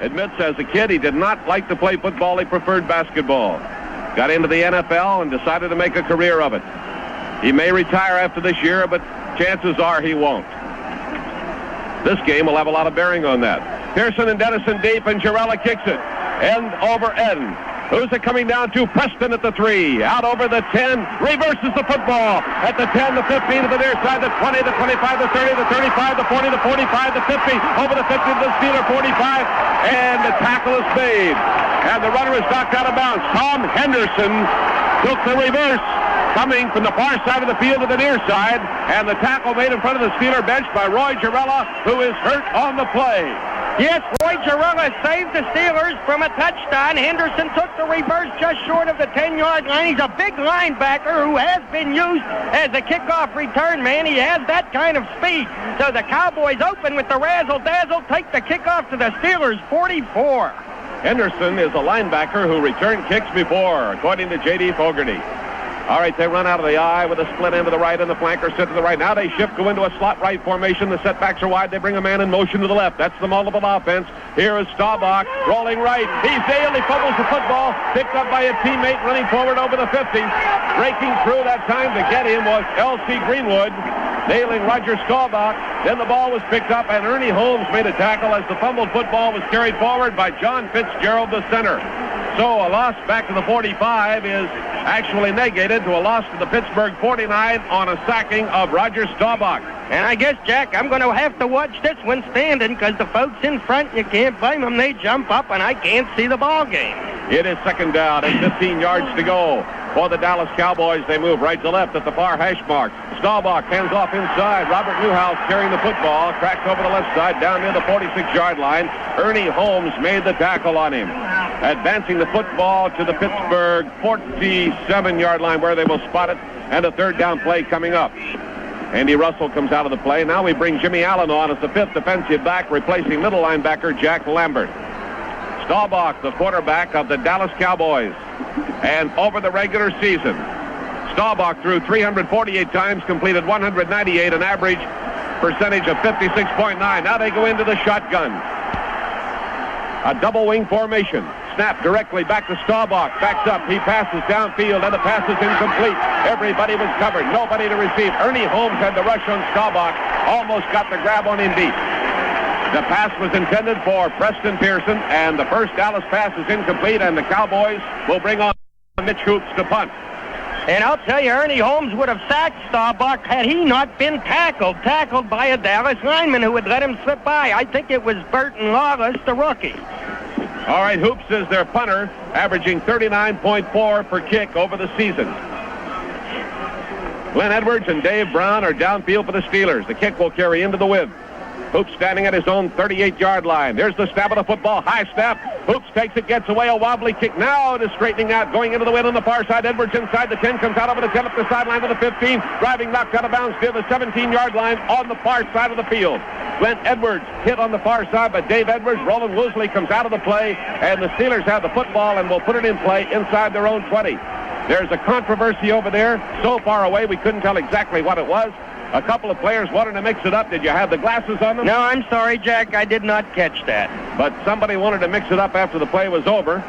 admits as a kid he did not like to play football. He preferred basketball. Got into the NFL and decided to make a career of it. He may retire after this year, but chances are he won't. This game will have a lot of bearing on that. Pearson and Dennison deep, and Girella kicks it. End over end. Who's it coming down to? Preston at the 3. Out over the 10. Reverses the football. At the 10, the 15, to the near side, the 20, the 25, the 30, the 35, the 40, the 45, the 50. Over the 50 to the Steeler 45. And the tackle is made. And the runner is knocked out of bounds. Tom Henderson took the reverse, coming from the far side of the field to the near side. And the tackle made in front of the Steeler bench by Roy Girella, who is hurt on the play. Yes, Roy Girella saved the Steelers from a touchdown. Henderson took the reverse just short of the 10-yard line. He's a big linebacker who has been used as a kickoff return man. He has that kind of speed. So the Cowboys open with the razzle-dazzle, take the kickoff to the Steelers 44. Henderson is a linebacker who returned kicks before, according to J.D. Fogarty. All right, they run out of the I with a split end to the right and the flanker set to the right. Now they shift, go into a slot right formation. The setbacks are wide. They bring a man in motion to the left. That's the multiple offense. Here is Staubach rolling right. He's nailed. He fumbles the football. Picked up by a teammate running forward over the 50. Breaking through that time to get him was L.C. Greenwood, nailing Roger Staubach. Then the ball was picked up, and Ernie Holmes made a tackle as the fumbled football was carried forward by John Fitzgerald, the center. So a loss back to the 45 is actually negated to a loss to the Pittsburgh 49 on a sacking of Roger Staubach. And I guess, Jack, I'm going to have to watch this one standing because the folks in front, you can't blame them. They jump up, and I can't see the ball game. It is second down and 15 yards to go for the Dallas Cowboys. They move right to left at the far hash mark. Staubach hands off inside. Robert Newhouse carrying the football. Cracked over the left side down near the 46-yard line. Ernie Holmes made the tackle on him. Advancing the football to the Pittsburgh 47-yard line where they will spot it. And a third down play coming up. Andy Russell comes out of the play. Now we bring Jimmy Allen on as the fifth defensive back, replacing middle linebacker Jack Lambert. Staubach, the quarterback of the Dallas Cowboys. And over the regular season, Staubach threw 348 times, completed 198, an average percentage of 56.9. Now they go into the shotgun. A double wing formation. Snap directly back to Staubach. Backs up. He passes downfield, and the pass is incomplete. Everybody was covered. Nobody to receive. Ernie Holmes had the rush on Staubach. Almost got the grab on him deep. The pass was intended for Preston Pearson, and the first Dallas pass is incomplete, and the Cowboys will bring on Mitch Hoops to punt. And I'll tell you, Ernie Holmes would have sacked Staubach had he not been tackled by a Dallas lineman who would let him slip by. I think it was Burton Lawless, the rookie. All right, Hoops is their punter, averaging 39.4 per kick over the season. Glenn Edwards and Dave Brown are downfield for the Steelers. The kick will carry into the width. Hoops standing at his own 38-yard line. There's the snap of the football. High snap. Hoops takes it, gets away. A wobbly kick. Now it is straightening out, going into the wind on the far side. Edwards inside the 10, comes out over the 10 up the sideline to the 15. Driving, knocked out of bounds near the 17-yard line on the far side of the field. Glenn Edwards hit on the far side, but Dave Edwards, Roland Woosley comes out of the play, and the Steelers have the football and will put it in play inside their own 20. There's a controversy over there. So far away, we couldn't tell exactly what it was. A couple of players wanted to mix it up. Did you have the glasses on them? No, I'm sorry, Jack. I did not catch that. But somebody wanted to mix it up after the play was over.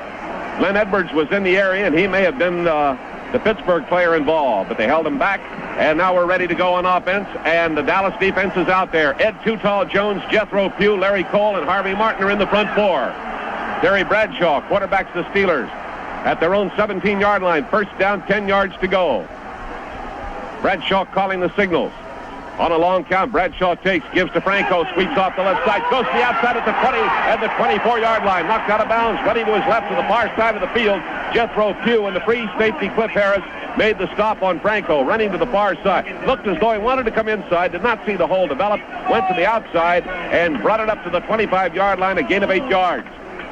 Glenn Edwards was in the area, and he may have been the Pittsburgh player involved. But they held him back, and now we're ready to go on offense. And the Dallas defense is out there. Ed Too-Tall Jones, Jethro Pugh, Larry Cole, and Harvey Martin are in the front four. Terry Bradshaw quarterbacks the Steelers at their own 17-yard line. First down, 10 yards to go. Bradshaw calling the signals. On a long count, Bradshaw takes, gives to Franco, sweeps off the left side, goes to the outside at the 20 and the 24-yard line. Knocked out of bounds, running to his left to the far side of the field. Jethro Pugh and the free safety Cliff Harris made the stop on Franco, running to the far side. Looked as though he wanted to come inside, did not see the hole develop, went to the outside and brought it up to the 25-yard line, a gain of 8 yards.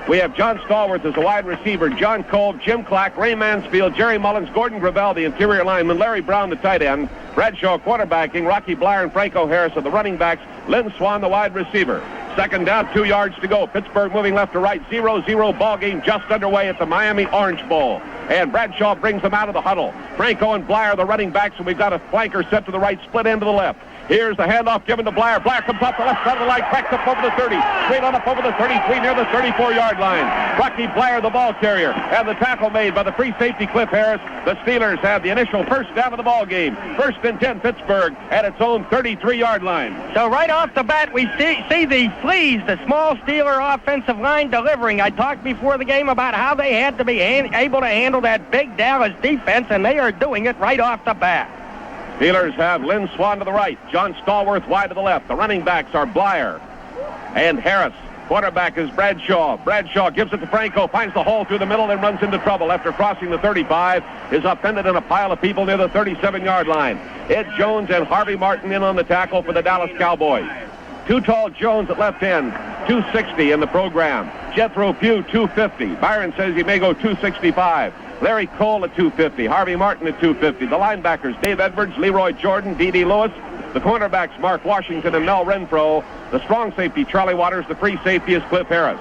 We have John Stallworth as a wide receiver, John Kolb, Jim Clack, Ray Mansfield, Jerry Mullins, Gordon Gravel, the interior lineman, Larry Brown, the tight end, Bradshaw quarterbacking, Rocky Blyer and Franco Harris are the running backs, Lynn Swann, the wide receiver. Second down, 2 yards to go. Pittsburgh moving left to right, 0-0 ball game just underway at the Miami Orange Bowl. And Bradshaw brings them out of the huddle. Franco and Blyer, the running backs, and we've got a flanker set to the right, split end to the left. Here's the handoff given to Blair. Blair comes off the left side of the line, cracks up over the 30, straight on up over the 33 near the 34-yard line. Rocky Blair, the ball carrier, and the tackle made by the free safety Cliff Harris. The Steelers have the initial first down of the ball game. 1st and 10 Pittsburgh at its own 33-yard line. So right off the bat, we see the Fleas, the small Steeler offensive line delivering. I talked before the game about how they had to be able to handle that big Dallas defense, and they are doing it right off the bat. Steelers have Lynn Swann to the right, John Stallworth wide to the left. The running backs are Blair and Harris. Quarterback is Bradshaw. Bradshaw gives it to Franco, finds the hole through the middle, and runs into trouble after crossing the 35. Is upended in a pile of people near the 37-yard line. Ed Jones and Harvey Martin in on the tackle for the Dallas Cowboys. Too tall Jones at left end, 260 in the program. Jethro Pugh, 250. Myron says he may go 265. Larry Cole at 250. Harvey Martin at 250. The linebackers, Dave Edwards, Leroy Jordan, D.D. Lewis. The cornerbacks, Mark Washington and Mel Renfro. The strong safety, Charlie Waters. The free safety is Cliff Harris.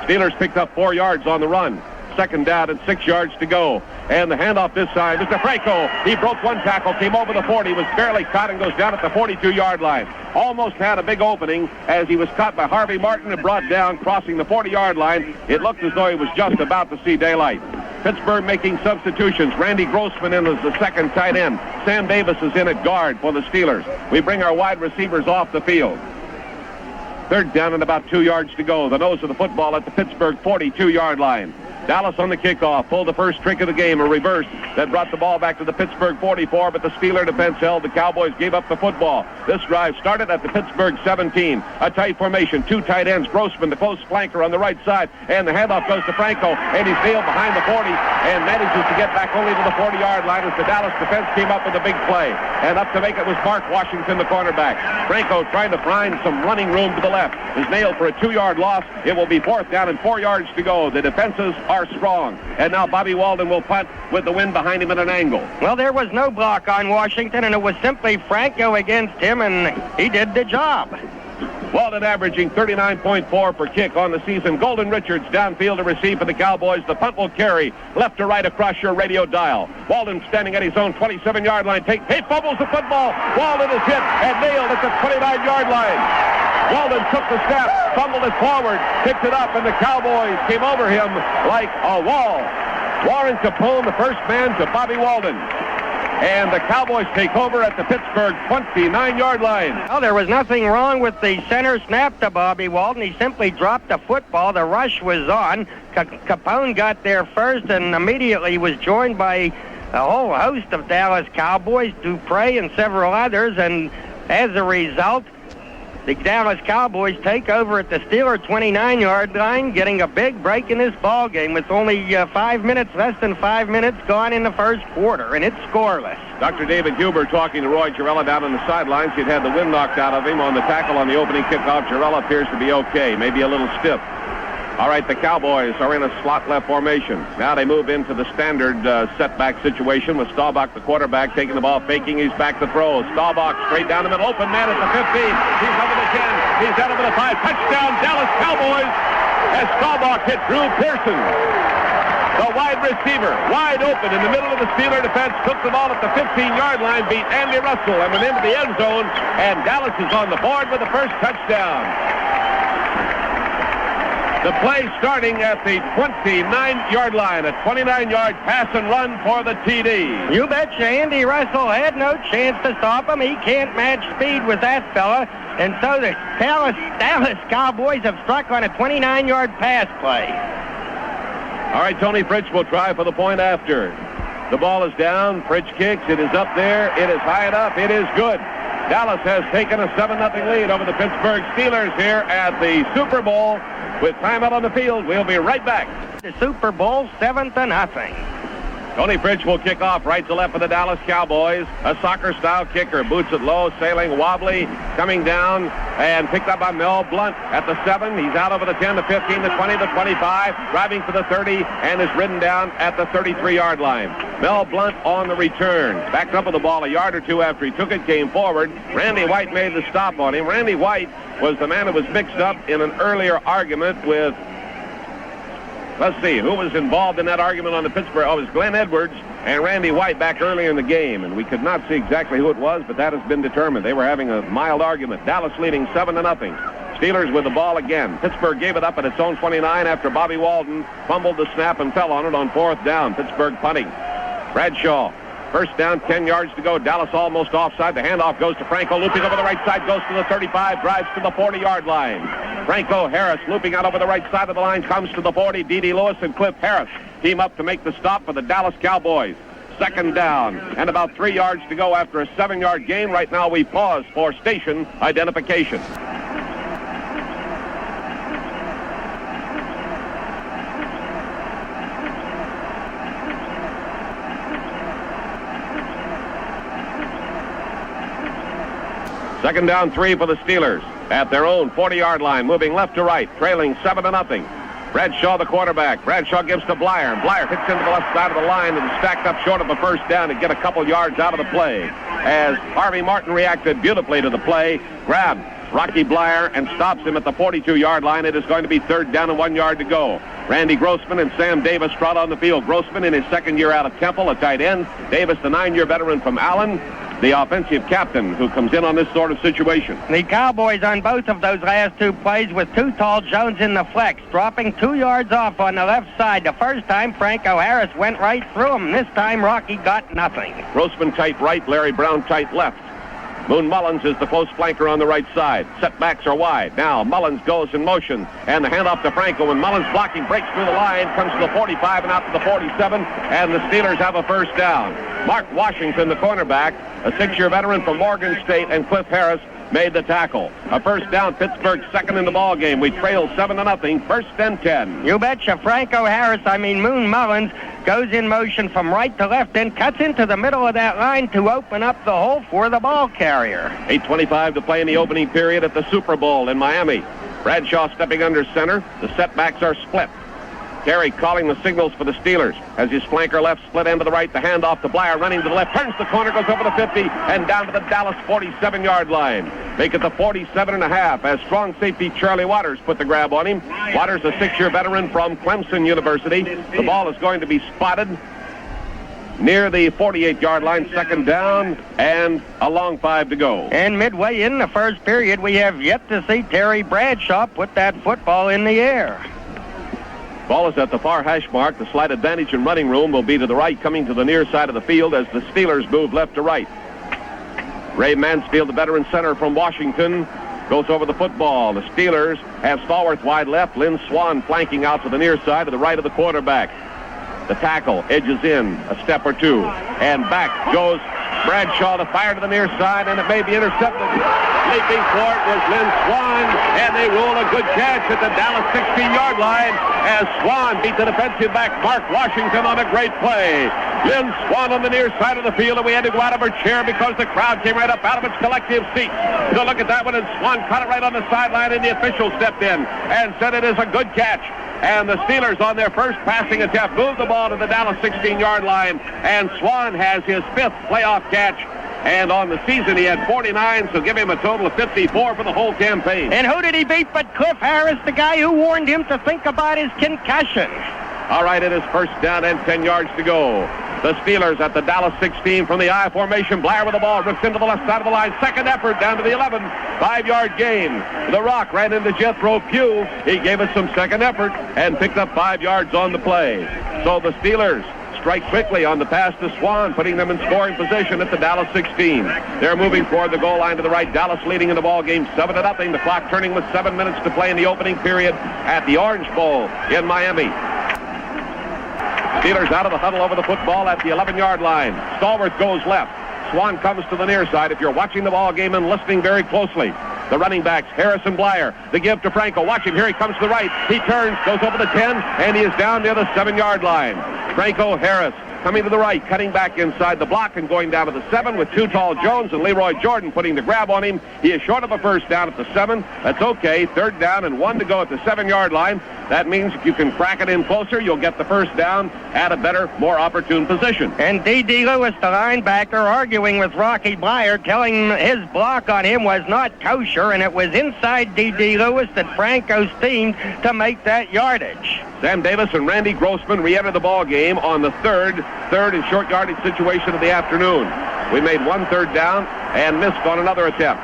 Steelers picked up 4 yards on the run. 2nd down and 6 yards to go. And the handoff this side is to Franco. He broke one tackle, came over the 40, was barely caught, and goes down at the 42-yard line. Almost had a big opening as he was caught by Harvey Martin and brought down, crossing the 40-yard line. It looked as though he was just about to see daylight. Pittsburgh making substitutions. Randy Grossman in as the second tight end. Sam Davis is in at guard for the Steelers. We bring our wide receivers off the field. 3rd down and about 2 yards to go. The nose of the football at the Pittsburgh 42-yard line. Dallas on the kickoff, pulled the first trick of the game, a reverse that brought the ball back to the Pittsburgh 44, but the Steeler defense held. The Cowboys gave up the football. This drive started at the Pittsburgh 17. A tight formation, 2 tight ends, Grossman, the close flanker on the right side, and the handoff goes to Franco, and he's nailed behind the 40 and manages to get back only to the 40-yard line as the Dallas defense came up with a big play. And up to make it was Mark Washington, the cornerback. Franco trying to find some running room to the left. Is nailed for a 2-yard loss. It will be 4th down and 4 yards to go. The defenses are strong. And now Bobby Walden will punt with the wind behind him at an angle. Well, there was no block on Washington, and it was simply Franco against him, and he did the job. Walden averaging 39.4 per kick on the season. Golden Richards downfield to receive for the Cowboys. The punt will carry left to right across your radio dial. Walden standing at his own 27-yard line. He fumbles the football. Walden is hit and nailed at the 29-yard line. Walden took the snap, fumbled it forward, picked it up, and the Cowboys came over him like a wall. Warren Capone, the first man to Bobby Walden. And the Cowboys take over at the Pittsburgh 29-yard line. Well, there was nothing wrong with the center snap to Bobby Walden. He simply dropped the football. The rush was on. Capone got there first and immediately was joined by a whole host of Dallas Cowboys, Dupre and several others. And as a result, the Dallas Cowboys take over at the Steeler 29-yard line, getting a big break in this ball game with only less than 5 minutes gone in the first quarter, and it's scoreless. Dr. David Huber talking to Roy Girella down on the sidelines. He'd had the wind knocked out of him on the tackle on the opening kickoff. Girella appears to be okay, maybe a little stiff. All right, the Cowboys are in a slot left formation. Now they move into the standard setback situation with Staubach, the quarterback, taking the ball, faking. He's back to throw. Staubach straight down the middle. Open man at the 15. He's over the 10. He's out over the 5. Touchdown, Dallas Cowboys, as Staubach hit Drew Pearson. The wide receiver, wide open in the middle of the Steeler defense, took the ball at the 15-yard line, beat Andy Russell, and went into the end zone, and Dallas is on the board with the first touchdown. The play starting at the 29-yard line, a 29-yard pass and run for the TD. You betcha. Andy Russell had no chance to stop him. He can't match speed with that fella. And so the Dallas Cowboys have struck on a 29-yard pass play. All right, Tony Fritsch will try for the point after. The ball is down. Fritsch kicks. It is up there. It is high enough. It is good. Dallas has taken a 7-0 lead over the Pittsburgh Steelers here at the Super Bowl. With time out on the field, we'll be right back. The Super Bowl 7-0. Tony Fritsch will kick off right to left for the Dallas Cowboys. A soccer-style kicker. Boots it low, sailing wobbly, coming down, and picked up by Mel Blunt at the 7. He's out over the 10, the 15, the 20, the 25, driving for the 30, and is ridden down at the 33-yard line. Mel Blunt on the return. Backed up with the ball a yard or two after he took it, came forward. Randy White made the stop on him. Randy White was the man who was mixed up in an earlier argument with Let's see, who was involved in that argument on the Pittsburgh? Oh, it was Glenn Edwards and Randy White back earlier in the game, and we could not see exactly who it was, but that has been determined. They were having a mild argument. Dallas leading 7-0. Steelers with the ball again. Pittsburgh gave it up at its own 29 after Bobby Walden fumbled the snap and fell on it on 4th down. Pittsburgh punting. Bradshaw. First down, 10 yards to go. Dallas almost offside. The handoff goes to Franco, looping over the right side, goes to the 35, drives to the 40-yard line. Franco Harris looping out over the right side of the line, comes to the 40. D.D. Lewis and Cliff Harris team up to make the stop for the Dallas Cowboys. 2nd down and about 3 yards to go after a 7-yard gain. Right now we pause for station identification. Second down, 3 for the Steelers at their own 40-yard line, moving left to right, trailing 7-0. Bradshaw, the quarterback. Bradshaw gives to Blyer, and Blyer hits into the left side of the line and stacked up short of a first down to get a couple yards out of the play. As Harvey Martin reacted beautifully to the play, grabbed Rocky Blyer and stops him at the 42-yard line. It is going to be 3rd down and 1 yard to go. Randy Grossman and Sam Davis trot on the field. Grossman in his 2nd year out of Temple, a tight end. Davis, the 9-year veteran from Allen, the offensive captain who comes in on this sort of situation. The Cowboys on both of those last 2 plays with Too Tall Jones in the flex, dropping 2 yards off on the left side. The first time, Franco Harris went right through him. This time, Rocky got nothing. Grossman tight right, Larry Brown tight left. Moon Mullins is the close flanker on the right side. Setbacks are wide. Now Mullins goes in motion, and the handoff to Franco, and Mullins blocking, breaks through the line, comes to the 45 and out to the 47, and the Steelers have a first down. Mark Washington, the cornerback, a 6-year veteran from Morgan State, and Cliff Harris made the tackle. A first down, Pittsburgh 2nd in the ball game. We trail 7-0, 1st and 10. You betcha. Moon Mullins goes in motion from right to left and cuts into the middle of that line to open up the hole for the ball carrier. 8:25 to play in the opening period at the Super Bowl in Miami. Bradshaw stepping under center. The setbacks are split. Terry calling the signals for the Steelers as his flanker left, split end to the right, the handoff to Blyer, running to the left, turns the corner, goes over the 50, and down to the Dallas 47-yard line. Make it the 47.5 as strong safety Charlie Waters put the grab on him. Waters, a 6-year veteran from Clemson University. The ball is going to be spotted near the 48-yard line, 2nd down, and a long 5 to go. And midway in the first period, we have yet to see Terry Bradshaw put that football in the air. Ball is at the far hash mark. The slight advantage in running room will be to the right, coming to the near side of the field as the Steelers move left to right. Ray Mansfield, the veteran center from Washington, goes over the football. The Steelers have Stallworth wide left, Lynn Swann flanking out to the near side to the right of the quarterback. The tackle edges in a step or two, and back goes Bradshaw to fire to the near side, and it may be intercepted. Leaping for it was Lynn Swann, and they rule a good catch at the Dallas 16-yard line as Swann beat the defensive back Mark Washington on a great play. Lynn Swann on the near side of the field, and we had to go out of her chair because the crowd came right up out of its collective seats to look at that one, and Swann caught it right on the sideline, and the official stepped in and said it is a good catch. And the Steelers on their first passing attempt move the ball to the Dallas 16-yard line, and Swann has his 5th playoff catch. And on the season, he had 49, so give him a total of 54 for the whole campaign. And who did he beat but Cliff Harris, the guy who warned him to think about his concussion? All right, it is 1st down and 10 yards to go. The Steelers at the Dallas 16 from the I formation. Blyer with the ball, rips into the left side of the line. 2nd effort down to the 11. 5-yard gain. The Rock ran into Jethro Pugh. He gave us some 2nd effort and picked up 5 yards on the play. So the Steelers strike quickly on the pass to Swann, putting them in scoring position at the Dallas 16. They're moving toward the goal line to the right. Dallas leading in the ball game 7-0. The clock turning with 7 minutes to play in the opening period at the Orange Bowl in Miami. Steelers out of the huddle over the football at the 11-yard line. Stallworth goes left. Swann comes to the near side. If you're watching the ball game and listening very closely, the running backs, Harris and Blyer, the give to Franco. Watch him. Here he comes to the right. He turns, goes over the 10, and he is down near the 7-yard line. Franco Harris coming to the right, cutting back inside the block and going down to the 7 with Too Tall Jones and Leroy Jordan putting the grab on him. He is short of a first down at the 7. That's okay. 3rd down and 1 to go at the 7-yard line. That means if you can crack it in closer, you'll get the first down at a better, more opportune position. And D.D. Lewis, the linebacker, arguing with Rocky Blyer, telling him his block on him was not kosher, and it was inside D.D. Lewis that Franco steamed to make that yardage. Sam Davis and Randy Grossman re-enter the ball game on the third and short yardage situation of the afternoon. We made one third down and missed on another attempt.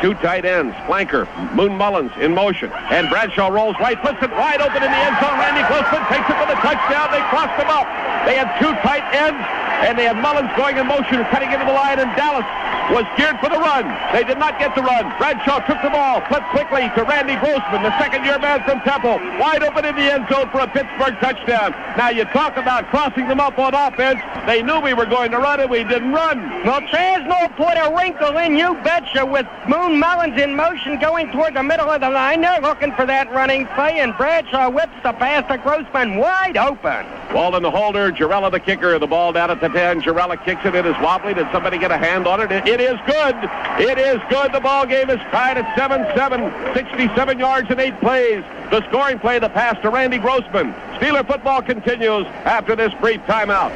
Two tight ends, flanker, Moon Mullins in motion, and Bradshaw rolls right, puts it wide open in the end zone. Randy Grossman takes it for the touchdown. They crossed him up. They had two tight ends, and they had Mullins going in motion and cutting into the line, and Dallas was geared for the run. They did not get the run. Bradshaw took the ball, flipped quickly to Randy Grossman, the second-year man from Temple, wide open in the end zone for a Pittsburgh touchdown. Now, you talk about crossing them up on offense. They knew we were going to run, and we didn't run. Well, Chasno put a wrinkle in, you betcha, with Moon Mullins in motion going toward the middle of the line. They're looking for that running play, and Bradshaw whips the pass to Grossman wide open. Walden the holder, Jarrella the kicker. The ball down at the 10. Jarrella kicks it. It is wobbly. Did somebody get a hand on it? It is good. It is good. The ball game is tied at 7-7. 67 yards in 8 plays. The scoring play, the pass to Randy Grossman. Steeler football continues after this brief timeout.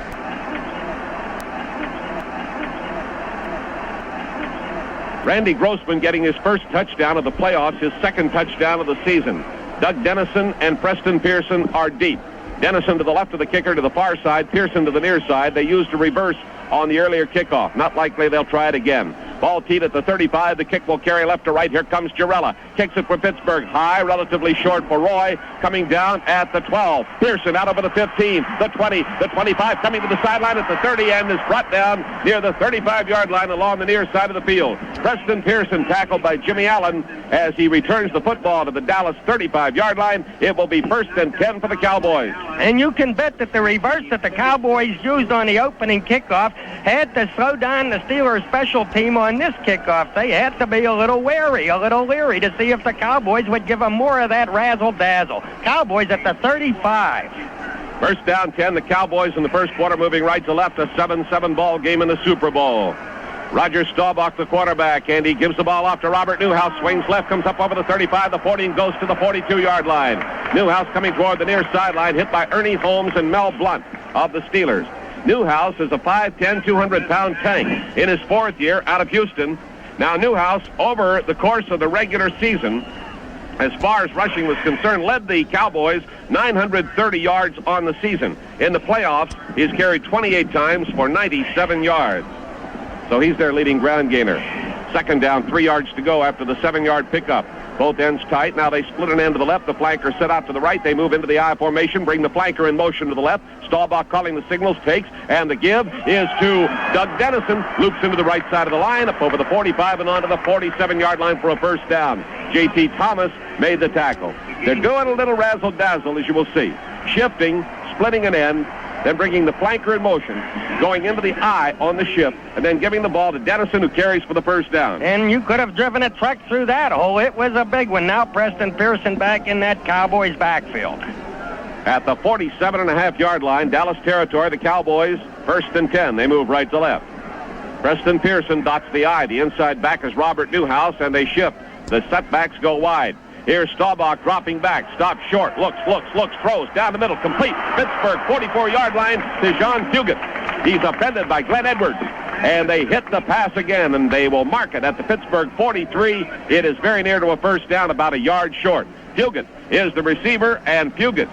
Randy Grossman getting his first touchdown of the playoffs, his second touchdown of the season. Doug Dennison and Preston Pearson are deep. Dennison to the left of the kicker to the far side, Pearson to the near side. They used a reverse on the earlier kickoff. Not likely they'll try it again. Ball teed at the 35. The kick will carry left to right. Here comes Jarrella. Kicks it for Pittsburgh. High, relatively short for Roy. Coming down at the 12. Pearson out over the 15, the 20, the 25, coming to the sideline at the 30 and is brought down near the 35-yard line along the near side of the field. Preston Pearson tackled by Jimmy Allen as he returns the football to the Dallas 35-yard line. It will be 1st and 10 for the Cowboys. And you can bet that the reverse that the Cowboys used on the opening kickoff had to slow down the Steelers special team on this kickoff. They had to be a little wary, a little leery to see if the Cowboys would give them more of that razzle-dazzle. Cowboys at the 35. First down 10, the Cowboys in the first quarter moving right to left, a 7-7 ball game in the Super Bowl. Roger Staubach, the quarterback, and he gives the ball off to Robert Newhouse. Swings left, comes up over the 35, the 40, and goes to the 42-yard line. Newhouse coming toward the near sideline, hit by Ernie Holmes and Mel Blunt of the Steelers. Newhouse is a 5'10", 200-pound tank in his 4th year out of Houston. Now, Newhouse, over the course of the regular season, as far as rushing was concerned, led the Cowboys 930 yards on the season. In the playoffs, he's carried 28 times for 97 yards. So he's their leading ground gainer. Second down, 3 yards to go after the 7-yard pickup. Both ends tight. Now they split an end to the left. The flanker set out to the right. They move into the I formation, bring the flanker in motion to the left. Staubach calling the signals, takes, and the give is to Doug Dennison. Loops into the right side of the line, up over the 45 and onto the 47-yard line for a first down. J.T. Thomas made the tackle. They're doing a little razzle-dazzle, as you will see. Shifting, splitting an end, then bringing the flanker in motion, going into the eye on the shift, and then giving the ball to Dennison, who carries for the first down. And you could have driven a truck through that hole. It was a big one. Now Preston Pearson back in that Cowboys backfield. At the 47.5-yard line, Dallas territory, the Cowboys, 1st and 10. They move right to left. Preston Pearson dots the eye. The inside back is Robert Newhouse, and they shift. The setbacks go wide. Here's Staubach dropping back, stops short, looks, throws, down the middle, complete. Pittsburgh 44-yard line to John Fugit. He's offended by Glenn Edwards. And they hit the pass again, and they will mark it at the Pittsburgh 43. It is very near to a first down, about a yard short. Fugit is the receiver, and Fugit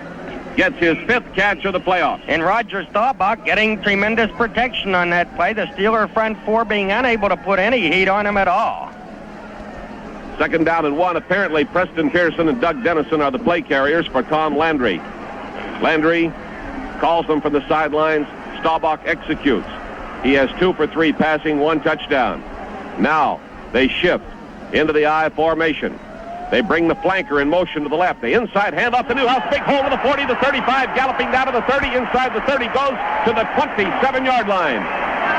gets his 5th catch of the playoffs. And Roger Staubach getting tremendous protection on that play. The Steeler front four being unable to put any heat on him at all. Second down and 1. Apparently, Preston Pearson and Doug Dennison are the play carriers for Tom Landry. Landry calls them from the sidelines. Staubach executes. He has 2 for 3 passing, 1 touchdown. Now they shift into the I formation. They bring the flanker in motion to the left. The inside handoff to Newhouse. Big hole to the 40, the 35, galloping down to the 30. Inside the 30 goes to the 27-yard line.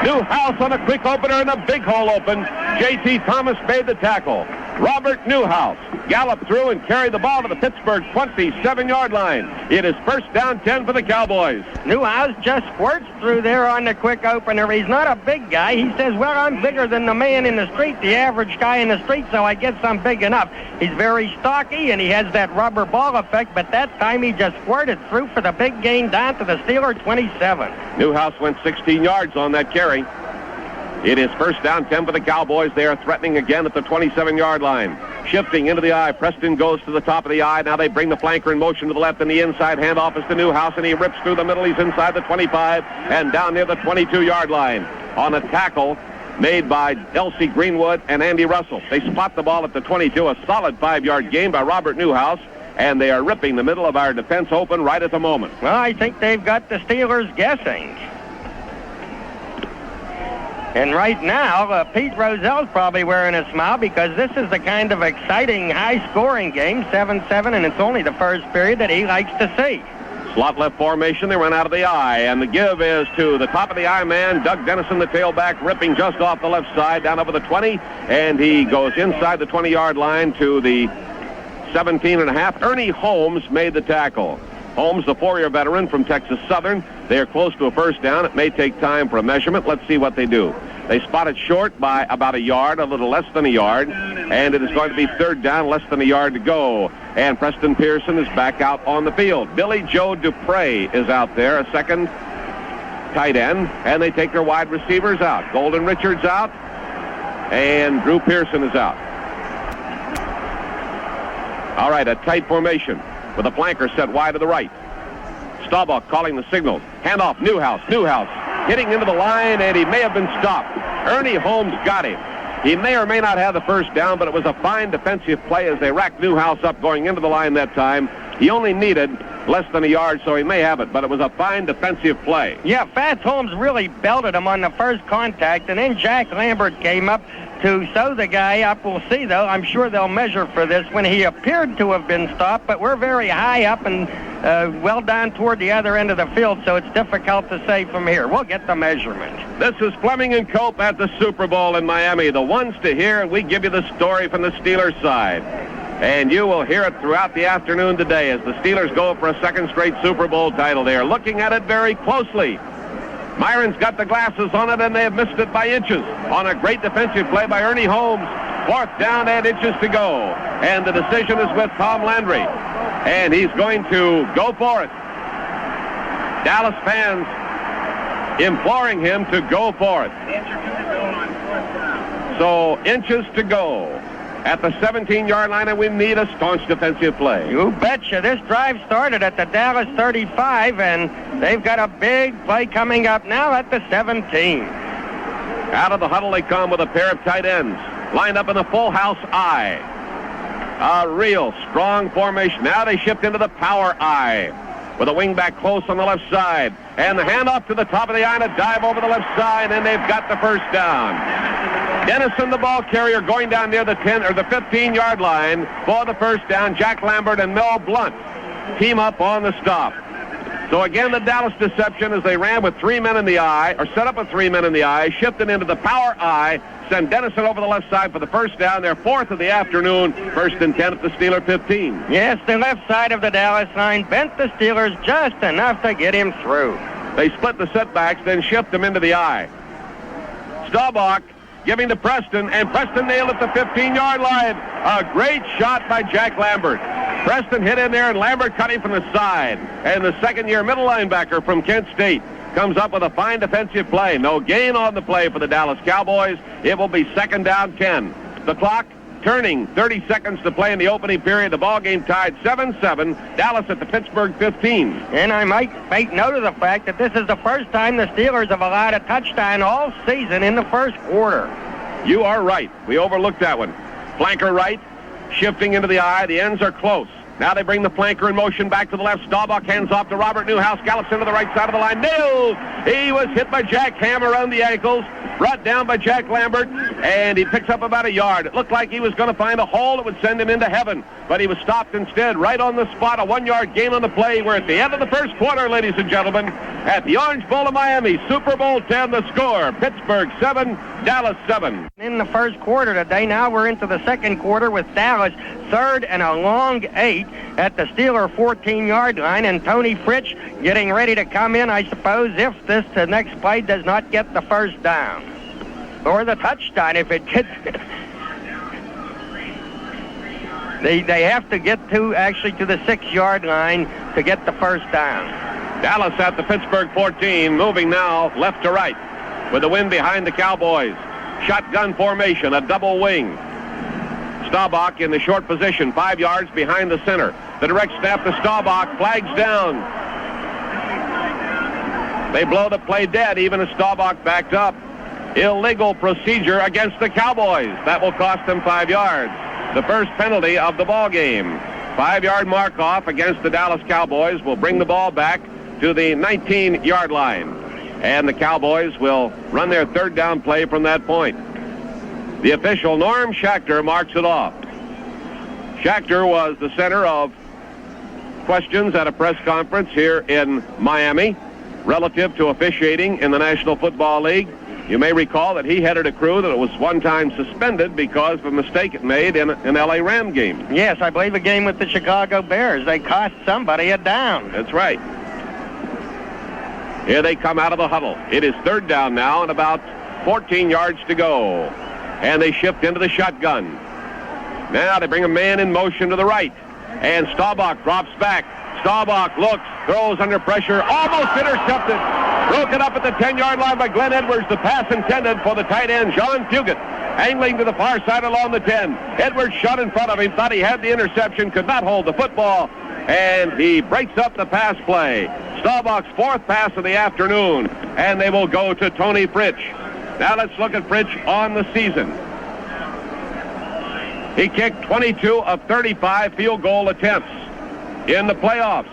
Newhouse on a quick opener and a big hole open. J.T. Thomas made the tackle. Robert Newhouse galloped through and carried the ball to the Pittsburgh 27-yard line. It is first down 10 for the Cowboys. Newhouse just squirts through there on the quick opener. He's not a big guy. He says, well, I'm bigger than the man in the street, the average guy in the street, so I guess I'm big enough. He's very stocky, and he has that rubber ball effect, but that time he just squirted through for the big gain down to the Steeler 27. Newhouse went 16 yards on that carry. It is first down 10 for the Cowboys. They are threatening again at the 27-yard line. Shifting into the I. Preston goes to the top of the I. Now they bring the flanker in motion to the left, and the inside handoff is to Newhouse, and he rips through the middle. He's inside the 25 and down near the 22-yard line on a tackle made by Elsie Greenwood and Andy Russell. They spot the ball at the 22, a solid 5-yard gain by Robert Newhouse, and they are ripping the middle of our defense open right at the moment. Well, I think they've got the Steelers guessing. And right now, Pete Rozelle's probably wearing a smile because this is the kind of exciting, high-scoring game, 7-7, and it's only the first period that he likes to see. Slot left formation, they run out of the I, and the give is to the top of the I man, Doug Dennison, the tailback, ripping just off the left side, down over the 20, and he goes inside the 20-yard line to the 17.5. Ernie Holmes made the tackle. Holmes, the 4-year veteran from Texas Southern. They are close to a first down. It may take time for a measurement. Let's see what they do. They spot it short by about a yard, a little less than a yard, and it is going to be third down, less than a yard to go. And Preston Pearson is back out on the field. Billy Joe Dupre is out there, a second tight end, and they take their wide receivers out. Golden Richards out, and Drew Pearson is out. All right, a tight formation with a flanker set wide to the right. Staubach calling the signals. Handoff, Newhouse hitting into the line, and he may have been stopped. Ernie Holmes got him. He may or may not have the first down, but it was a fine defensive play as they racked Newhouse up going into the line that time. He only needed less than a yard, so he may have it, but it was a fine defensive play. Yeah, Fats Holmes really belted him on the first contact, and then Jack Lambert came up to sew the guy up. We'll see, though. I'm sure they'll measure for this when he appeared to have been stopped, but we're very high up and well down toward the other end of the field, so it's difficult to say from here. We'll get the measurement. This is Fleming and Cope at the Super Bowl in Miami. The ones to hear, and we give you the story from the Steelers side. And you will hear it throughout the afternoon today as the Steelers go for a second straight Super Bowl title. They are looking at it very closely. Myron's got the glasses on it, and they have missed it by inches on a great defensive play by Ernie Holmes. Fourth down and inches to go. And the decision is with Tom Landry. And he's going to go for it. Dallas fans imploring him to go for it. So inches to go at the 17-yard line, and we need a staunch defensive play. You betcha. This drive started at the Dallas 35, and they've got a big play coming up now at the 17. Out of the huddle they come with a pair of tight ends lined up in the full house I. A real strong formation. Now they shift into the power I with a wingback close on the left side. And the handoff to the top of the I and a dive over the left side, and they've got the first down. Dennison, the ball carrier, going down near the 10 or the 15-yard line for the first down. Jack Lambert and Mel Blunt team up on the stop. So again, the Dallas deception as they ran with 3 men in the I, or set up with 3 men in the I, shifted into the power I, send Dennison over the left side for the first down. Their fourth of the afternoon, 1st and 10 at the Steeler 15. Yes, the left side of the Dallas line bent the Steelers just enough to get him through. They split the setbacks, then shift them into the I. Staubach giving to Preston, and Preston nailed at the 15-yard line. A great shot by Jack Lambert. Preston hit in there, and Lambert cut him from the side. And the second-year middle linebacker from Kent State comes up with a fine defensive play. No gain on the play for the Dallas Cowboys. It will be 2nd down 10. The clock turning, 30 seconds to play in the opening period. The ball game tied 7-7. Dallas at the Pittsburgh 15. And I might make note of the fact that this is the first time the Steelers have allowed a touchdown all season in the first quarter. You are right. We overlooked that one. Flanker right, shifting into the I. The ends are close. Now they bring the flanker in motion back to the left. Staubach hands off to Robert Newhouse. Gallops into the right side of the line. Nailed! He was hit by Jack Ham around the ankles. Brought down by Jack Lambert. And he picks up about a yard. It looked like he was going to find a hole that would send him into heaven. But he was stopped instead right on the spot. A 1-yard gain on the play. We're at the end of the first quarter, ladies and gentlemen. At the Orange Bowl of Miami. Super Bowl 10, the score. Pittsburgh 7, Dallas 7. In the first quarter today, now we're into the second quarter with Dallas 3rd and a long 8 at the Steeler 14-yard line, and Tony Fritsch getting ready to come in, I suppose, if this next play does not get the first down. Or the touchdown if it gets it. They have to get to the 6-yard line to get the first down. Dallas at the Pittsburgh 14, moving now left to right with the wind behind the Cowboys. Shotgun formation, a double wing. Staubach in the short position, 5 yards behind the center. The direct snap to Staubach, flags down. They blow the play dead, even as Staubach backed up. Illegal procedure against the Cowboys. That will cost them 5 yards. The first penalty of the ball game. 5-yard mark off against the Dallas Cowboys will bring the ball back to the 19-yard line. And the Cowboys will run their third down play from that point. The official, Norm Schachter, marks it off. Schachter was the center of questions at a press conference here in Miami relative to officiating in the National Football League. You may recall that he headed a crew that was one time suspended because of a mistake it made in an L.A. Ram game. Yes, I believe a game with the Chicago Bears. They cost somebody a down. That's right. Here they come out of the huddle. It is third down now and about 14 yards to go. And they shift into the shotgun. Now they bring a man in motion to the right. And Staubach drops back. Staubach looks, throws under pressure, almost intercepted. Broken up at the 10-yard line by Glenn Edwards. The pass intended for the tight end, John Fugit, angling to the far side along the 10. Edwards shot in front of him, thought he had the interception, could not hold the football, and he breaks up the pass play. Staubach's fourth pass of the afternoon, and they will go to Tony Fritsch. Now let's look at Fritsch on the season. He kicked 22 of 35 field goal attempts in the playoffs.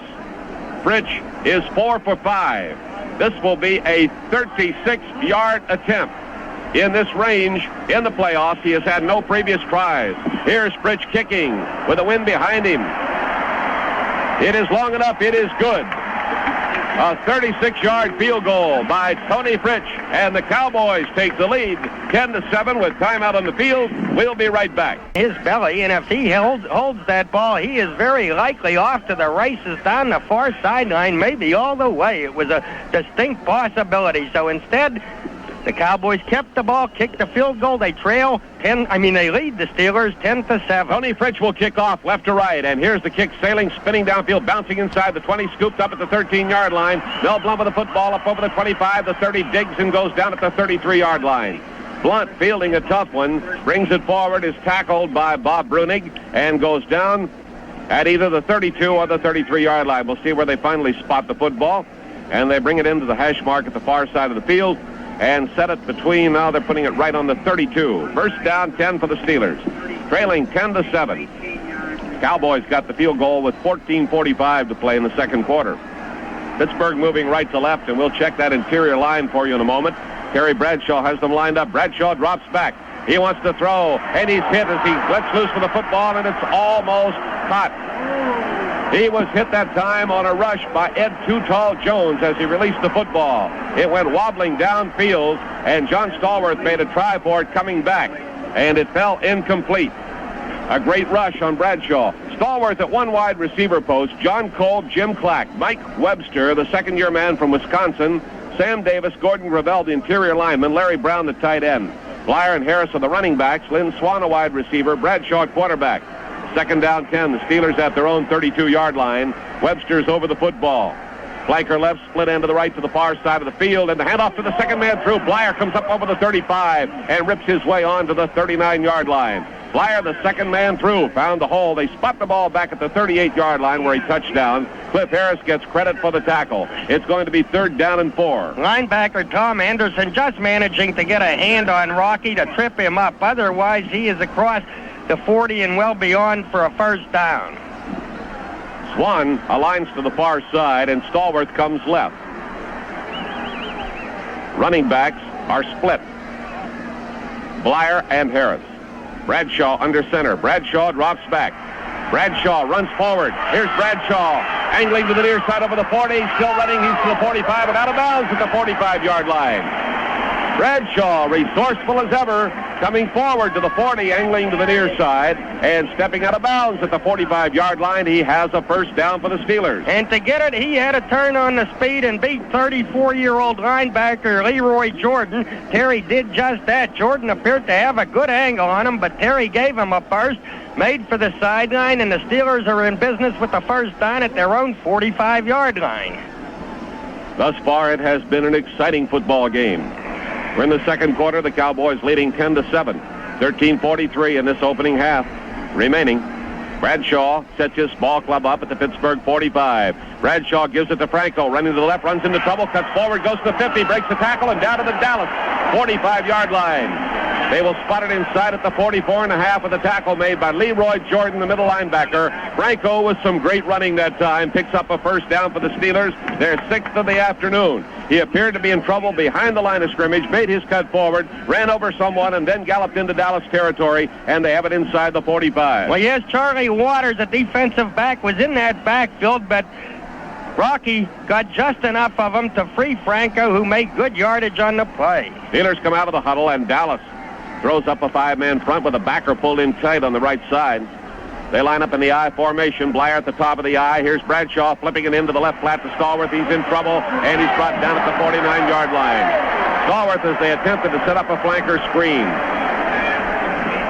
Fritsch is 4 for 5. This will be a 36-yard attempt in this range in the playoffs. He has had no previous tries. Here's Fritsch kicking with the wind behind him. It is long enough. It is good. A 36-yard field goal by Tony Fritsch, and the Cowboys take the lead 10-7 with timeout on the field. We'll be right back. His belly, and if he holds that ball, he is very likely off to the races down the far sideline, maybe all the way. It was a distinct possibility. So instead, the Cowboys kept the ball, kicked the field goal. They trail they lead the Steelers 10-7. Tony Fritsch will kick off left to right, and here's the kick sailing, spinning downfield, bouncing inside the 20, scooped up at the 13-yard line. Mel Blunt with the football up over the 25, the 30, digs and goes down at the 33-yard line. Blunt, fielding a tough one, brings it forward, is tackled by Bob Brunig, and goes down at either the 32 or the 33-yard line. We'll see where they finally spot the football, and they bring it into the hash mark at the far side of the field and set it between, now they're putting it right on the 32. First down, 10 for the Steelers. Trailing 10-7. Cowboys got the field goal with 14:45 to play in the second quarter. Pittsburgh moving right to left, and we'll check that interior line for you in a moment. Terry Bradshaw has them lined up. Bradshaw drops back. He wants to throw, and he's hit as he lets loose for the football, and it's almost caught. He was hit that time on a rush by Ed Too Tall Jones as he released the football. It went wobbling downfield, and John Stallworth made a try for it coming back, and it fell incomplete. A great rush on Bradshaw. Stallworth at one wide receiver post. John Kolb, Jim Clack, Mike Webster, the second-year man from Wisconsin, Sam Davis, Gordon Gravel, the interior lineman, Larry Brown, the tight end. Blyer and Harris are the running backs, Lynn Swann, a wide receiver, Bradshaw, quarterback. Second down 10, the Steelers at their own 32-yard line. Webster's over the football. Flanker left, split end to the right to the far side of the field, and the handoff to the second man through. Blyer comes up over the 35 and rips his way on to the 39-yard line. Blyer, the second man through, found the hole. They spot the ball back at the 38-yard line where he touched down. Cliff Harris gets credit for the tackle. It's going to be third down and 4. Linebacker Tom Anderson just managing to get a hand on Rocky to trip him up. Otherwise, he is across the 40 and well beyond for a first down. Swann aligns to the far side, and Stallworth comes left. Running backs are split. Blyer and Harris. Bradshaw under center. Bradshaw drops back. Bradshaw runs forward. Here's Bradshaw angling to the near side over the 40. Still running. He's to the 45 and out of bounds at the 45-yard line. Bradshaw, resourceful as ever, coming forward to the 40, angling to the near side, and stepping out of bounds at the 45-yard line. He has a first down for the Steelers. And to get it, he had to turn on the speed and beat 34-year-old linebacker Leroy Jordan. Terry did just that. Jordan appeared to have a good angle on him, but Terry gave him a burst, made for the sideline, and the Steelers are in business with the first down at their own 45-yard line. Thus far, it has been an exciting football game. We're in the second quarter, the Cowboys leading 10-7. 13:43 in this opening half. remaining. Bradshaw sets his ball club up at the Pittsburgh 45. Bradshaw gives it to Franco, running to the left, runs into trouble, cuts forward, goes to the 50, breaks the tackle, and down to the Dallas 45-yard line. They will spot it inside at the 44.5 with a tackle made by Leroy Jordan, the middle linebacker. Franco, with some great running that time, picks up a first down for the Steelers, their 6th of the afternoon. He appeared to be in trouble behind the line of scrimmage, made his cut forward, ran over someone, and then galloped into Dallas territory, and they have it inside the 45. Well, yes, Charlie Waters, a defensive back, was in that backfield, but Rocky got just enough of him to free Franco, who made good yardage on the play. Steelers come out of the huddle, and Dallas throws up a 5-man front with a backer pulled in tight on the right side. They line up in the I formation. Blair at the top of the I. Here's Bradshaw flipping it into the left flat to Stallworth. He's in trouble, and he's brought down at the 49-yard line. Stallworth, as they attempted to set up a flanker screen,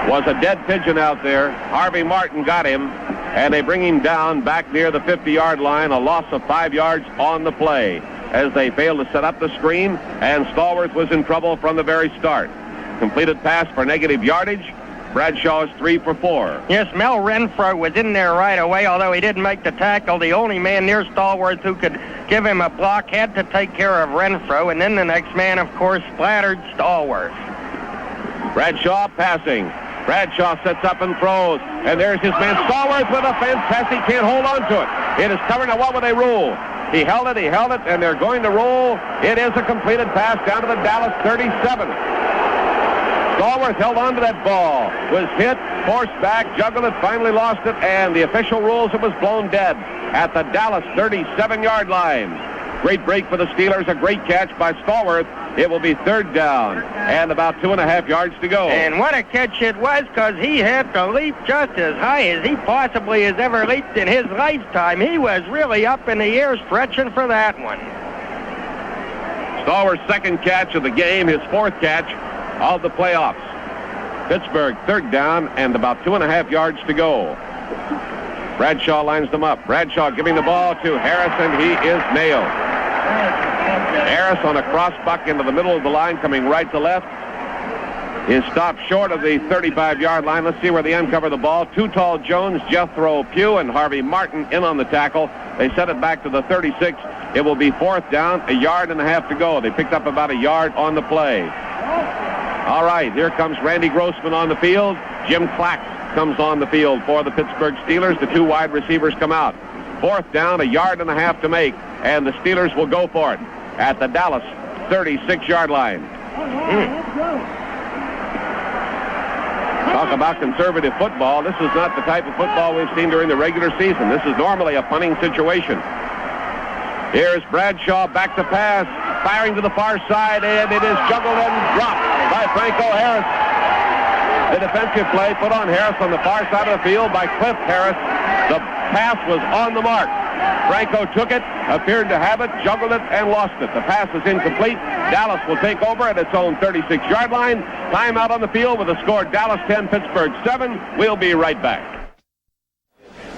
was a dead pigeon out there. Harvey Martin got him, and they bring him down back near the 50-yard line, a loss of 5 yards on the play, as they failed to set up the screen, and Stallworth was in trouble from the very start. Completed pass for negative yardage. Bradshaw is 3 for 4. Yes, Mel Renfro was in there right away, although he didn't make the tackle. The only man near Stallworth who could give him a block had to take care of Renfro, and then the next man, of course, splattered Stallworth. Bradshaw passing. Bradshaw sets up and throws, and there's his man Stallworth with a fantastic, can't hold on to it. It is covered. Now what will they rule? He held it, and they're going to roll. It is a completed pass down to the Dallas 37. Stallworth held on to that ball, was hit, forced back, juggled it, finally lost it, and the official rules it was blown dead at the Dallas 37-yard line. Great break for the Steelers, a great catch by Stallworth. It will be 3rd down and about 2.5 yards to go. And what a catch it was, because he had to leap just as high as he possibly has ever leaped in his lifetime. He was really up in the air stretching for that one. Stallworth's 2nd catch of the game, his 4th catch of the playoffs. Pittsburgh 3rd down and about 2.5 yards to go. Bradshaw lines them up. Bradshaw giving the ball to Harris, and he is nailed. Harris on a cross buck into the middle of the line, coming right to left, is stopped short of the 35-yard line. Let's see where they uncover the ball. Too Tall Jones, Jethro Pugh, and Harvey Martin in on the tackle. They set it back to the 36. It will be 4th down, 1.5 yards to go. They picked up about 1 yard on the play. All right, here comes Randy Grossman on the field. Jim Clack comes on the field for the Pittsburgh Steelers. The 2 wide receivers come out. 4th down, 1.5 yards to make, and the Steelers will go for it at the Dallas 36-yard line. Talk about conservative football. This is not the type of football we've seen during the regular season. This is normally a punting situation. Here's Bradshaw back to pass, firing to the far side, and it is juggled and dropped by Franco Harris. The defensive play put on Harris on the far side of the field by Cliff Harris. The pass was on the mark. Franco took it, appeared to have it, juggled it, and lost it. The pass is incomplete. Dallas will take over at its own 36-yard line. Timeout on the field with the score Dallas 10, Pittsburgh 7. We'll be right back.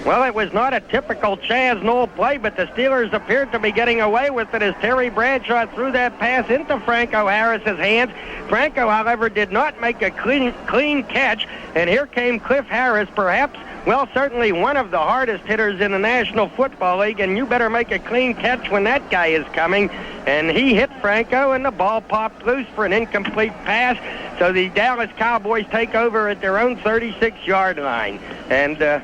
Well, it was not a typical Chaz Knoll play, but the Steelers appeared to be getting away with it as Terry Bradshaw threw that pass into Franco Harris's hands. Franco, however, did not make a clean catch, and here came Cliff Harris, perhaps, well, certainly one of the hardest hitters in the National Football League, and you better make a clean catch when that guy is coming. And he hit Franco, and the ball popped loose for an incomplete pass. So the Dallas Cowboys take over at their own 36-yard line. And,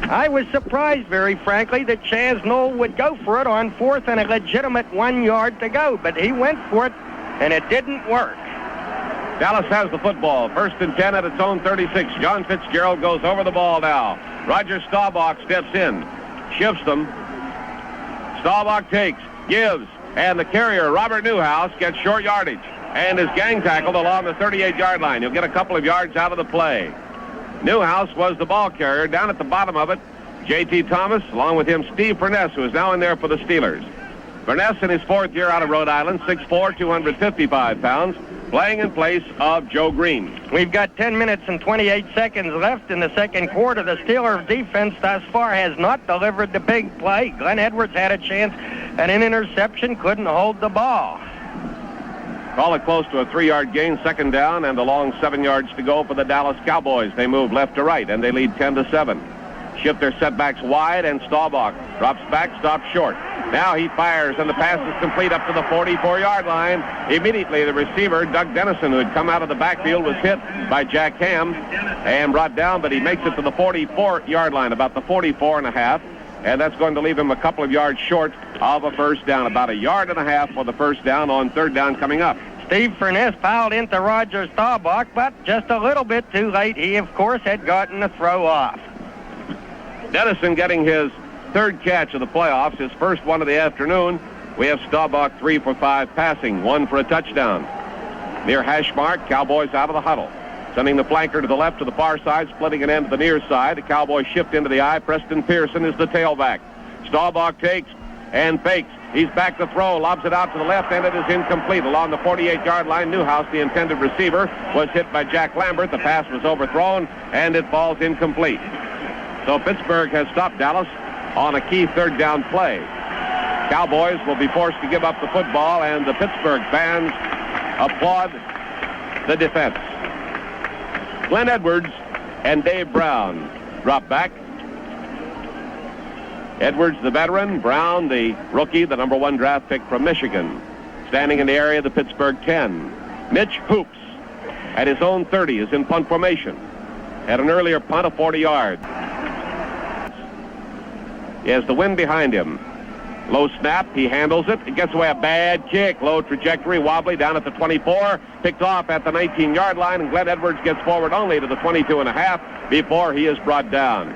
I was surprised, very frankly, that Chaz Knoll would go for it on 4th and a legitimate 1 yard to go. But he went for it, and it didn't work. Dallas has the football. 1st and 10 at its own 36. John Fitzgerald goes over the ball now. Roger Staubach steps in, shifts them. Staubach takes, gives, and the carrier, Robert Newhouse, gets short yardage and is gang tackled along the 38-yard line. He'll get a couple of yards out of the play. Newhouse was the ball carrier. Down at the bottom of it, J.T. Thomas, along with him Steve Furness, who is now in there for the Steelers. Furness in his 4th year out of Rhode Island, 6'4", 255 pounds, playing in place of Joe Green. We've got 10 minutes and 28 seconds left in the second quarter. The Steelers defense thus far has not delivered the big play. Glenn Edwards had a chance at an interception, couldn't hold the ball. Call it close to a 3-yard gain, second down, and a long 7 yards to go for the Dallas Cowboys. They move left to right, and they lead 10-7. Shift their setbacks wide, and Staubach drops back, stops short. Now he fires, and the pass is complete up to the 44-yard line. Immediately, the receiver, Doug Dennison, who had come out of the backfield, was hit by Jack Ham and brought down, but he makes it to the 44-yard line, about the 44.5. And that's going to leave him a couple of yards short of a first down, about 1.5 yards for the first down on third down coming up. Steve Furness fouled into Roger Staubach, but just a little bit too late. He, of course, had gotten the throw off. Dennison getting his third catch of the playoffs, his first one of the afternoon. We have Staubach 3 for 5 passing, 1 for a touchdown. Near hash mark, Cowboys out of the huddle. Sending the flanker to the left to the far side, splitting it end to the near side. The Cowboys shift into the eye. Preston Pearson is the tailback. Staubach takes and fakes. He's back to throw, lobs it out to the left, and it is incomplete. Along the 48-yard line, Newhouse, the intended receiver, was hit by Jack Lambert. The pass was overthrown, and it falls incomplete. So Pittsburgh has stopped Dallas on a key third down play. Cowboys will be forced to give up the football, and the Pittsburgh fans applaud the defense. Glenn Edwards and Dave Brown drop back. Edwards, the veteran. Brown, the rookie, the number 1 draft pick from Michigan. Standing in the area of the Pittsburgh 10. Mitch Hoops at his own 30 is in punt formation. Had an earlier punt of 40 yards. He has the wind behind him. Low snap, he handles it. It gets away a bad kick. Low trajectory, wobbly down at the 24. Picked off at the 19-yard line, and Glenn Edwards gets forward only to the 22.5 before he is brought down.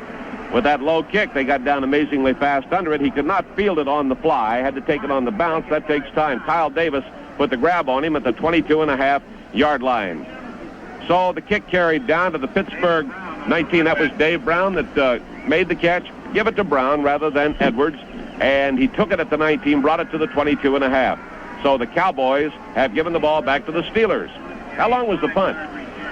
With that low kick, they got down amazingly fast under it. He could not field it on the fly. Had to take it on the bounce. That takes time. Kyle Davis put the grab on him at the 22.5-yard line. So the kick carried down to the Pittsburgh 19. That was Dave Brown that made the catch. Give it to Brown rather than Edwards. And he took it at the 19, brought it to the 22.5. So the Cowboys have given the ball back to the Steelers. How long was the punt?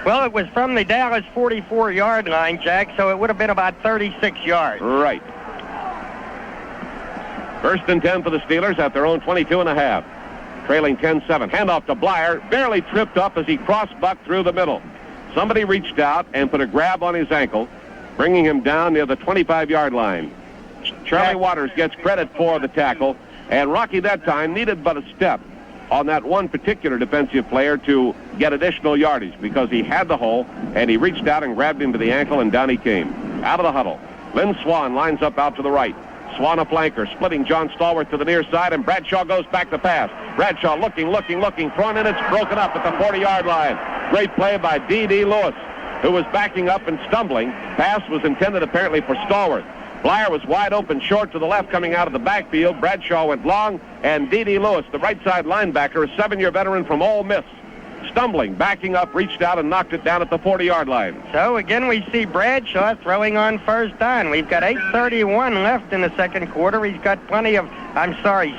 Well, it was from the Dallas 44-yard line, Jack, so it would have been about 36 yards. Right. First and 10 for the Steelers at their own 22.5. Trailing 10-7. Handoff to Blyer. Barely tripped up as he cross-bucked through the middle. Somebody reached out and put a grab on his ankle, bringing him down near the 25-yard line. Charlie Waters gets credit for the tackle, and Rocky that time needed but a step on that one particular defensive player to get additional yardage because he had the hole, and he reached out and grabbed him to the ankle, and down he came. Out of the huddle. Lynn Swann lines up out to the right. Swann a flanker, splitting John Stallworth to the near side, and Bradshaw goes back to pass. Bradshaw looking, thrown in, it's broken up at the 40-yard line. Great play by D.D. Lewis, who was backing up and stumbling. Pass was intended apparently for Stallworth. Blyer was wide open short to the left coming out of the backfield. Bradshaw went long, and D.D. Lewis, the right side linebacker, a 7-year veteran from Ole Miss, stumbling, backing up, reached out and knocked it down at the 40-yard line. So again we see Bradshaw throwing on first down. We've got 8:31 left in the second quarter. He's got plenty of,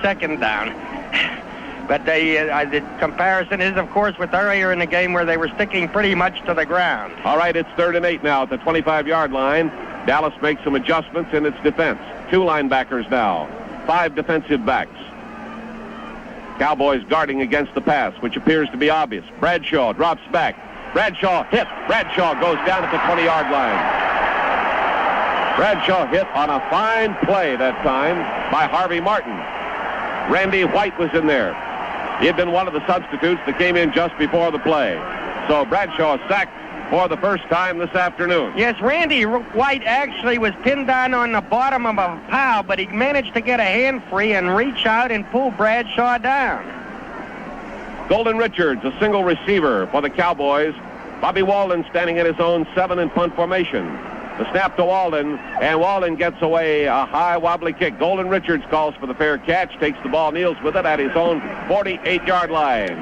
second down. But the comparison is, of course, with earlier in the game where they were sticking pretty much to the ground. All right, it's 3rd and 8 now at the 25-yard line. Dallas makes some adjustments in its defense. 2 linebackers now, 5 defensive backs. Cowboys guarding against the pass, which appears to be obvious. Bradshaw drops back. Bradshaw hit. Bradshaw goes down at the 20-yard line. Bradshaw hit on a fine play that time by Harvey Martin. Randy White was in there. He had been one of the substitutes that came in just before the play. So Bradshaw sacked for the first time this afternoon. Yes, Randy White actually was pinned down on the bottom of a pile, but he managed to get a hand free and reach out and pull Bradshaw down. Golden Richards, a single receiver for the Cowboys. Bobby Walden standing at his own 7 in punt formation. The snap to Walden, and Walden gets away a high wobbly kick. Golden Richards calls for the fair catch, takes the ball, kneels with it at his own 48-yard line.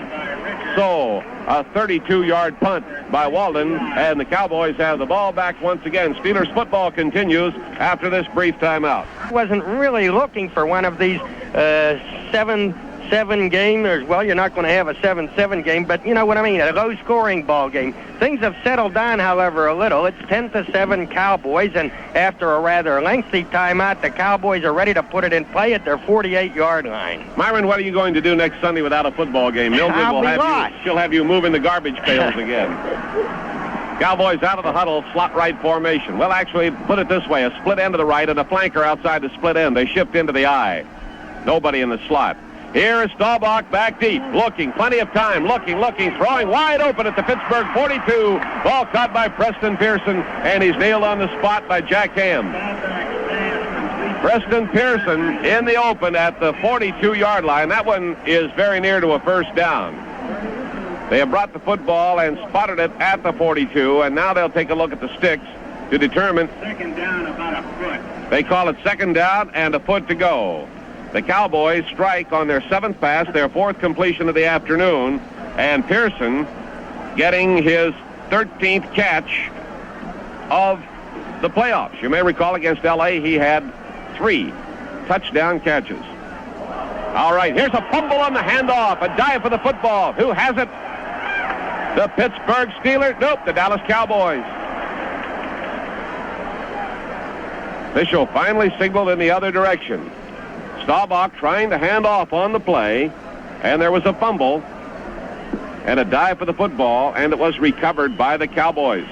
So, a 32-yard punt by Walden, and the Cowboys have the ball back once again. Steelers football continues after this brief timeout. Wasn't really looking for one of these 7 7-7 game. Well, you're not going to have a 7-7 game, but you know what I mean, a low-scoring ball game. Things have settled down, however, a little. It's 10-7 Cowboys, and after a rather lengthy timeout, the Cowboys are ready to put it in play at their 48-yard line. Myron, what are you going to do next Sunday without a football game? Mildred will have you. She'll have you moving the garbage pails again. Cowboys out of the huddle, slot right formation. Well, actually, put it this way, a split end to the right and a flanker outside the split end. They shift into the I. Nobody in the slot. Here is Staubach back deep, looking, plenty of time, looking, throwing wide open at the Pittsburgh 42. Ball caught by Preston Pearson, and he's nailed on the spot by Jack Ham. Preston Pearson in the open at the 42-yard line. That one is very near to a first down. They have brought the football and spotted it at the 42, and now they'll take a look at the sticks to determine. Second down, about a foot. They call it second down and a foot to go. The Cowboys strike on their 7th pass, their 4th completion of the afternoon, and Pearson getting his 13th catch of the playoffs. You may recall against L.A. he had 3 touchdown catches. All right, here's a fumble on the handoff, a dive for the football. Who has it? The Pittsburgh Steelers? Nope, the Dallas Cowboys. Official finally signaled in the other direction. Staubach trying to hand off on the play, and there was a fumble and a dive for the football, and it was recovered by the Cowboys.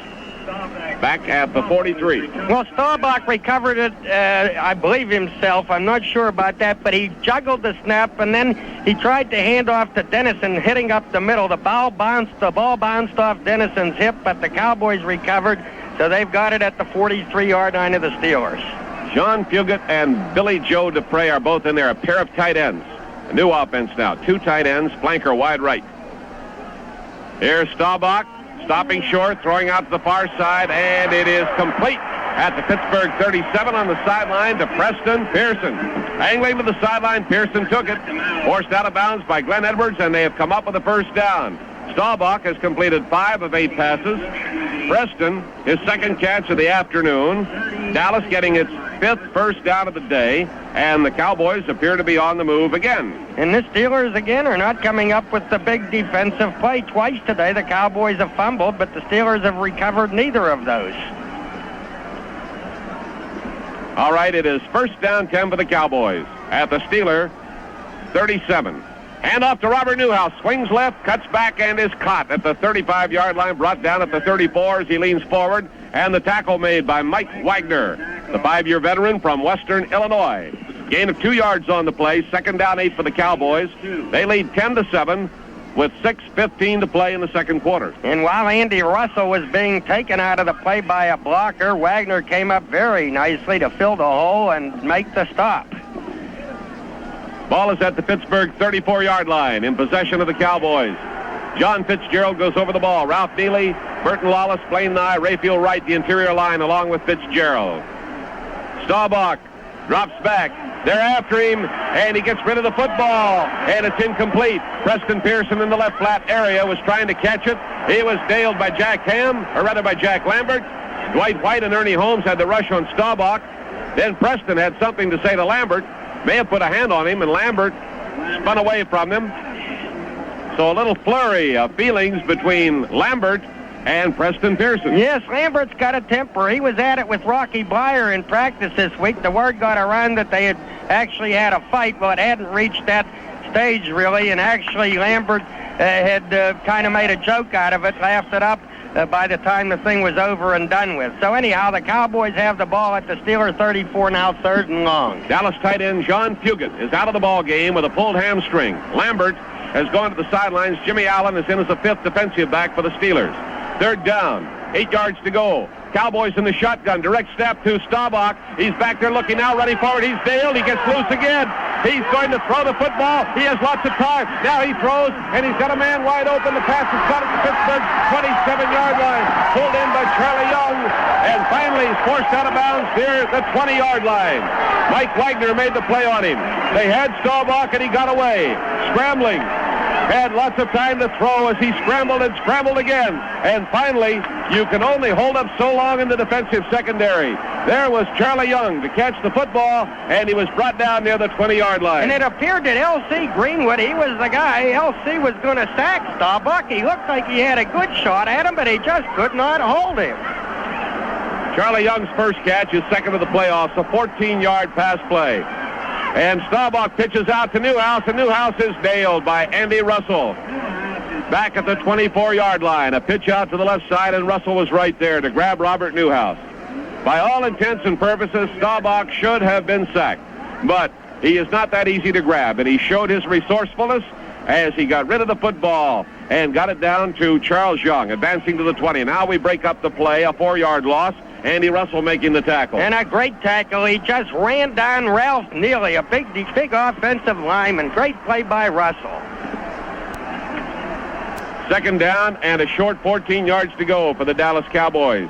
Back at the 43. Well, Staubach recovered it, I believe himself. I'm not sure about that, but he juggled the snap, and then he tried to hand off to Dennison, hitting up the middle. The ball bounced off Dennison's hip, but the Cowboys recovered, so they've got it at the 43-yard line of the Steelers. John Fugit and Billy Joe Dupre are both in there, a pair of tight ends. A new offense now, 2 tight ends, flanker wide right. Here's Staubach. Stopping short, throwing out to the far side, and it is complete at the Pittsburgh 37 on the sideline to Preston Pearson. Angling to the sideline, Pearson took it, forced out of bounds by Glenn Edwards, and they have come up with a first down. Staubach has completed 5 of 8 passes. Preston, his 2nd catch of the afternoon. Dallas getting its 5th first down of the day, and the Cowboys appear to be on the move again. And the Steelers, again, are not coming up with the big defensive play. Twice today, the Cowboys have fumbled, but the Steelers have recovered neither of those. All right, it is first down 10 for the Cowboys at the Steeler 37. Hand off to Robert Newhouse. Swings left, cuts back, and is caught at the 35-yard line, brought down at the 34 as he leans forward, and the tackle made by Mike Wagner, the 5-year veteran from Western Illinois. Gain of 2 yards on the play, 2nd down 8 for the Cowboys. They lead 10-7 with 6:15 to play in the 2nd quarter. And while Andy Russell was being taken out of the play by a blocker, Wagner came up very nicely to fill the hole and make the stop. Ball is at the Pittsburgh 34-yard line in possession of the Cowboys. John Fitzgerald goes over the ball. Ralph Neely, Burton Lawless, Blaine Nye, Rayfield Wright, the interior line along with Fitzgerald. Staubach drops back. They're after him, and he gets rid of the football, and it's incomplete. Preston Pearson in the left flat area was trying to catch it. He was nailed by Jack Ham, or rather by Jack Lambert. Dwight White and Ernie Holmes had the rush on Staubach. Then Preston had something to say to Lambert. May have put a hand on him, and Lambert spun away from them. So a little flurry of feelings between Lambert and Preston Pearson. Yes, Lambert's got a temper. He was at it with Rocky Blyer in practice this week. The word got around that they had actually had a fight. Well, it hadn't reached that stage, really, and actually Lambert had kind of made a joke out of it, laughed it up by the time the thing was over and done with. So anyhow, the Cowboys have the ball at the Steelers 34 now, 3rd and long. Dallas tight end John Fugit is out of the ball game with a pulled hamstring. Lambert has gone to the sidelines. Jimmy Allen is in as a 5th defensive back for the Steelers. 3rd down, 8 yards to go. Cowboys in the shotgun, direct snap to Staubach. He's back there looking now, running forward. He's nailed. He gets loose again. He's going to throw the football. He has lots of time. Now he throws, and he's got a man wide open. The pass is caught at the Pittsburgh 27-yard line. Pulled in by Charlie Young, and finally he's forced out of bounds near the 20-yard line. Mike Wagner made the play on him. They had Staubach, and he got away. Scrambling. Had lots of time to throw as he scrambled and scrambled again. And finally, you can only hold up so long in the defensive secondary. There was Charlie Young to catch the football, and he was brought down near the 20-yard line. And it appeared that L.C. Greenwood, he was the guy. L.C. was going to sack Starbuck. He looked like he had a good shot at him, but he just could not hold him. Charlie Young's first catch is second of the playoffs, a 14-yard pass play. And Starbuck pitches out to Newhouse, and Newhouse is nailed by Andy Russell. Back at the 24-yard line, a pitch out to the left side, and Russell was right there to grab Robert Newhouse. By all intents and purposes, Starbuck should have been sacked. But he is not that easy to grab, and he showed his resourcefulness as he got rid of the football and got it down to Charles Young, advancing to the 20. Now we break up the play, a 4-yard loss. Andy Russell making the tackle. And a great tackle. He just ran down Ralph Neely, a big offensive lineman. Great play by Russell. Second down and a short 14 yards to go for the Dallas Cowboys.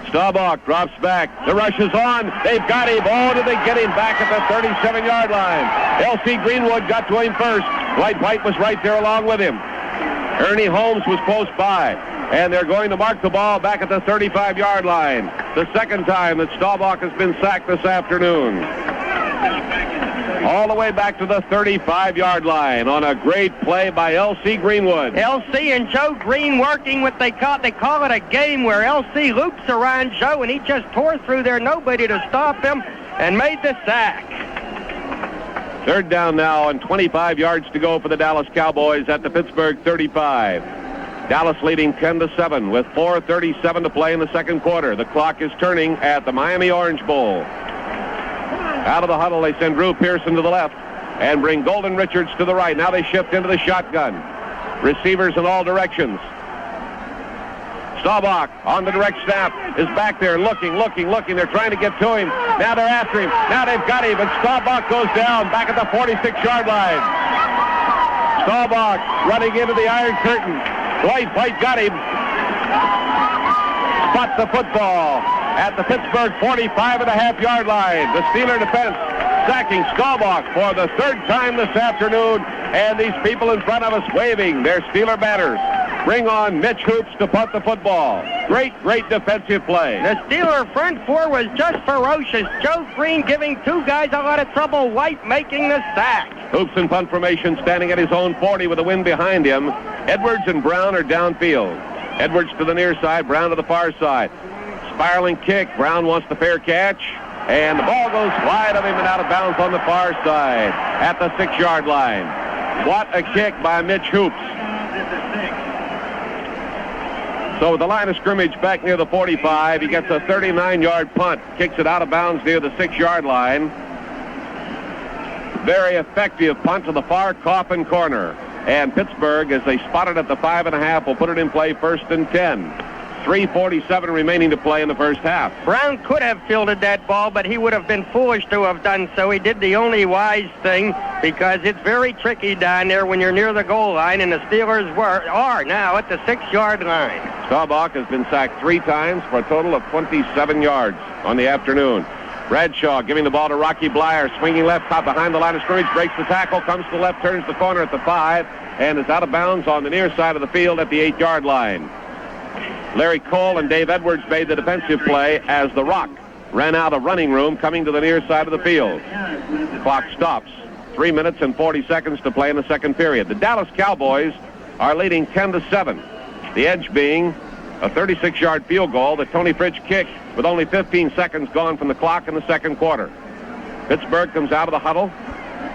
Staubach drops back. The rush is on. They've got him. Oh, did they get him back at the 37-yard line? L.C. Greenwood got to him first. Dwight White was right there along with him. Ernie Holmes was close by. And they're going to mark the ball back at the 35-yard line. The second time that Staubach has been sacked this afternoon. All the way back to the 35-yard line on a great play by L.C. Greenwood. L.C. and Joe Green working what they call it a game where L.C. loops around Joe, and he just tore through there, nobody to stop him, and made the sack. Third down now and 25 yards to go for the Dallas Cowboys at the Pittsburgh 35. Dallas leading 10-7 with 4:37 to play in the second quarter. The clock is turning at the Miami Orange Bowl. Out of the huddle, they send Drew Pearson to the left and bring Golden Richards to the right. Now they shift into the shotgun. Receivers in all directions. Staubach on the direct snap is back there looking. They're trying to get to him. Now they're after him. Now they've got him, and Staubach goes down back at the 46-yard line. Staubach running into the Iron Curtain. Dwight White got him. Spot the football at the Pittsburgh 45.5-yard line. The Steeler defense sacking Staubach for the third time this afternoon. And these people in front of us waving their Steeler banners. Bring on Mitch Hoops to punt the football. Great defensive play. The Steeler front four was just ferocious. Joe Green giving two guys a lot of trouble. White making the sack. Hoops in punt formation, standing at his own 40 with the wind behind him. Edwards and Brown are downfield. Edwards to the near side, Brown to the far side. Spiraling kick. Brown wants the fair catch. And the ball goes wide of him and out of bounds on the far side at the 6-yard line. What a kick by Mitch Hoops. So with the line of scrimmage back near the 45, he gets a 39-yard punt. Kicks it out of bounds near the 6-yard line. Very effective punt to the far coffin corner. And Pittsburgh, as they spot it at the 5.5, will put it in play 1st and 10. 3:47 remaining to play in the first half. Brown could have fielded that ball, but he would have been foolish to have done so. He did the only wise thing because it's very tricky down there when you're near the goal line, and the Steelers are now at the 6-yard line. Staubach has been sacked 3 times for a total of 27 yards on the afternoon. Bradshaw giving the ball to Rocky Blyer, swinging left, caught behind the line of scrimmage, breaks the tackle, comes to the left, turns the corner at the 5, and is out of bounds on the near side of the field at the 8-yard line. Larry Cole and Dave Edwards made the defensive play as the Rock ran out of running room coming to the near side of the field. The clock stops. 3 minutes and 40 seconds to play in the second period. The Dallas Cowboys are leading 10-7. The edge being a 36-yard field goal that Tony Fritsch kicked with only 15 seconds gone from the clock in the second quarter. Pittsburgh comes out of the huddle,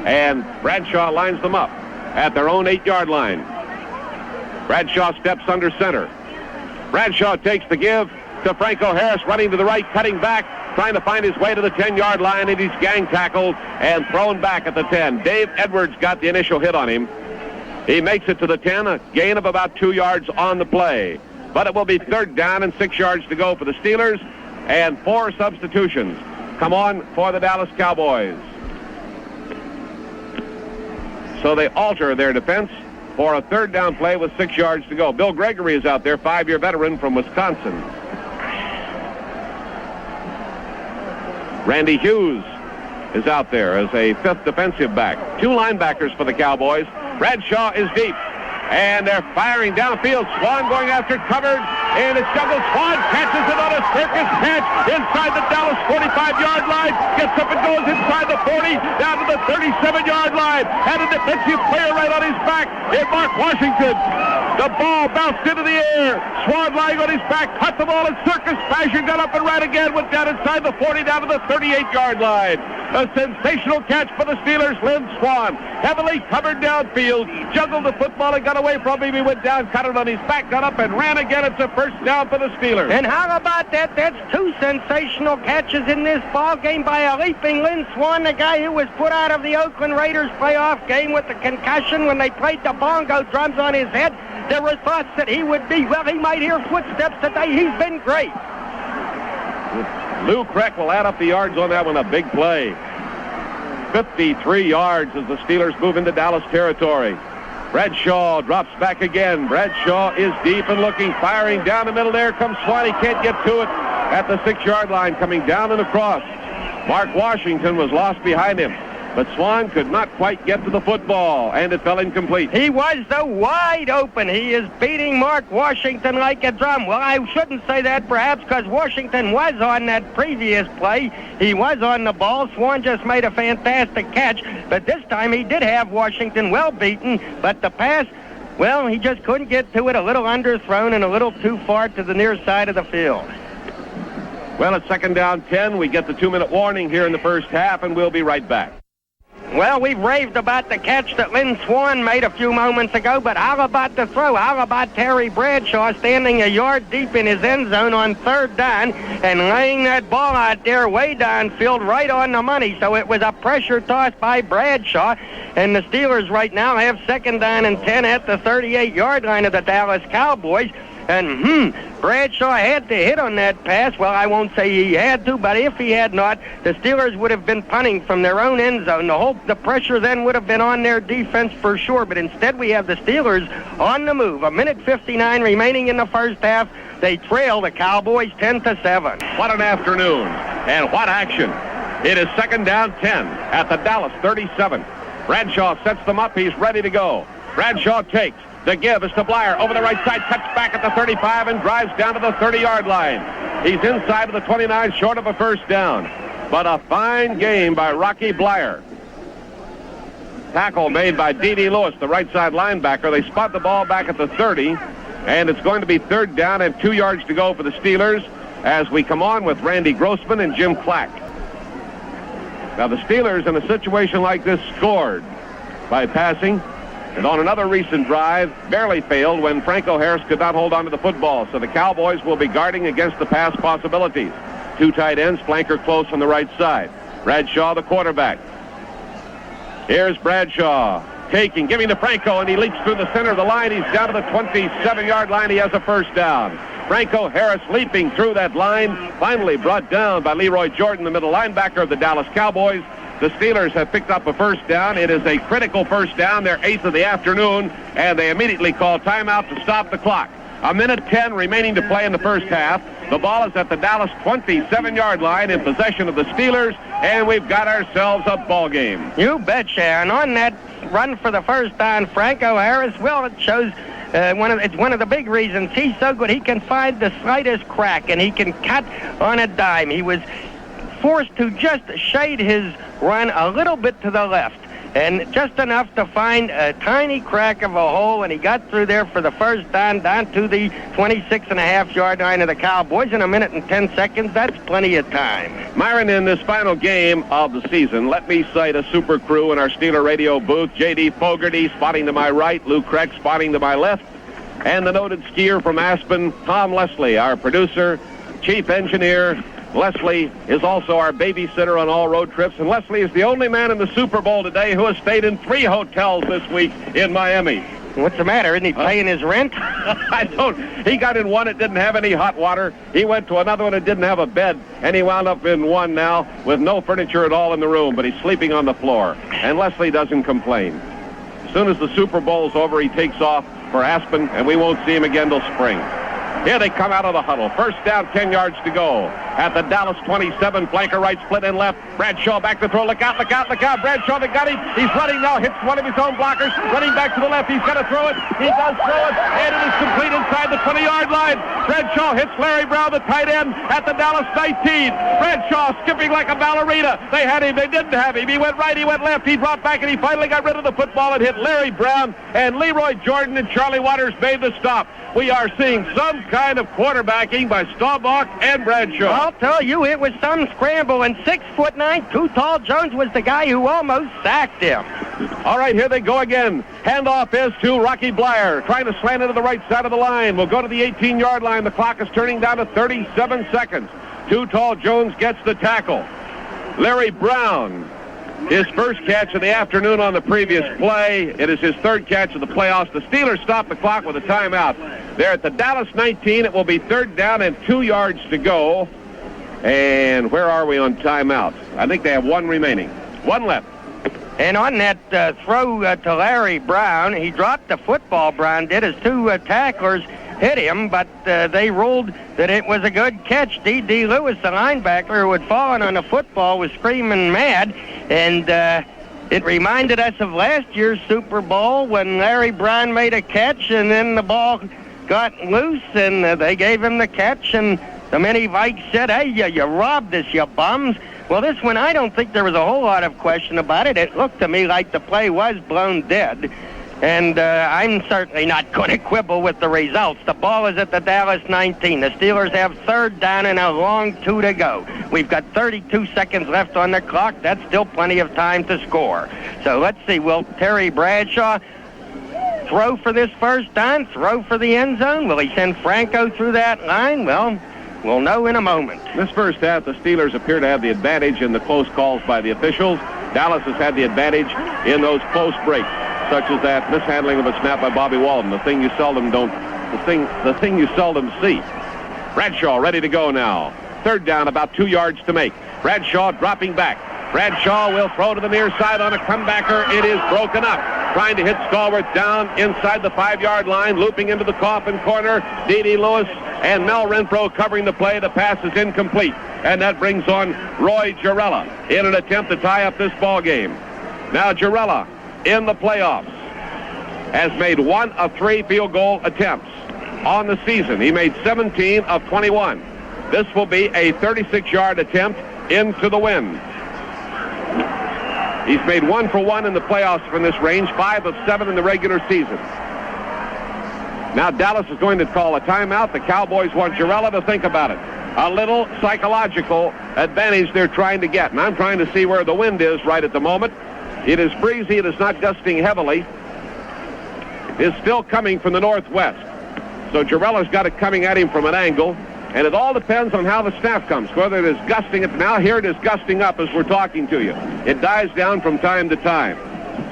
and Bradshaw lines them up at their own 8-yard line. Bradshaw steps under center. Bradshaw takes the give to Franco Harris, running to the right, cutting back, trying to find his way to the 10-yard line, and he's gang tackled and thrown back at the 10. Dave Edwards got the initial hit on him. He makes it to the 10, a gain of about 2 yards on the play. But it will be 3rd down and 6 yards to go for the Steelers, and 4 substitutions come on for the Dallas Cowboys. So they alter their defense for a 3rd down play with 6 yards to go. Bill Gregory is out there, 5-year veteran from Wisconsin. Randy Hughes is out there as a fifth defensive back. Two linebackers for the Cowboys. Bradshaw is deep. And they're firing downfield. Swann going after covered. And it's juggled. Swann catches it on a circus catch inside the Dallas 45-yard line. Gets up and goes inside the 40, down to the 37-yard line. Had a defensive player right on his back in Mark Washington. The ball bounced into the air. Swann lying on his back, caught the ball in circus fashion, got up and ran again, went down inside the 40, down to the 38-yard line. A sensational catch for the Steelers. Lynn Swann, heavily covered downfield, juggled the football and got away from him. He went down, cut it on his back, got up and ran again. It's a first down for the Steelers. And how about that? That's two sensational catches in this ball game by a leaping Lynn Swann, the guy who was put out of the Oakland Raiders playoff game with the concussion when they played the bongo drums on his head. There were thoughts that he would be, well, he might hear footsteps today. He's been great. Lou Kreck will add up the yards on that one. A big play. 53 yards as the Steelers move into Dallas territory. Bradshaw drops back again. Bradshaw is deep and looking, firing down the middle. There comes Swann. He can't get to it at the 6-yard line, coming down and across. Mark Washington was lost behind him, but Swann could not quite get to the football, and it fell incomplete. He was the wide open. He is beating Mark Washington like a drum. Well, I shouldn't say that perhaps because Washington was on that previous play. He was on the ball. Swann just made a fantastic catch, but this time he did have Washington well beaten, but the pass, well, he just couldn't get to it. A little underthrown and a little too far to the near side of the field. Well, it's second down 10. We get the 2-minute warning here in the first half, and we'll be right back. Well, we've raved about the catch that Lynn Swann made a few moments ago, but how about the throw? How about Terry Bradshaw standing a yard deep in his end zone on third down and laying that ball out there way downfield right on the money? So it was a pressure toss by Bradshaw, and the Steelers right now have second down and 10 at the 38-yard line of the Dallas Cowboys. And, Bradshaw had to hit on that pass. Well, I won't say he had to, but if he had not, the Steelers would have been punting from their own end zone. The pressure then would have been on their defense for sure, but instead we have the Steelers on the move. 1:59 remaining in the first half. They trail the Cowboys 10-7. What an afternoon, and what action. It is second down 10 at the Dallas 37. Bradshaw sets them up. He's ready to go. Bradshaw takes. The give is to Blyer over the right side, cuts back at the 35 and drives down to the 30-yard line. He's inside of the 29, short of a first down. But a fine game by Rocky Blyer. Tackle made by D.D. Lewis, the right side linebacker. They spot the ball back at the 30, and it's going to be third down and 2 yards to go for the Steelers as we come on with Randy Grossman and Jim Clack. Now the Steelers in a situation like this scored by passing. And on another recent drive, barely failed when Franco Harris could not hold on to the football. So the Cowboys will be guarding against the pass possibilities. Two tight ends, flanker close on the right side. Bradshaw, the quarterback. Here's Bradshaw taking, giving to Franco, and he leaps through the center of the line. He's down to the 27-yard line. He has a first down. Franco Harris leaping through that line, finally brought down by Leroy Jordan, the middle linebacker of the Dallas Cowboys. The Steelers have picked up a first down. It is a critical first down, their 8th of the afternoon, and they immediately call timeout to stop the clock. 1:10 remaining to play in the first half. The ball is at the Dallas 27-yard line in possession of the Steelers, and we've got ourselves a ball game. You betcha. And on that run for the first down, Franco Harris, well, it shows it's one of the big reasons he's so good. He can find the slightest crack, and he can cut on a dime. He was forced to just shade his run a little bit to the left, and just enough to find a tiny crack of a hole, and he got through there for the first down to the 26.5-yard line of the Cowboys in 1:10. That's plenty of time. Myron, in this final game of the season, let me cite a super crew in our Steeler radio booth. J.D. Fogarty spotting to my right, Lou Kreck spotting to my left, and the noted skier from Aspen, Tom Leslie, our producer, chief engineer. Leslie is also our babysitter on all road trips, and Leslie is the only man in the Super Bowl today who has stayed in 3 hotels this week in Miami. What's the matter? Isn't he paying his rent? I don't. He got in one that didn't have any hot water. He went to another one that didn't have a bed, and he wound up in one now with no furniture at all in the room, but he's sleeping on the floor. And Leslie doesn't complain. As soon as the Super Bowl's over, he takes off for Aspen, and we won't see him again till spring. Here they come out of the huddle. First down, 10 yards to go. at the Dallas 27. Flanker right, split in left. Bradshaw back to throw. Look out, look out, look out. Bradshaw, they got him. He's running now, hits one of his own blockers. Running back to the left. He's going to throw it. He does throw it, and it is complete inside the 20-yard line. Bradshaw hits Larry Brown, the tight end, at the Dallas 19. Bradshaw skipping like a ballerina. They had him. They didn't have him. He went right, he went left. He dropped back, and he finally got rid of the football and hit Larry Brown. And Leroy Jordan and Charlie Waters made the stop. We are seeing some kind of quarterbacking by Staubach and Bradshaw. I'll tell you, it was some scramble, and 6'9", too tall Jones was the guy who almost sacked him. All right, here they go again. Handoff is to Rocky Blyer, trying to slant into the right side of the line. We'll go to the 18-yard line. The clock is turning down to 37 seconds. Too tall Jones gets the tackle. Larry Brown, his first catch of the afternoon on the previous play. It is his third catch of the playoffs. The Steelers stop the clock with a timeout. They're at the Dallas 19. It will be third down and 2 yards to go. And where are we on timeout? I think they have one remaining. One left. And on that throw to Larry Brown, he dropped the football, Brown did, as two tacklers hit him, but they ruled that it was a good catch. D.D. Lewis, the linebacker who had fallen on the football, was screaming mad, and it reminded us of last year's Super Bowl when Larry Brown made a catch, and then the ball got loose, and they gave him the catch, and the many Vikes said, hey, you robbed us, you bums. Well, this one, I don't think there was a whole lot of question about it. It looked to me like the play was blown dead. And I'm certainly not going to quibble with the results. The ball is at the Dallas 19. The Steelers have third down and a long 2 to go. We've got 32 seconds left on the clock. That's still plenty of time to score. So let's see. Will Terry Bradshaw throw for this first down? Throw for the end zone? Will he send Franco through that line? Well, we'll know in a moment. This first half, the Steelers appear to have the advantage in the close calls by the officials. Dallas has had the advantage in those close breaks, such as that mishandling of a snap by Bobby Walden, the thing you seldom see. Bradshaw ready to go now. Third down, about 2 yards to make. Bradshaw dropping back. Bradshaw will throw to the near side on a comebacker. It is broken up. Trying to hit Stallworth down inside the 5-yard line, looping into the coffin corner. D.D. Lewis and Mel Renfro covering the play. The pass is incomplete. And that brings on Roy Girella in an attempt to tie up this ball game. Now Girella, in the playoffs, has made 1 of 3 field goal attempts on the season. He made 17 of 21. This will be a 36-yard attempt into the wind. He's made 1 for 1 in the playoffs from this range, 5 of 7 in the regular season. Now Dallas is going to call a timeout. The Cowboys want Girella to think about it. A little psychological advantage they're trying to get. And I'm trying to see where the wind is right at the moment. It is breezy. It is not gusting heavily. It's still coming from the northwest. So Girella's got it coming at him from an angle. And it all depends on how the snap comes, whether it is gusting it. Now here it is gusting up as we're talking to you. It dies down from time to time.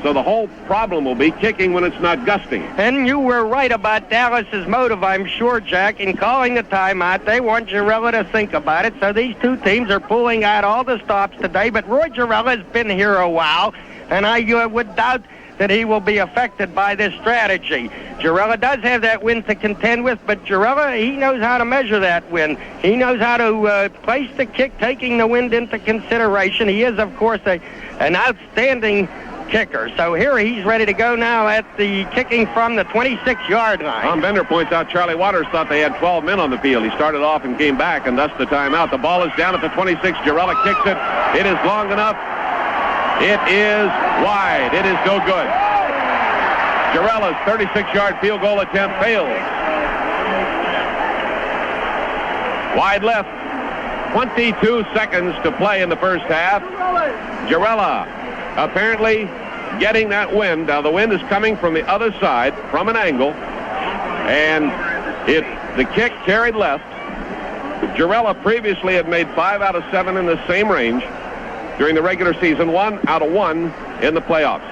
So the whole problem will be kicking when it's not gusting. And you were right about Dallas's motive, I'm sure, Jack, in calling the timeout. They want Girella to think about it. So these two teams are pulling out all the stops today. But Roy Girella's been here a while, and I would doubt that he will be affected by this strategy. Girella does have that wind to contend with, but Girella, he knows how to measure that wind. He knows how to place the kick, taking the wind into consideration. He is, of course, an outstanding kicker. So here he's ready to go now at the kicking from the 26-yard line. Tom Bender points out Charlie Waters thought they had 12 men on the field. He started off and came back, and thus the timeout. The ball is down at the 26. Girella kicks it. It is long enough. It is wide. It is no good. Girella's 36-yard field goal attempt fails. Wide left. 22 seconds to play in the first half. Girella apparently getting that wind. Now the wind is coming from the other side from an angle, and the kick carried left. Girella previously had made 5 out of 7 in the same range during the regular season, 1 out of 1 in the playoffs.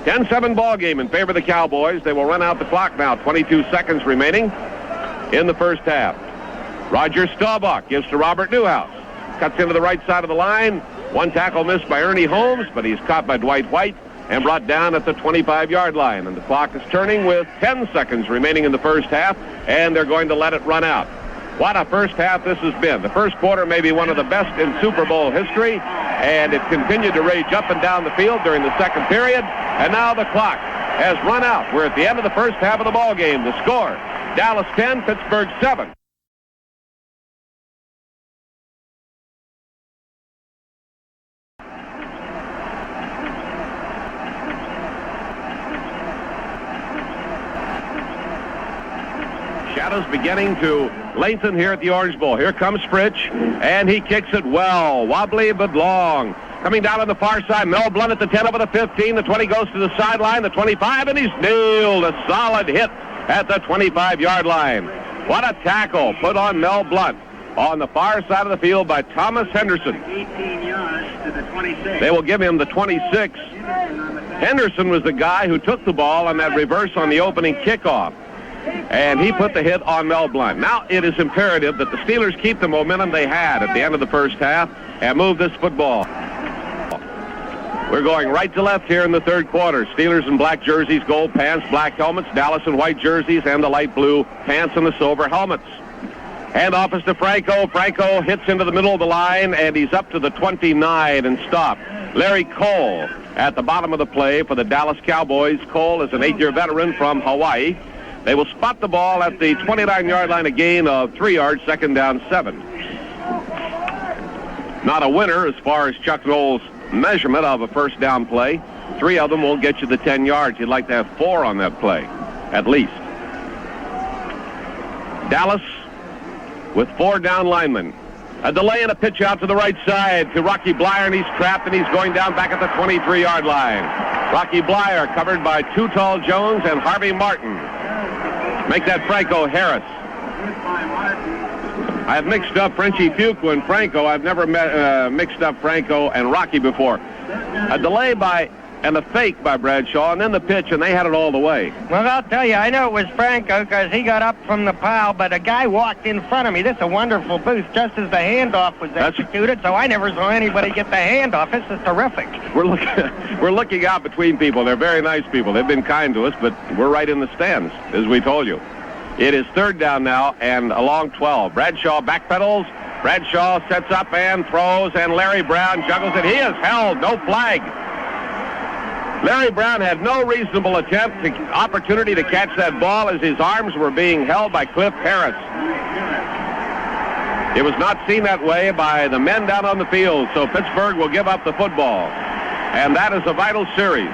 10-7 ball game in favor of the Cowboys. They will run out the clock now. 22 seconds remaining in the first half. Roger Staubach gives to Robert Newhouse. Cuts into the right side of the line. One tackle missed by Ernie Holmes, but he's caught by Dwight White and brought down at the 25-yard line. And the clock is turning with 10 seconds remaining in the first half, and they're going to let it run out. What a first half this has been. The first quarter may be one of the best in Super Bowl history, and it continued to rage up and down the field during the second period, and now the clock has run out. We're at the end of the first half of the ball game. The score, Dallas 10, Pittsburgh 7. Shadows beginning to lengthen here at the Orange Bowl. Here comes Fritsch, and he kicks it well. Wobbly but long. Coming down on the far side, Mel Blount at the 10 over the 15. The 20 goes to the sideline, the 25, and he's nailed. A solid hit at the 25-yard line. What a tackle put on Mel Blount on the far side of the field by Thomas Henderson. 18 yards to the 26. They will give him the 26. Henderson was the guy who took the ball on that reverse on the opening kickoff, and he put the hit on Mel Blount. Now it is imperative that the Steelers keep the momentum they had at the end of the first half and move this football. We're going right to left here in the third quarter. Steelers in black jerseys, gold pants, black helmets. Dallas in white jerseys and the light blue pants and the silver helmets. Handoff is to Franco. Franco hits into the middle of the line, and he's up to the 29 and stopped. Larry Cole at the bottom of the play for the Dallas Cowboys. Cole is an 8-year veteran from Hawaii. They will spot the ball at the 29-yard line, a gain of 3 yards, second down 7. Not a winner as far as Chuck Noll's measurement of a first down play. 3 of them won't get you the 10 yards. You'd like to have 4 on that play, at least. Dallas with 4 down linemen. A delay and a pitch out to the right side to Rocky Blyer, and he's trapped, and he's going down back at the 23-yard line. Rocky Blyer covered by Too Tall Jones and Harvey Martin. Make that Franco Harris. I've mixed up Frenchie Fuqua and Franco. I've never mixed up Franco and Rocky before. A delay and a fake by Bradshaw, and then the pitch, and they had it all the way. Well, I'll tell you, I know it was Franco because he got up from the pile, but a guy walked in front of me. This is a wonderful booth, just as the handoff was executed, so I never saw anybody get the handoff. This is terrific. We're looking out between people. They're very nice people. They've been kind to us, but we're right in the stands, as we told you. It is third down now, and a long 12. Bradshaw backpedals. Bradshaw sets up and throws, and Larry Brown juggles it. He is held. No flag. Larry Brown had no reasonable opportunity to catch that ball as his arms were being held by Cliff Harris. It was not seen that way by the men down on the field, so Pittsburgh will give up the football. And that is a vital series.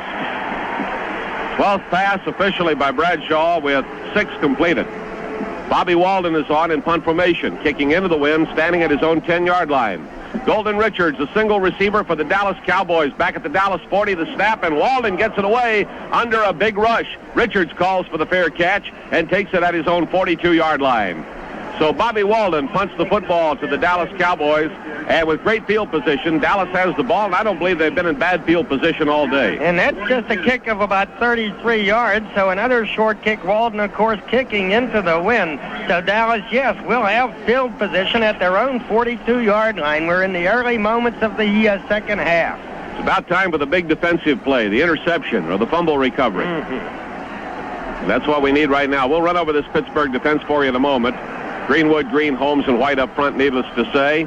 12th pass officially by Bradshaw with 6 completed. Bobby Walden is on in punt formation, kicking into the wind, standing at his own 10-yard line. Golden Richards, a single receiver for the Dallas Cowboys, back at the Dallas 40, the snap, and Walden gets it away under a big rush. Richards calls for the fair catch and takes it at his own 42-yard line. So Bobby Walden punts the football to the Dallas Cowboys, and with great field position, Dallas has the ball, and I don't believe they've been in bad field position all day. And that's just a kick of about 33 yards, so another short kick. Walden, of course, kicking into the wind. So Dallas, yes, will have field position at their own 42-yard line. We're in the early moments of the second half. It's about time for the big defensive play, the interception or the fumble recovery. That's what we need right now. We'll run over this Pittsburgh defense for you in a moment. Greenwood, Green, Holmes, and White up front, needless to say.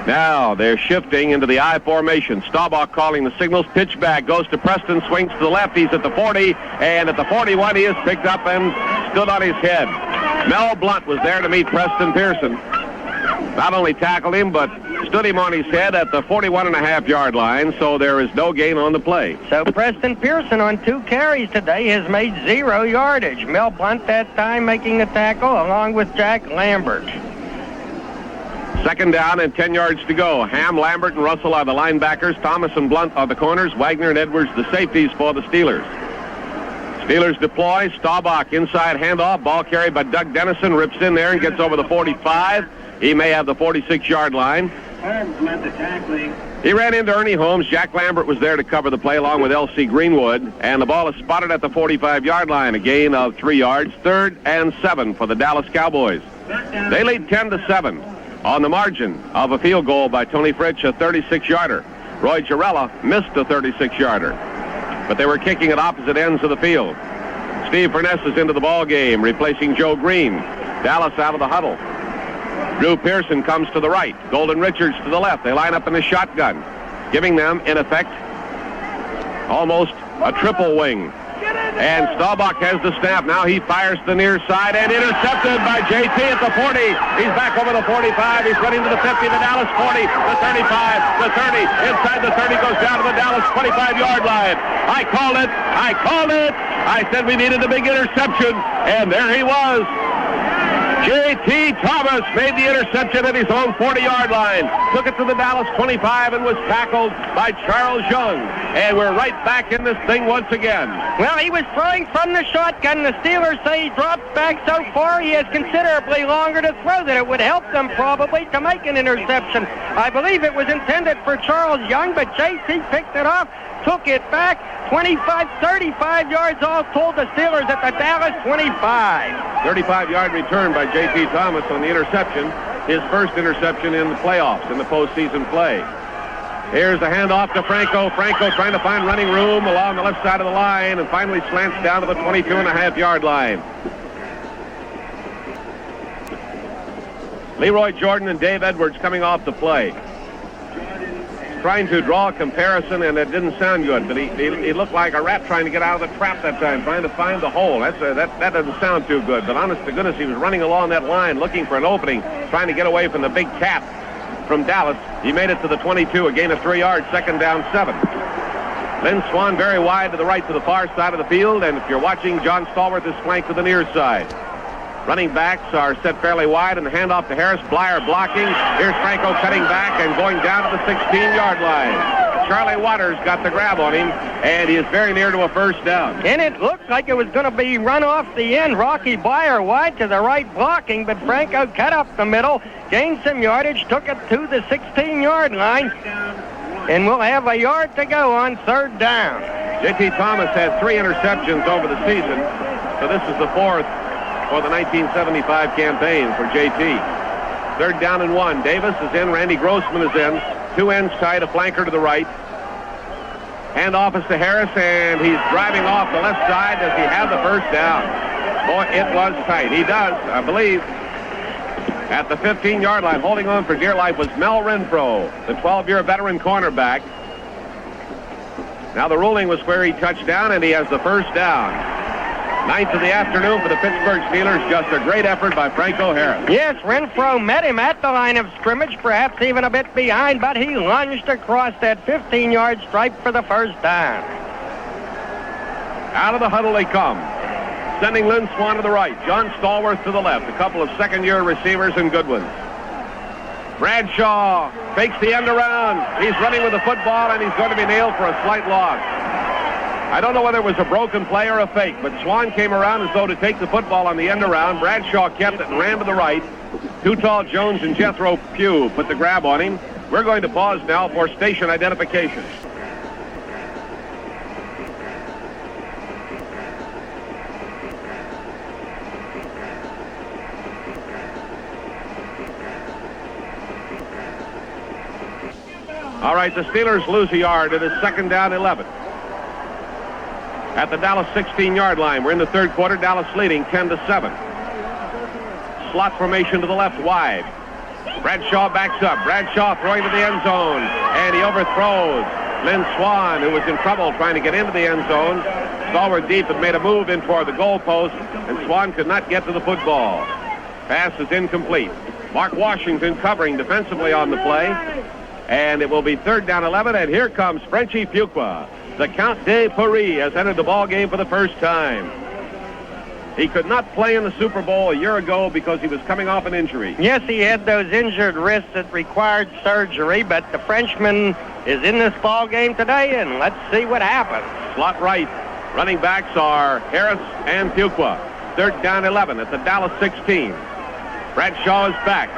Now they're shifting into the I formation. Staubach calling the signals. Pitch back goes to Preston, swings to the left. He's at the 40, and at the 41 he is picked up and stood on his head. Mel Blount was there to meet Preston Pearson. Not only tackled him, but stood him on his head at the 41.5-yard line, so there is no gain on the play. So Preston Pearson on 2 carries today has made 0 yardage. Mel Blount that time making the tackle along with Jack Lambert. Second down and 10 yards to go. Ham, Lambert, and Russell are the linebackers. Thomas and Blount are the corners. Wagner and Edwards the safeties for the Steelers. Steelers deploy. Staubach inside handoff. Ball carried by Doug Dennison. Rips in there and gets over the 45. He may have the 46-yard line. Holmes led the tackling. He ran into Ernie Holmes. Jack Lambert was there to cover the play along with L.C. Greenwood. And the ball is spotted at the 45-yard line. A gain of 3 yards. 3rd and 7 for the Dallas Cowboys. They lead 10-7 on the margin of a field goal by Tony Fritsch, a 36-yarder. Roy Girella missed a 36-yarder. But they were kicking at opposite ends of the field. Steve Furness is into the ball game, replacing Joe Green. Dallas out of the huddle. Drew Pearson comes to the right. Golden Richards to the left. They line up in the shotgun, giving them, in effect, almost a triple wing. And Staubach has the snap. Now he fires to the near side and intercepted by JT at the 40. He's back over the 45. He's running to the 50, the Dallas 40, the 35, the 30. Inside the 30 goes down to the Dallas 25-yard line. I called it. I said we needed a big interception, and there he was. J.T. Thomas made the interception at his own 40-yard line. Took it to the Dallas 25 and was tackled by Charles Young. And we're right back in this thing once again. Well, he was throwing from the shotgun. The Steelers say he dropped back so far he has considerably longer to throw that it would help them probably to make an interception. I believe it was intended for Charles Young, but J.T. picked it off, took it back, 25, 35 yards all told, the Steelers at the Dallas 25. 35-yard return by J.T. Thomas on the interception. His first interception in the playoffs, in the postseason play. Here's the handoff to Franco. Franco trying to find running room along the left side of the line and finally slants down to the 22.5-yard line. Leroy Jordan and Dave Edwards coming off the play. Trying to draw a comparison, and it didn't sound good, but he looked like a rat trying to get out of the trap that time, trying to find the hole. That doesn't sound too good, but honest to goodness, he was running along that line looking for an opening, trying to get away from the big cat from Dallas. He made it to the 22, a gain of 3 yards, second down 7. Lynn Swann very wide to the right to the far side of the field, and if you're watching, John Stallworth is flanked to the near side. Running backs are set fairly wide, and the handoff to Harris. Blyer blocking. Here's Franco cutting back and going down to the 16-yard line. Charlie Waters got the grab on him, and he is very near to a first down. And it looked like it was going to be run off the end. Rocky Blyer wide to the right blocking, but Franco cut up the middle, gained some yardage, took it to the 16-yard line, and we'll have a yard to go on third down. J.T. Thomas had 3 interceptions over the season, so this is the 4th for the 1975 campaign for J.T. Third down and 1. Davis is in. Randy Grossman is in. 2 ends tied, a flanker to the right. Handoff is to Harris, and he's driving off the left side. Does he have the first down? Boy, it was tight. He does, I believe. At the 15-yard line, holding on for dear life, was Mel Renfro, the 12-year veteran cornerback. Now the ruling was where he touched down, and he has the first down. 9th of the afternoon for the Pittsburgh Steelers. Just a great effort by Franco Harris. Yes, Renfro met him at the line of scrimmage, perhaps even a bit behind, but he lunged across that 15-yard stripe for the first down. Out of the huddle they come. Sending Lynn Swann to the right. John Stallworth to the left. A couple of second-year receivers and good ones. Bradshaw fakes the end around. He's running with the football, and he's going to be nailed for a slight loss. I don't know whether it was a broken play or a fake, but Swann came around as though to take the football on the end around. Bradshaw kept it and ran to the right. Too Tall Jones and Jethro Pugh put the grab on him. We're going to pause now for station identification. All right, the Steelers lose a yard. It is second down 11. At the Dallas 16-yard line. We're in the third quarter. Dallas leading 10-7. Slot formation to the left, wide. Bradshaw backs up. Bradshaw throwing to the end zone, and he overthrows Lynn Swann, who was in trouble trying to get into the end zone. Stallworth deep had made a move in toward the goalpost, and Swann could not get to the football. Pass is incomplete. Mark Washington covering defensively on the play, and it will be third down 11, and here comes Frenchie Fuqua. The Count de Paris has entered the ball game for the first time. He could not play in the Super Bowl a year ago because he was coming off an injury. Yes, he had those injured wrists that required surgery, but the Frenchman is in this ball game today, and let's see what happens. Slot right. Running backs are Harris and Fuqua. Third down 11 at the Dallas 16. Bradshaw is back.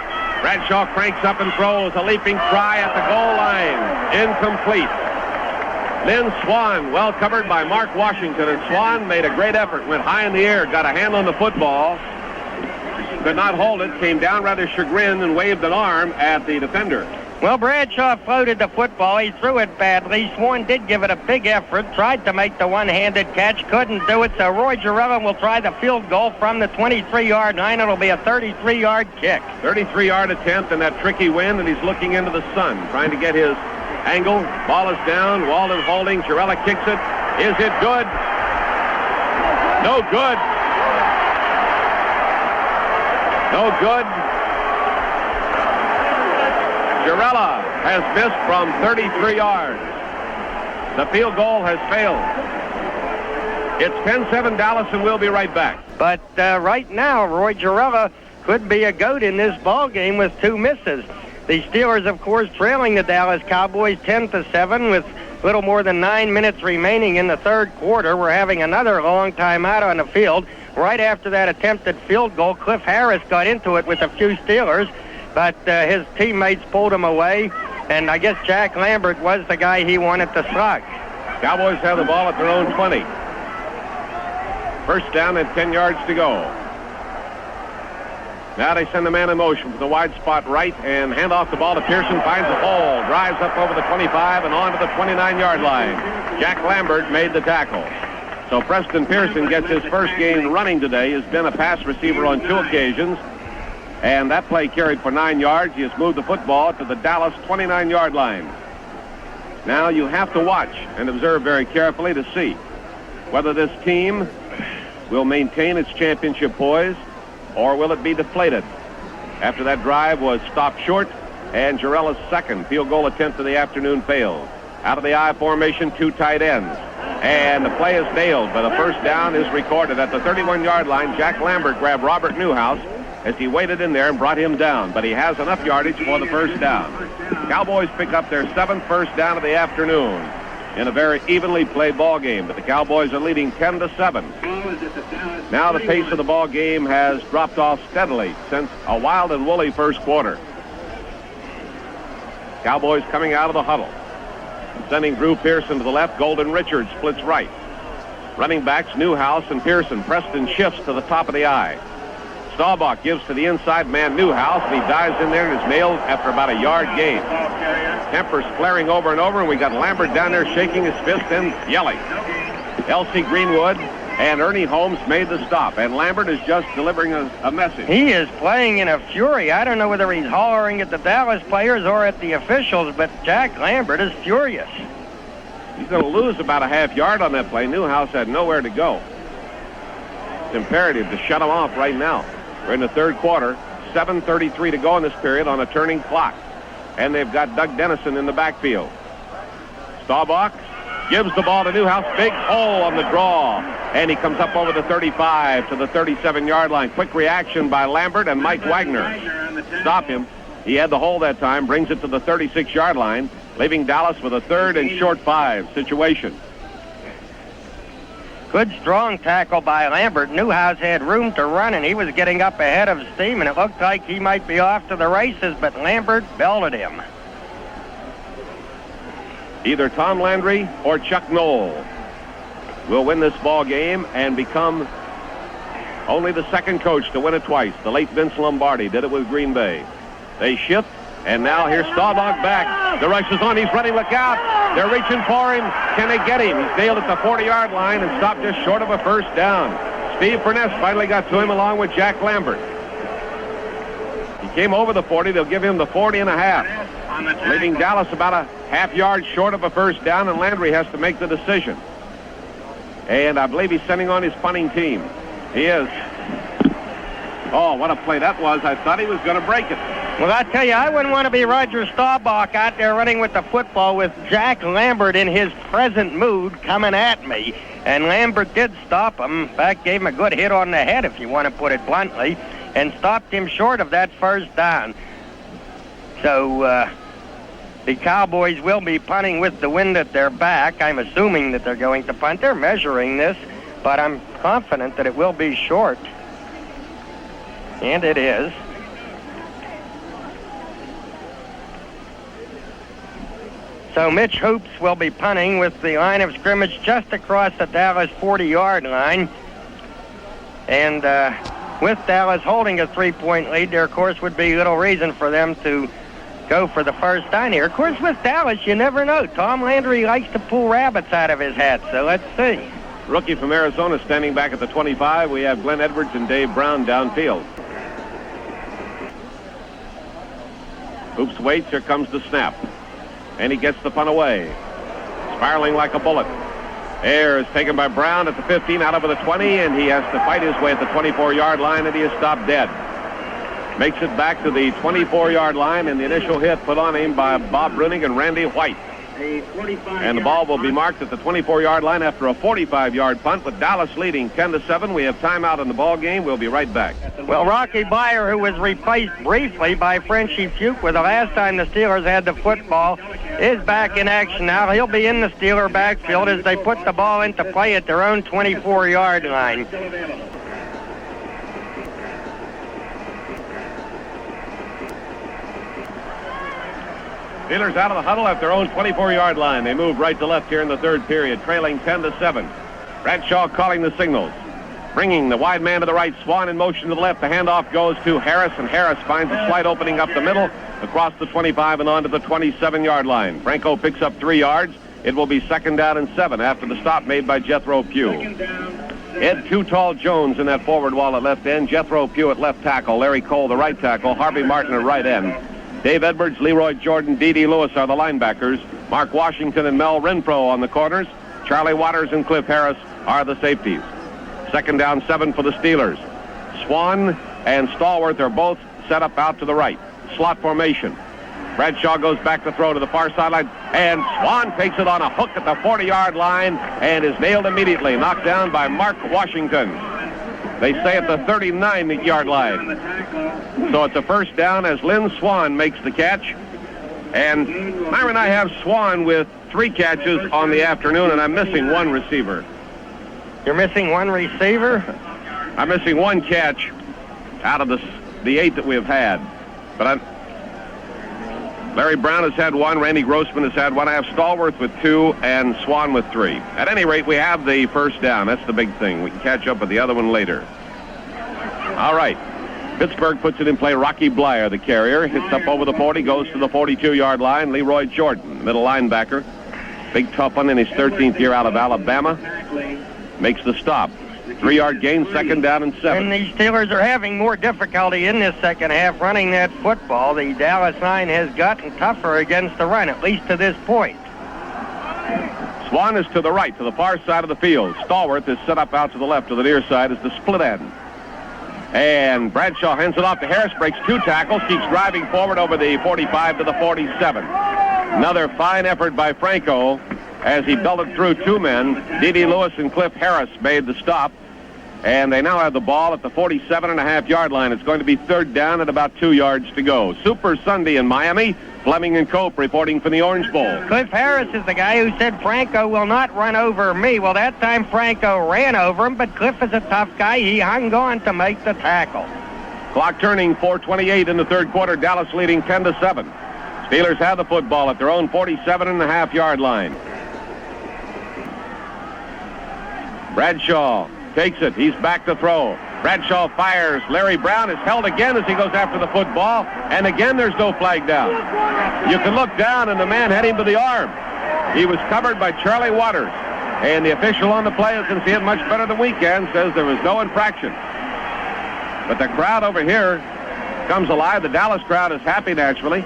Bradshaw cranks up and throws. A leaping try at the goal line. Incomplete. Lynn Swann, well covered by Mark Washington, and Swann made a great effort, went high in the air, got a hand on the football, could not hold it, came down rather chagrined and waved an arm at the defender. Well, Bradshaw floated the football. He threw it badly. Swann did give it a big effort, tried to make the one-handed catch, couldn't do it, so Roy Girella will try the field goal from the 23-yard line. It'll be a 33-yard kick. 33-yard attempt in that tricky wind, and he's looking into the sun, trying to get his angle. Ball is down. Walden holding. Girella kicks it. Is it good? No good. No good. Girella has missed from 33 yards. The field goal has failed. It's 10-7 Dallas, and we'll be right back. But right now, Roy Girella could be a goat in this ball game with 2 misses. The Steelers, of course, trailing the Dallas Cowboys 10-7 with little more than 9 minutes remaining in the third quarter. We're having another long timeout on the field. Right after that attempted field goal, Cliff Harris got into it with a few Steelers, but his teammates pulled him away, and I guess Jack Lambert was the guy he wanted to slug. Cowboys have the ball at their own 20. First down and 10 yards to go. Now they send the man in motion from the wide spot right and hand off the ball to Pearson, finds a hole, drives up over the 25 and on to the 29-yard line. Jack Lambert made the tackle. So Preston Pearson gets his first game running today. He's been a pass receiver on 2 occasions. And that play carried for 9 yards. He has moved the football to the Dallas 29-yard line. Now you have to watch and observe very carefully to see whether this team will maintain its championship poise or will it be deflated. After that drive was stopped short, and Girella's second field goal attempt of the afternoon failed. Out of the I formation, 2 tight ends. And the play is nailed, but a first down is recorded at the 31-yard line. Jack Lambert grabbed Robert Newhouse as he waded in there and brought him down, but he has enough yardage for the first down. Cowboys pick up their 7th first down of the afternoon in a very evenly played ball game, but the Cowboys are leading 10-7. Now the pace of the ball game has dropped off steadily since a wild and woolly first quarter. Cowboys coming out of the huddle, sending Drew Pearson to the left. Golden Richards splits right. Running backs Newhouse and Pearson. Preston shifts to the top of the I. Staubach gives to the inside man Newhouse, and he dives in there and is nailed after about a yard gain. Tempers flaring over and over, and we got Lambert down there shaking his fist and yelling. L.C. Greenwood and Ernie Holmes made the stop, and Lambert is just delivering a message. He is playing in a fury. I don't know whether he's hollering at the Dallas players or at the officials, but Jack Lambert is furious. He's going to lose about a half yard on that play. Newhouse had nowhere to go. It's imperative to shut him off right now. We're in the third quarter, 7:33 to go in this period on a turning clock. And they've got Doug Dennison in the backfield. Staubach gives the ball to Newhouse. Big hole on the draw. And he comes up over the 35 to the 37-yard line. Quick reaction by Lambert and Mike Wagner. Stop him. He had the hole that time. Brings it to the 36-yard line, leaving Dallas with a 3rd and short 5 situation. Good strong tackle by Lambert. Newhouse had room to run, and he was getting up ahead of steam, and it looked like he might be off to the races, but Lambert belted him. Either Tom Landry or Chuck Knoll will win this ball game and become only the second coach to win it twice. The late Vince Lombardi did it with Green Bay. They shift, and now here's Staubach back. The rush is on. He's running. Look out. They're reaching for him. Can they get him? He's nailed at the 40-yard line and stopped just short of a first down. Steve Furness finally got to him along with Jack Lambert. He came over the 40. They'll give him the 40 and a half, leaving Dallas about a half yard short of a first down, and Landry has to make the decision. And I believe he's sending on his punting team. He is. Oh, what a play that was. I thought he was going to break it. Well, I tell you, I wouldn't want to be Roger Staubach out there running with the football with Jack Lambert in his present mood coming at me. And Lambert did stop him. In fact, gave him a good hit on the head, if you want to put it bluntly, and stopped him short of that first down. So the Cowboys will be punting with the wind at their back. I'm assuming that they're going to punt. They're measuring this, but I'm confident that it will be short. And it is. So Mitch Hoops will be punting with the line of scrimmage just across the Dallas 40-yard line. And with Dallas holding a 3-point lead, there, of course, would be little reason for them to go for the first down here. Of course, with Dallas, you never know. Tom Landry likes to pull rabbits out of his hat, so let's see. Rookie from Arizona standing back at the 25. We have Glenn Edwards and Dave Brown downfield. Hoops waits. Here comes the snap. And he gets the punt away. Spiraling like a bullet. Air is taken by Brown at the 15, out over the 20, and he has to fight his way at the 24-yard line, and he is stopped dead. Makes it back to the 24-yard line, and the initial hit put on him by Bob Bruning and Randy White. And the ball will be marked at the 24-yard line after a 45-yard punt, with Dallas leading 10-7. We have timeout in the ball game. We'll be right back. Well, Rocky Bleier, who was replaced briefly by Frenchie Fuqua the last time the Steelers had the football, is back in action now. He'll be in the Steeler backfield as they put the ball into play at their own 24-yard line. Steelers out of the huddle at their own 24-yard line. They move right to left here in the third period, trailing 10-7. Bradshaw calling the signals. Bringing the wide man to the right, Swann in motion to the left. The handoff goes to Harris, and Harris finds a slight opening up the middle, across the 25 and onto the 27-yard line. Franco picks up 3 yards. It will be 2nd down and 7 after the stop made by Jethro Pugh. Ed Too Tall Jones in that forward wall at left end. Jethro Pugh at left tackle. Larry Cole, the right tackle. Harvey Martin at right end. Dave Edwards, Leroy Jordan, D.D. Lewis are the linebackers. Mark Washington and Mel Renfro on the corners. Charlie Waters and Cliff Harris are the safeties. 2nd down 7 for the Steelers. Swann and Stallworth are both set up out to the right. Slot formation. Bradshaw goes back to throw to the far sideline, and Swann takes it on a hook at the 40-yard line and is nailed immediately. Knocked down by Mark Washington. They say at the 39-yard line. So it's a first down as Lynn Swann makes the catch. And Myron, I have Swann with 3 catches on the afternoon, and I'm missing 1 receiver. You're missing 1 receiver? I'm missing 1 catch out of the 8 that we have had. But Larry Brown has had 1. Randy Grossman has had 1. I have Stallworth with 2 and Swann with 3. At any rate, we have the first down. That's the big thing. We can catch up with the other one later. All right. Pittsburgh puts it in play. Rocky Bleier, the carrier, hits up over the 40, goes to the 42-yard line. Leroy Jordan, middle linebacker. Big tough one in his 13th year out of Alabama. Makes the stop. 3-yard gain, 2nd down and 7. And the Steelers are having more difficulty in this second half running that football. The Dallas line has gotten tougher against the run, at least to this point. Swann is to the right, to the far side of the field. Stallworth is set up out to the left, to the near side, is the split end. And Bradshaw hands it off to Harris, breaks 2 tackles, keeps driving forward over the 45 to the 47. Another fine effort by Franco as he belted through 2 men. D.D. Lewis and Cliff Harris made the stop. And they now have the ball at the 47.5-yard line. It's going to be 3rd down and about 2 yards to go. Super Sunday in Miami. Fleming and Cope reporting from the Orange Bowl. Cliff Harris is the guy who said Franco will not run over me. Well, that time Franco ran over him, but Cliff is a tough guy. He hung on to make the tackle. Clock turning, 4:28 in the third quarter. Dallas leading 10-7. Steelers have the football at their own 47.5-yard line. Bradshaw takes it. He's back to throw. Bradshaw fires. Larry Brown is held again as he goes after the football. And again, there's no flag down. You can look down, and the man had him to the arm. He was covered by Charlie Waters. And the official on the play, who can see it much better than we can, says there was no infraction. But the crowd over here comes alive. The Dallas crowd is happy, naturally.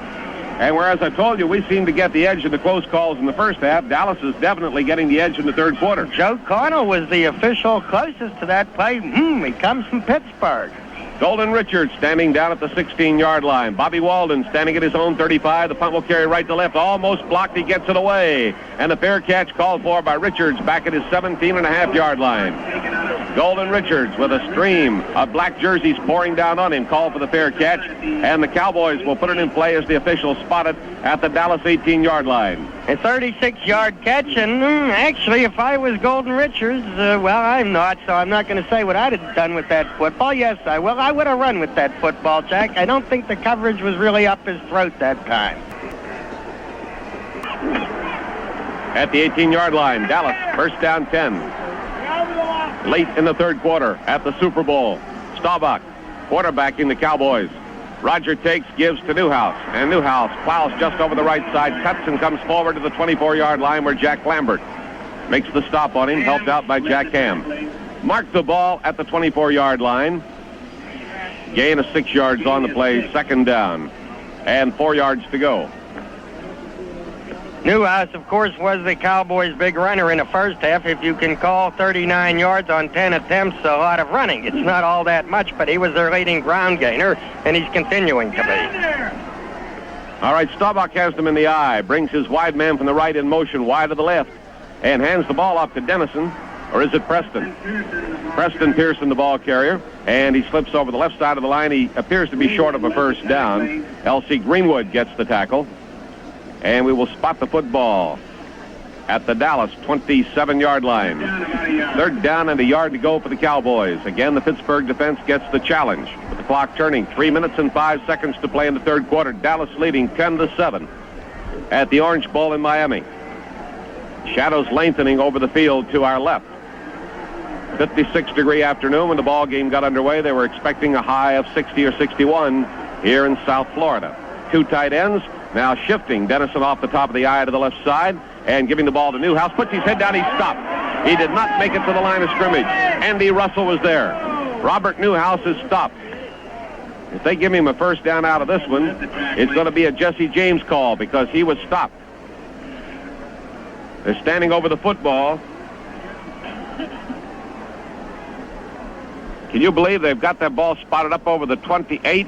And whereas I told you we seem to get the edge in the close calls in the first half, Dallas is definitely getting the edge in the third quarter. Joe Connell was the official closest to that play. He comes from Pittsburgh. Golden Richards standing down at the 16-yard line. Bobby Walden standing at his own 35. The punt will carry right to left. Almost blocked. He gets it away. And the fair catch called for by Richards back at his 17.5-yard line. Golden Richards with a stream of black jerseys pouring down on him. Called for the fair catch. And the Cowboys will put it in play as the officials spot it at the Dallas 18-yard line. A 36-yard catch. And actually, if I was Golden Richards, well, I'm not, so I'm not going to say what I'd have done with that football. Yes, I will. I would have run with that football, Jack. I don't think the coverage was really up his throat that time. At the 18-yard line, Dallas, first down 10. Late in the third quarter at the Super Bowl. Staubach quarterbacking the Cowboys. Roger takes, gives to Newhouse, and Newhouse plows just over the right side, cuts and comes forward to the 24-yard line where Jack Lambert makes the stop on him, helped out by Jack Ham. Marked the ball at the 24-yard line. Gain of 6 yards on the play, second down, and 4 yards to go. Newhouse, of course, was the Cowboys' big runner in the first half. If you can call 39 yards on 10 attempts a lot of running, it's not all that much, but he was their leading ground gainer, and he's continuing to be. All right, Staubach has them in the eye, brings his wide man from the right in motion, wide to the left, and hands the ball off to Dennison, or is it Preston? Preston Pearson, the ball carrier, and he slips over the left side of the line. He appears to be short of a first down. L.C. Greenwood gets the tackle. And we will spot the football at the Dallas 27-yard line. Third down and a yard to go for the Cowboys. Again, the Pittsburgh defense gets the challenge. With the clock turning, 3 minutes and 5 seconds to play in the third quarter. Dallas leading 10-7 at the Orange Bowl in Miami. Shadows lengthening over the field to our left. 56-degree afternoon when the ball game got underway. They were expecting a high of 60 or 61 here in South Florida. 2 tight ends. Now shifting Dennison off the top of the eye to the left side and giving the ball to Newhouse. Puts his head down. He stopped. He did not make it to the line of scrimmage. Andy Russell was there. Robert Newhouse is stopped. If they give him a first down out of this one, it's going to be a Jesse James call because he was stopped. They're standing over the football. Can you believe they've got that ball spotted up over the 28?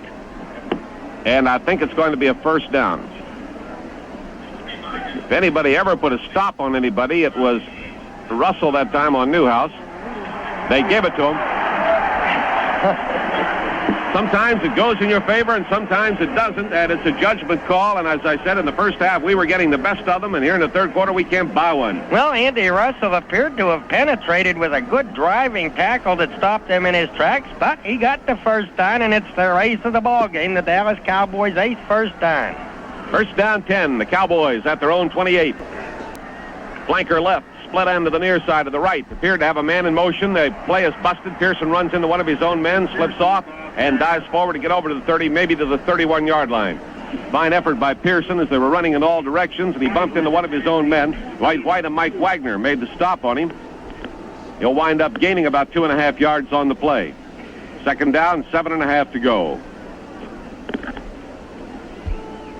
And I think it's going to be a first down. If anybody ever put a stop on anybody, it was Russell that time on Newhouse. They gave it to him. Sometimes it goes in your favor and sometimes it doesn't, and it's a judgment call. And as I said, in the first half, we were getting the best of them, and here in the third quarter, we can't buy one. Well, Andy Russell appeared to have penetrated with a good driving tackle that stopped him in his tracks, but he got the first down, and it's the race of the ball game, the Dallas Cowboys' 8th first down. First down 10, the Cowboys at their own 28. Flanker left. Split end to the near side to the right. Appeared to have a man in motion. The play is busted. Pearson runs into one of his own men, slips off, and dives forward to get over to the 30, maybe to the 31-yard line. Fine effort by Pearson as they were running in all directions, and he bumped into one of his own men. Dwight White and Mike Wagner made the stop on him. He'll wind up gaining about 2.5 yards on the play. Second down, 7.5 to go.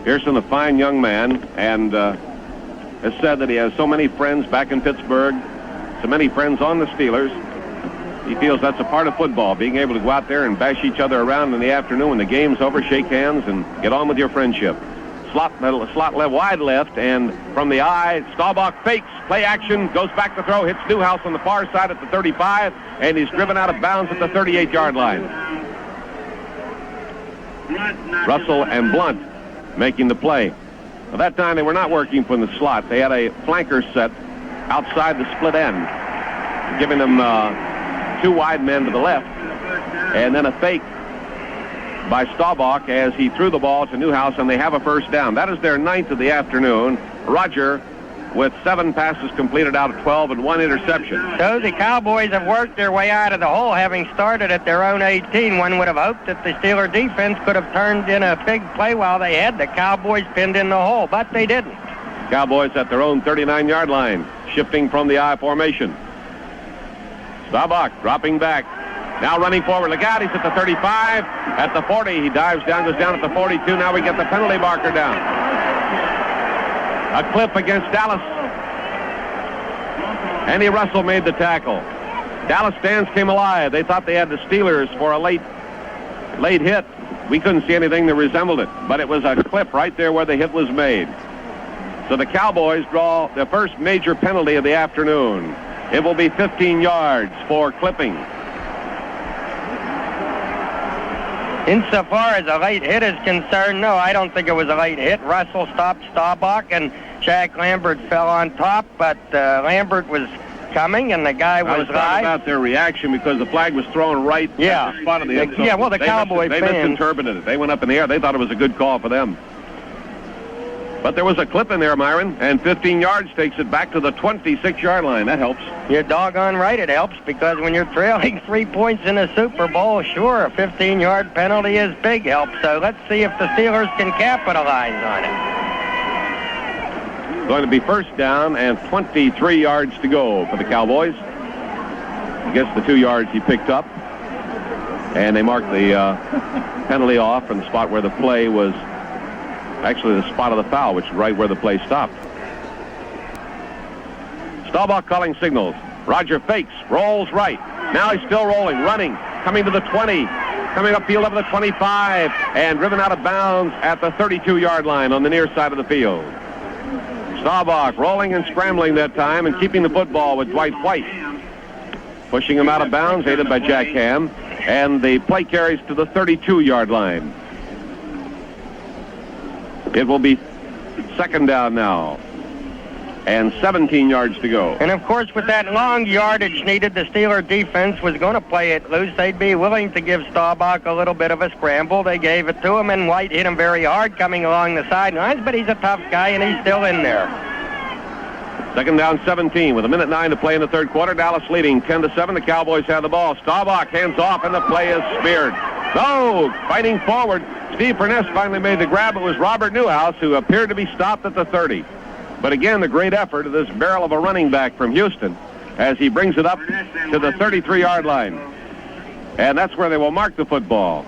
Pearson, a fine young man, and has said that he has so many friends back in Pittsburgh, so many friends on the Steelers. He feels that's a part of football, being able to go out there and bash each other around in the afternoon when the game's over, shake hands, and get on with your friendship. Slot wide left, and from the eye, Staubach fakes, play action, goes back to throw, hits Newhouse on the far side at the 35, and he's driven out of bounds at the 38-yard line. Russell and Blunt making the play. At that time, they were not working from the slot. They had a flanker set outside the split end, giving them 2 wide men to the left, and then a fake by Staubach as he threw the ball to Newhouse, and they have a first down. That is their 9th of the afternoon. Roger with 7 passes completed out of 12 and 1 interception. So the Cowboys have worked their way out of the hole, having started at their own 18. One would have hoped that the Steeler defense could have turned in a big play while they had the Cowboys pinned in the hole, but they didn't. Cowboys at their own 39-yard line, shifting from the I formation. Staubach dropping back. Now running forward. Look out, he's at the 35. At the 40, he dives down, goes down at the 42. Now we get the penalty marker down. A clip against Dallas. Andy Russell made the tackle. Dallas stands came alive. They thought they had the Steelers for a late hit. We couldn't see anything that resembled it, but it was a clip right there where the hit was made. So the Cowboys draw the first major penalty of the afternoon. It will be 15 yards for clipping. Insofar as a late hit is concerned, no, I don't think it was a late hit. Russell stopped Staubach, and Jack Lambert fell on top, but Lambert was coming, and the guy was live. I was about their reaction because the flag was thrown right at the spot of the end zone. Yeah, well, the Cowboy fans... They misinterpreted it. They went up in the air. They thought it was a good call for them. But there was a clip in there, Myron, and 15 yards takes it back to the 26-yard line. That helps. You're doggone right it helps, because when you're trailing 3 points in a Super Bowl, sure, a 15-yard penalty is big help. So let's see if the Steelers can capitalize on it. Going to be first down and 23 yards to go for the Cowboys. I guess the 2 yards he picked up. And they marked the penalty off from the spot where the play was, actually the spot of the foul, which is right where the play stopped. Staubach calling signals. Roger fakes, rolls right. Now he's still rolling, running, coming to the 20, coming upfield over the 25, and driven out of bounds at the 32-yard line on the near side of the field. Staubach rolling and scrambling that time and keeping the football with Dwight White. Pushing him out of bounds, aided by Jack Ham, and the play carries to the 32-yard line. It will be second down now, and 17 yards to go. And, of course, with that long yardage needed, the Steeler defense was going to play it loose. They'd be willing to give Staubach a little bit of a scramble. They gave it to him, and White hit him very hard coming along the sidelines, but he's a tough guy, and he's still in there. Second down, 17, with 1:09 to play in the third quarter. Dallas leading 10-7. The Cowboys have the ball. Staubach hands off, and the play is speared. No, fighting forward. Steve Furness finally made the grab. It was Robert Newhouse, who appeared to be stopped at the 30. But again, the great effort of this barrel of a running back from Houston as he brings it up to the 33-yard line. And that's where they will mark the football.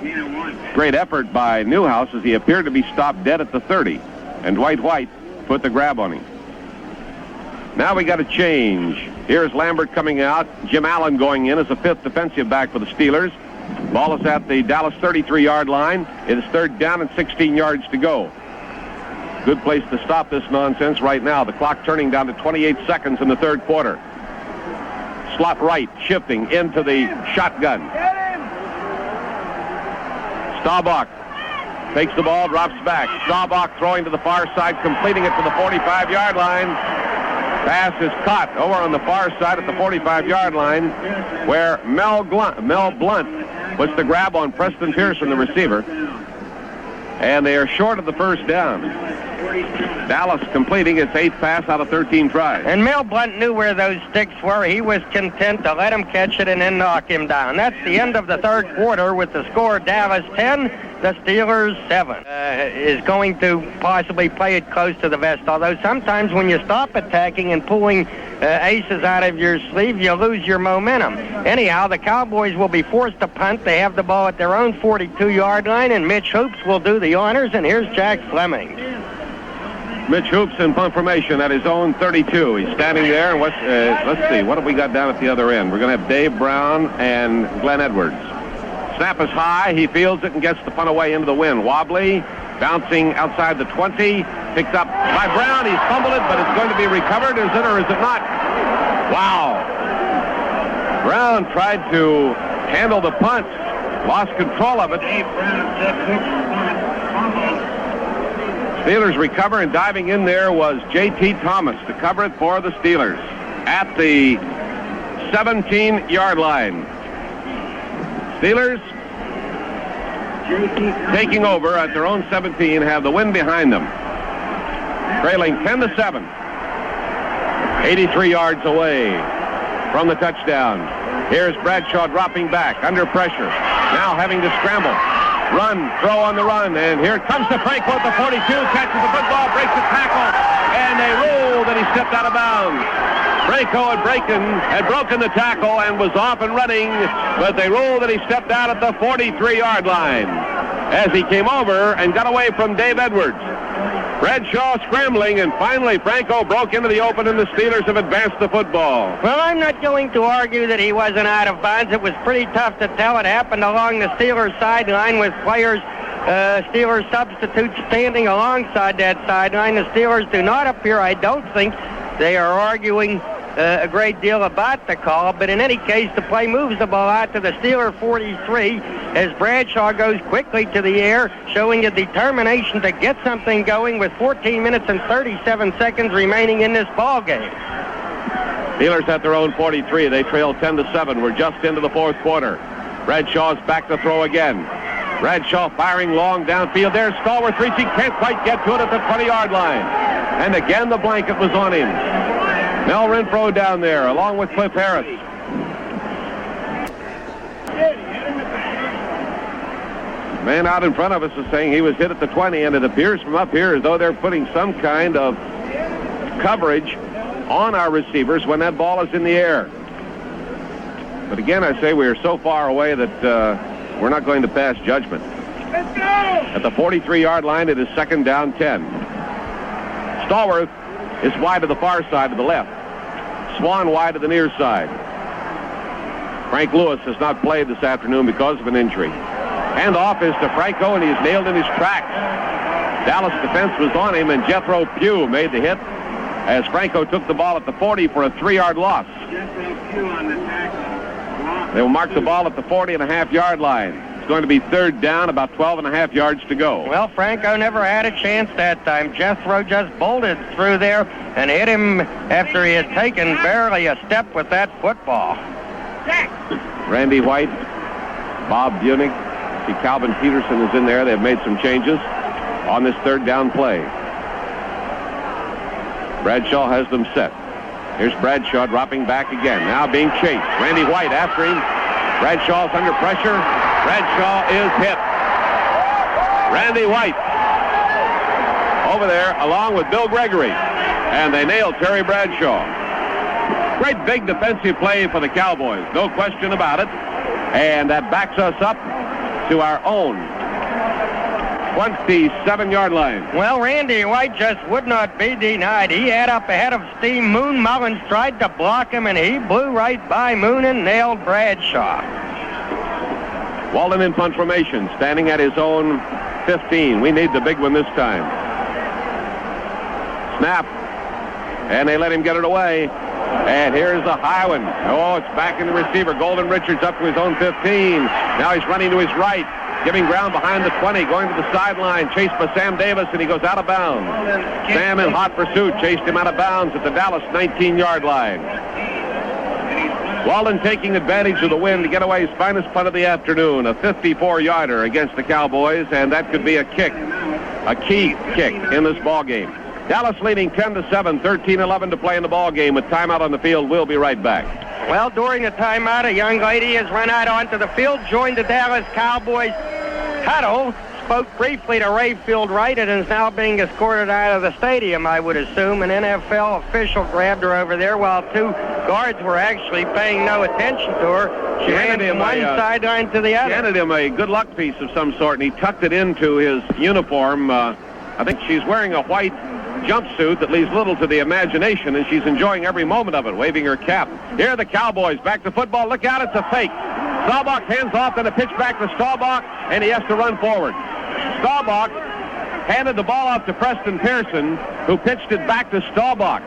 Great effort by Newhouse as he appeared to be stopped dead at the 30. And Dwight White put the grab on him. Now we got a change. Here's Lambert coming out. Jim Allen going in as a fifth defensive back for the Steelers. Ball is at the Dallas 33-yard line. It is third down and 16 yards to go. Good place to stop this nonsense right now. The clock turning down to 28 seconds in the third quarter. Slot right, shifting into the shotgun. Staubach takes the ball, drops back. Staubach throwing to the far side, completing it to the 45-yard line. Pass is caught over on the far side at the 45-yard line, where Mel Blunt was the grab on Preston Pearson, the receiver. And they are short of the first down. Dallas completing its 8th pass out of 13 tries. And Mel Blunt knew where those sticks were. He was content to let him catch it and then knock him down. That's the end of the third quarter with the score Dallas 10, the Steelers 7. Is going to possibly play it close to the vest, although sometimes when you stop attacking and pulling aces out of your sleeve, you lose your momentum. Anyhow, the Cowboys will be forced to punt. They have the ball at their own 42-yard line, and Mitch Hoops will do the honors, and here's Jack Fleming. Mitch Hoops in punt formation at his own 32. He's standing there, and let's see, what have we got down at the other end? We're going to have Dave Brown and Glenn Edwards. Snap is high. He fields it and gets the punt away into the wind. Wobbly, bouncing outside the 20. Picked up by Brown. He's fumbled it, but it's going to be recovered. Is it or is it not? Wow. Brown tried to handle the punt. Lost control of it. Dave Brown set Hooks punt. Fumble. Steelers recover, and diving in there was J.T. Thomas to cover it for the Steelers at the 17-yard line. Steelers taking over at their own 17, have the wind behind them. Trailing 10-7. 83 yards away from the touchdown. Here's Bradshaw dropping back under pressure. Now having to scramble. Run, throw on the run, and here comes the Franco at the 42, catches the football, breaks the tackle, and they rule that he stepped out of bounds. Franco had broken the tackle and was off and running, but they ruled that he stepped out at the 43-yard line as he came over and got away from Dave Edwards. Bradshaw scrambling, and finally Franco broke into the open, and the Steelers have advanced the football. Well, I'm not going to argue that he wasn't out of bounds. It was pretty tough to tell. It happened along the Steelers sideline with players, Steelers substitutes standing alongside that sideline. The Steelers do not appear, I don't think, they are arguing a great deal about the call, but in any case, the play moves the ball out to the Steeler 43 as Bradshaw goes quickly to the air, showing a determination to get something going with 14 minutes and 37 seconds remaining in this ball game. Steelers at their own 43. They trail 10-7. We're just into the fourth quarter. Bradshaw's back to throw again. Bradshaw firing long downfield there. Stallworth reaching, can't quite get to it at the 20-yard line. And again, the blanket was on him. Mel Renfro down there, along with Cliff Harris. Man out in front of us is saying he was hit at the 20, and it appears from up here as though they're putting some kind of coverage on our receivers when that ball is in the air. But again, I say we are so far away that we're not going to pass judgment. At the 43-yard line, it is 2nd down 10. Stallworth is wide to the far side to the left. Swann wide to the near side. Frank Lewis has not played this afternoon because of an injury. Handoff is to Franco, and he's nailed in his tracks. Dallas defense was on him, and Jethro Pugh made the hit as Franco took the ball at the 40 for a 3-yard loss. They will mark the ball at the 40.5-yard line. It's going to be 3rd down, about 12.5 yards to go. Well, Franco never had a chance that time. Jethro just bolted through there and hit him after he had taken barely a step with that football. Randy White, Bob Bunig, see Calvin Peterson is in there. They've made some changes on this 3rd down play. Bradshaw has them set. Here's Bradshaw dropping back again. Now being chased. Randy White after him. Bradshaw's under pressure. Bradshaw is hit. Randy White over there along with Bill Gregory. And they nailed Terry Bradshaw. Great big defensive play for the Cowboys. No question about it. And that backs us up to our own 27-yard line. Well, Randy White just would not be denied. He had up ahead of Steve Moon. Mullins tried to block him, and he blew right by Moon and nailed Bradshaw. Walden in punt formation, standing at his own 15. We need the big one this time. Snap. And they let him get it away. And here's the high one. Oh, it's back in the receiver. Golden Richards up to his own 15. Now he's running to his right, giving ground behind the 20, going to the sideline, chased by Sam Davis, and he goes out of bounds. Sam in hot pursuit chased him out of bounds at the Dallas 19-yard line. Walden taking advantage of the wind to get away his finest punt of the afternoon, a 54-yarder against the Cowboys, and that could be a kick, a key kick in this ball game. Dallas leading 10-7, 13-11 to play in the ball game with timeout on the field. We'll be right back. Well, during the timeout, a young lady has run out onto the field, joined the Dallas Cowboys huddle, spoke briefly to Rayfield Wright, and is now being escorted out of the stadium, I would assume. An NFL official grabbed her over there while 2 guards were actually paying no attention to her. She ran from one sideline to the other. She handed him a good luck piece of some sort, and he tucked it into his uniform. I think she's wearing a white jumpsuit that leaves little to the imagination, and she's enjoying every moment of it, waving her cap. Here are the Cowboys. Back to football. Look out, it's a fake. Staubach hands off, then a pitch back to Staubach, and he has to run forward. Staubach handed the ball off to Preston Pearson, who pitched it back to Staubach.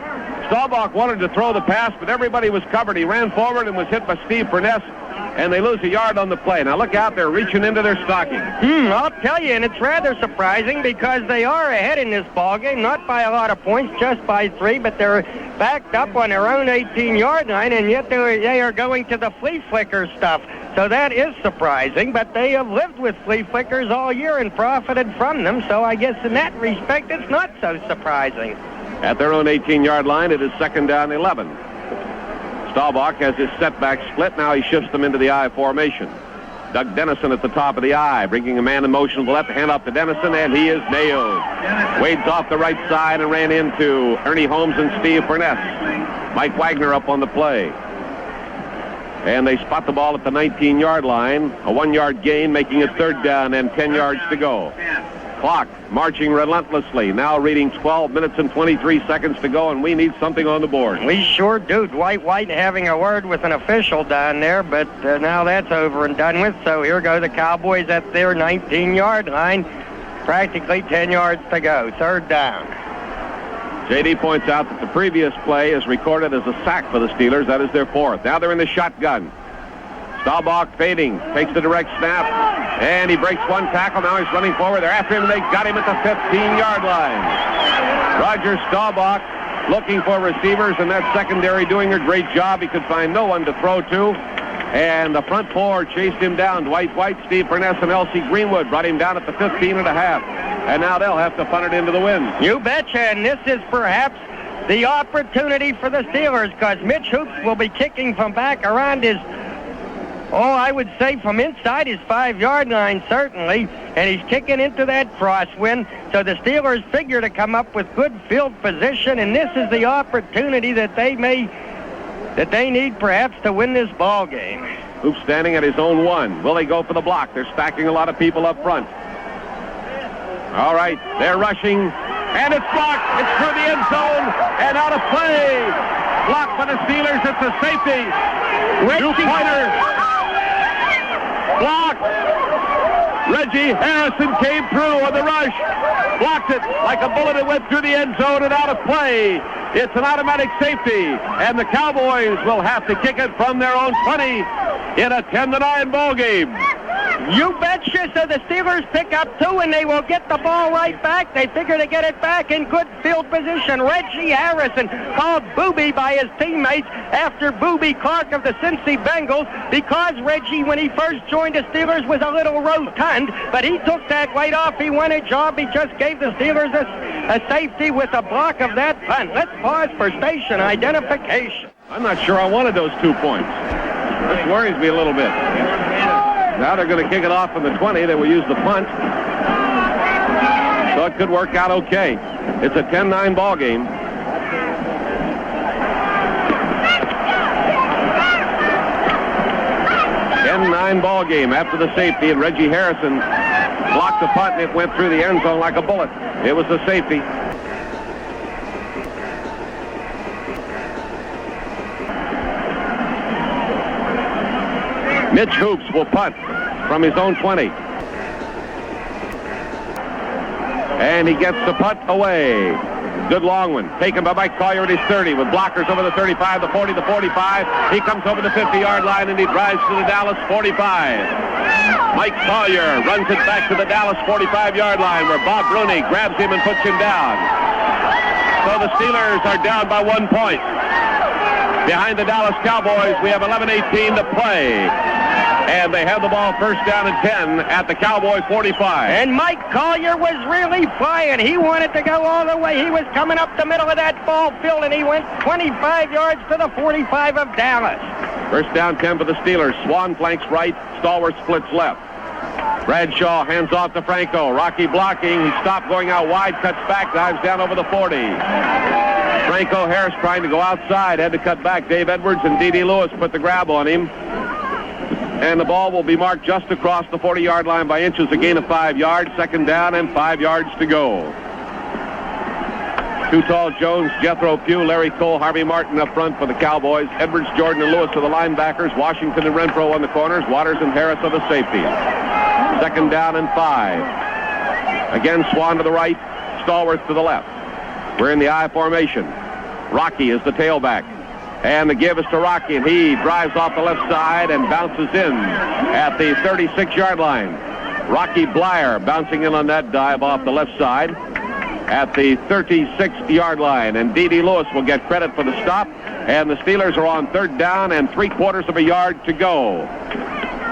Staubach wanted to throw the pass, but everybody was covered. He ran forward and was hit by Steve Furness, and they lose a yard on the play. Now look out, they're reaching into their stocking. I'll tell you, and it's rather surprising because they are ahead in this ballgame, not by a lot of points, just by 3, but they're backed up on their own 18-yard line, and yet they are going to the flea flicker stuff. So that is surprising, but they have lived with flea flickers all year and profited from them, so I guess in that respect it's not so surprising. At their own 18-yard line, it is 2nd down 11. Staubach has his setback split. Now he shifts them into the I formation. Doug Dennison at the top of the I, bringing a man in motion to the left, hand off to Dennison, and he is nailed. Wades off the right side and ran into Ernie Holmes and Steve Furness. Mike Wagner up on the play. And they spot the ball at the 19-yard line. A 1-yard gain, making it 3rd down and 10 yards to go. Clock marching relentlessly. Now reading 12 minutes and 23 seconds to go, and we need something on the board. We sure do. Dwight White having a word with an official down there, but now that's over and done with. So here go the Cowboys at their 19-yard line. Practically 10 yards to go. 3rd down. J.D. points out that the previous play is recorded as a sack for the Steelers. That is their 4th. Now they're in the shotgun. Staubach fading, takes the direct snap, and he breaks one tackle. Now he's running forward. They're after him, and they got him at the 15-yard line. Roger Staubach looking for receivers, and that secondary doing a great job. He could find no one to throw to. And the front four chased him down. Dwight White, Steve Furness, and L.C. Greenwood brought him down at the 15 and a half. And now they'll have to punt it into the wind. You betcha, and this is perhaps the opportunity for the Steelers, because Mitch Hoops will be kicking from back around his, I would say from inside his 5-yard line, certainly, and he's kicking into that crosswind. So the Steelers figure to come up with good field position, and this is the opportunity that they need perhaps to win this ball game. Hoops standing at his own 1. Will they go for the block? They're stacking a lot of people up front. All right, they're rushing, and it's blocked. It's through the end zone and out of play. Blocked by the Steelers. It's a safety. Two-pointer. Blocked. Reggie Harrison came through on the rush. Blocked it like a bullet. It went through the end zone and out of play. It's an automatic safety, and the Cowboys will have to kick it from their own 20 in a 10-9 ball game. You betcha. So the Steelers pick up 2, and they will get the ball right back. They figure to get it back in good field position. Reggie Harrison, called Booby by his teammates after Booby Clark of the Cincy Bengals, because Reggie, when he first joined the Steelers, was a little rotund, but he took that weight off. He won a job. He just gave the Steelers a safety with a block of that punt. Let's pause for station identification. I'm not sure I wanted those 2 points. This worries me a little bit. Now they're going to kick it off from the 20. They will use the punt. So it could work out okay. It's a 10-9 ball game. Ball game after the safety, and Reggie Harrison blocked the punt, and it went through the end zone like a bullet. It was the safety. Mitch Hoops will punt from his own 20. And he gets the punt away. Good long one. Taken by Mike Collier at his 30 with blockers over the 35, the 40, the 45. He comes over the 50-yard line and he drives to the Dallas 45. Mike Collier runs it back to the Dallas 45-yard line where Bob Rooney grabs him and puts him down. So the Steelers are down by 1 point. Behind the Dallas Cowboys, we have 11:18 to play. And they have the ball first down and 10 at the Cowboy 45. And Mike Collier was really flying. He wanted to go all the way. He was coming up the middle of that ball field, and he went 25 yards to the 45 of Dallas. First down 10 for the Steelers. Swann flanks right. Stallworth splits left. Bradshaw hands off to Franco. Rocky blocking. He stopped going out wide, cuts back, dives down over the 40. Franco Harris trying to go outside. Had to cut back. Dave Edwards and D.D. Lewis put the grab on him. And the ball will be marked just across the 40-yard line by inches, a gain of 5 yards. Second down and 5 yards to go. Too Tall Jones, Jethro Pugh, Larry Cole, Harvey Martin up front for the Cowboys. Edwards, Jordan, and Lewis are the linebackers. Washington and Renfro on the corners. Waters and Harris are the safeties. Second down and 5. Again, Swann to the right, Stallworth to the left. We're in the I formation. Rocky is the tailback. And the give is to Rocky, and he drives off the left side and bounces in at the 36-yard line. Rocky Blyer bouncing in on that dive off the left side at the 36-yard line. And D.D. Lewis will get credit for the stop. And the Steelers are on third down and 3/4 of a yard to go.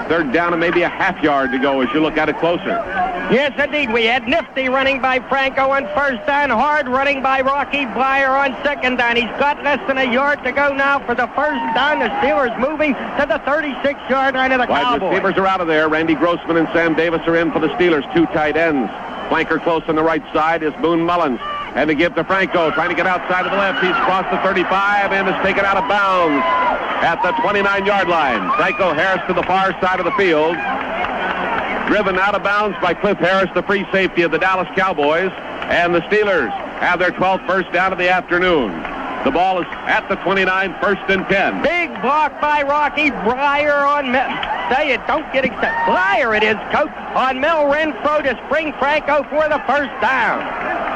Third down and maybe a half yard to go as you look at it closer. Yes, indeed. We had Nifty running by Franco on first down, Hard running by Rocky Blyer on second down. He's got less than a yard to go now for the first down. The Steelers moving to the 36-yard line of the Cowboys. Wide receivers are out of there. Randy Grossman and Sam Davis are in for the Steelers. 2 tight ends. Flanker close on the right side is Boone Mullins. And to give to Franco, trying to get outside of the left. He's crossed the 35 and is taken out of bounds at the 29-yard line. Franco Harris to the far side of the field. Driven out of bounds by Cliff Harris, the free safety of the Dallas Cowboys. And the Steelers have their 12th first down of the afternoon. The ball is at the 29, first and 10. Big block by Rocky Blyer on say it, don't get excited. Blyer it is, coach, on Mel Renfro to spring Franco for the first down.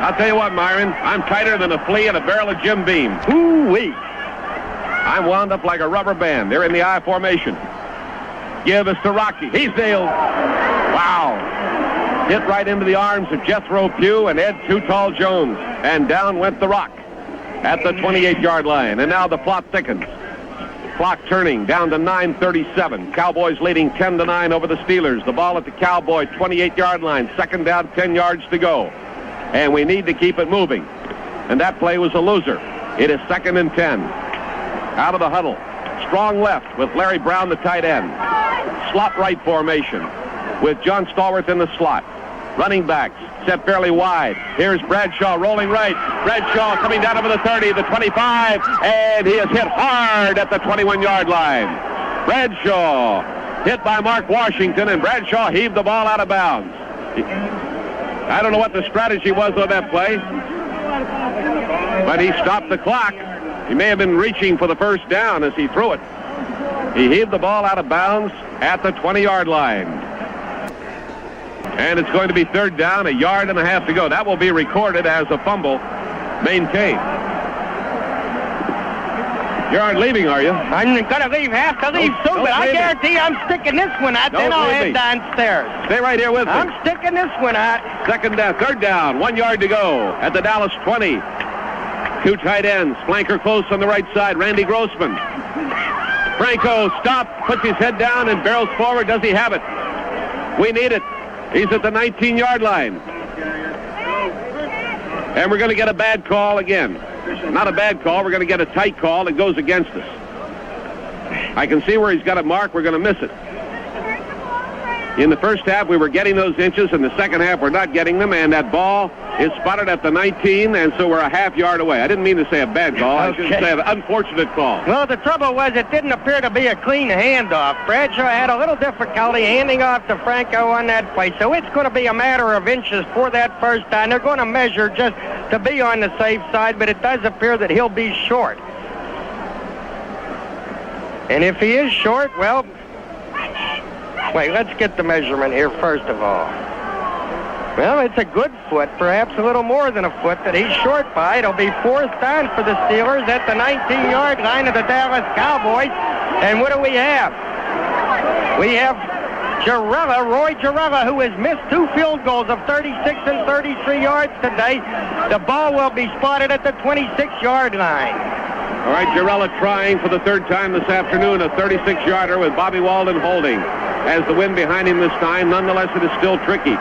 I'll tell you what, Myron, I'm tighter than a flea in a barrel of Jim Beam. Ooh-wee. I'm wound up like a rubber band. They're in the I formation. Give us to Rocky. He's nailed. Wow. Hit right into the arms of Jethro Pugh and Ed Too Tall Jones. And down went the rock at the 28-yard line. And now the plot thickens. Clock turning down to 9:37. Cowboys leading 10-9 over the Steelers. The ball at the Cowboy 28-yard line. Second down, 10 yards to go. And we need to keep it moving. And that play was a loser. It is 2nd and 10. Out of the huddle. Strong left with Larry Brown, the tight end. Slot right formation with John Stallworth in the slot. Running backs set fairly wide. Here's Bradshaw rolling right. Bradshaw coming down over the 30, the 25, and he is hit hard at the 21-yard line. Bradshaw hit by Mark Washington, and Bradshaw heaved the ball out of bounds. I don't know what the strategy was on that play, but he stopped the clock. He may have been reaching for the first down as he threw it. He heaved the ball out of bounds at the 20-yard line. And it's going to be 3rd down, 1.5 yards to go. That will be recorded as a fumble maintained. You aren't leaving, are you? I'm going to leave. Have to leave soon, but I guarantee I'm sticking this one out. Then I'll head downstairs. Stay right here with me. I'm sticking this one out. 3rd down, 1 yard to go at the Dallas 20. Two tight ends. Flanker close on the right side. Randy Grossman. Franco stops, puts his head down, and barrels forward. Does he have it? We need it. He's at the 19-yard line. And we're going to get a bad call again. Not a bad call. We're going to get a tight call that goes against us. I can see where he's got it marked. We're going to miss it. In the first half, we were getting those inches. In the second half, we're not getting them. And that ball is spotted at the 19, and so we're a half yard away. I didn't mean to say a bad call. I should say an unfortunate call. Well, the trouble was it didn't appear to be a clean handoff. Bradshaw had a little difficulty handing off to Franco on that play, so it's going to be a matter of inches for that first down. They're going to measure just to be on the safe side, but it does appear that he'll be short. And if he is short, well, wait, let's get the measurement here first of all. Well, it's a good foot, perhaps a little more than a foot that he's short by. It'll be 4th down for the Steelers at the 19-yard line of the Dallas Cowboys. And what do we have? We have Roy Girella, who has missed 2 field goals of 36 and 33 yards today. The ball will be spotted at the 26-yard line. All right, Girella trying for the 3rd time this afternoon, a 36-yarder with Bobby Walden holding. Has the wind behind him this time. Nonetheless, it is still tricky.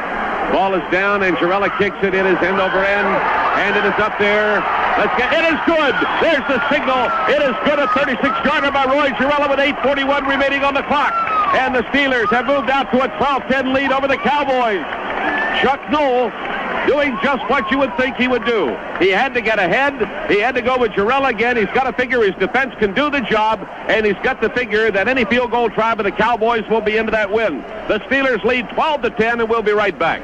Ball is down, and Girella kicks it. It is end over end, and it is up there. It is good. There's the signal. It is good. A 36-yarder by Roy Girella with 8:41 remaining on the clock. And the Steelers have moved out to a 12-10 lead over the Cowboys. Chuck Noll doing just what you would think he would do. He had to get ahead. He had to go with Girella again. He's got to figure his defense can do the job, and he's got to figure that any field goal try by the Cowboys will be into that win. The Steelers lead 12-10, and we'll be right back.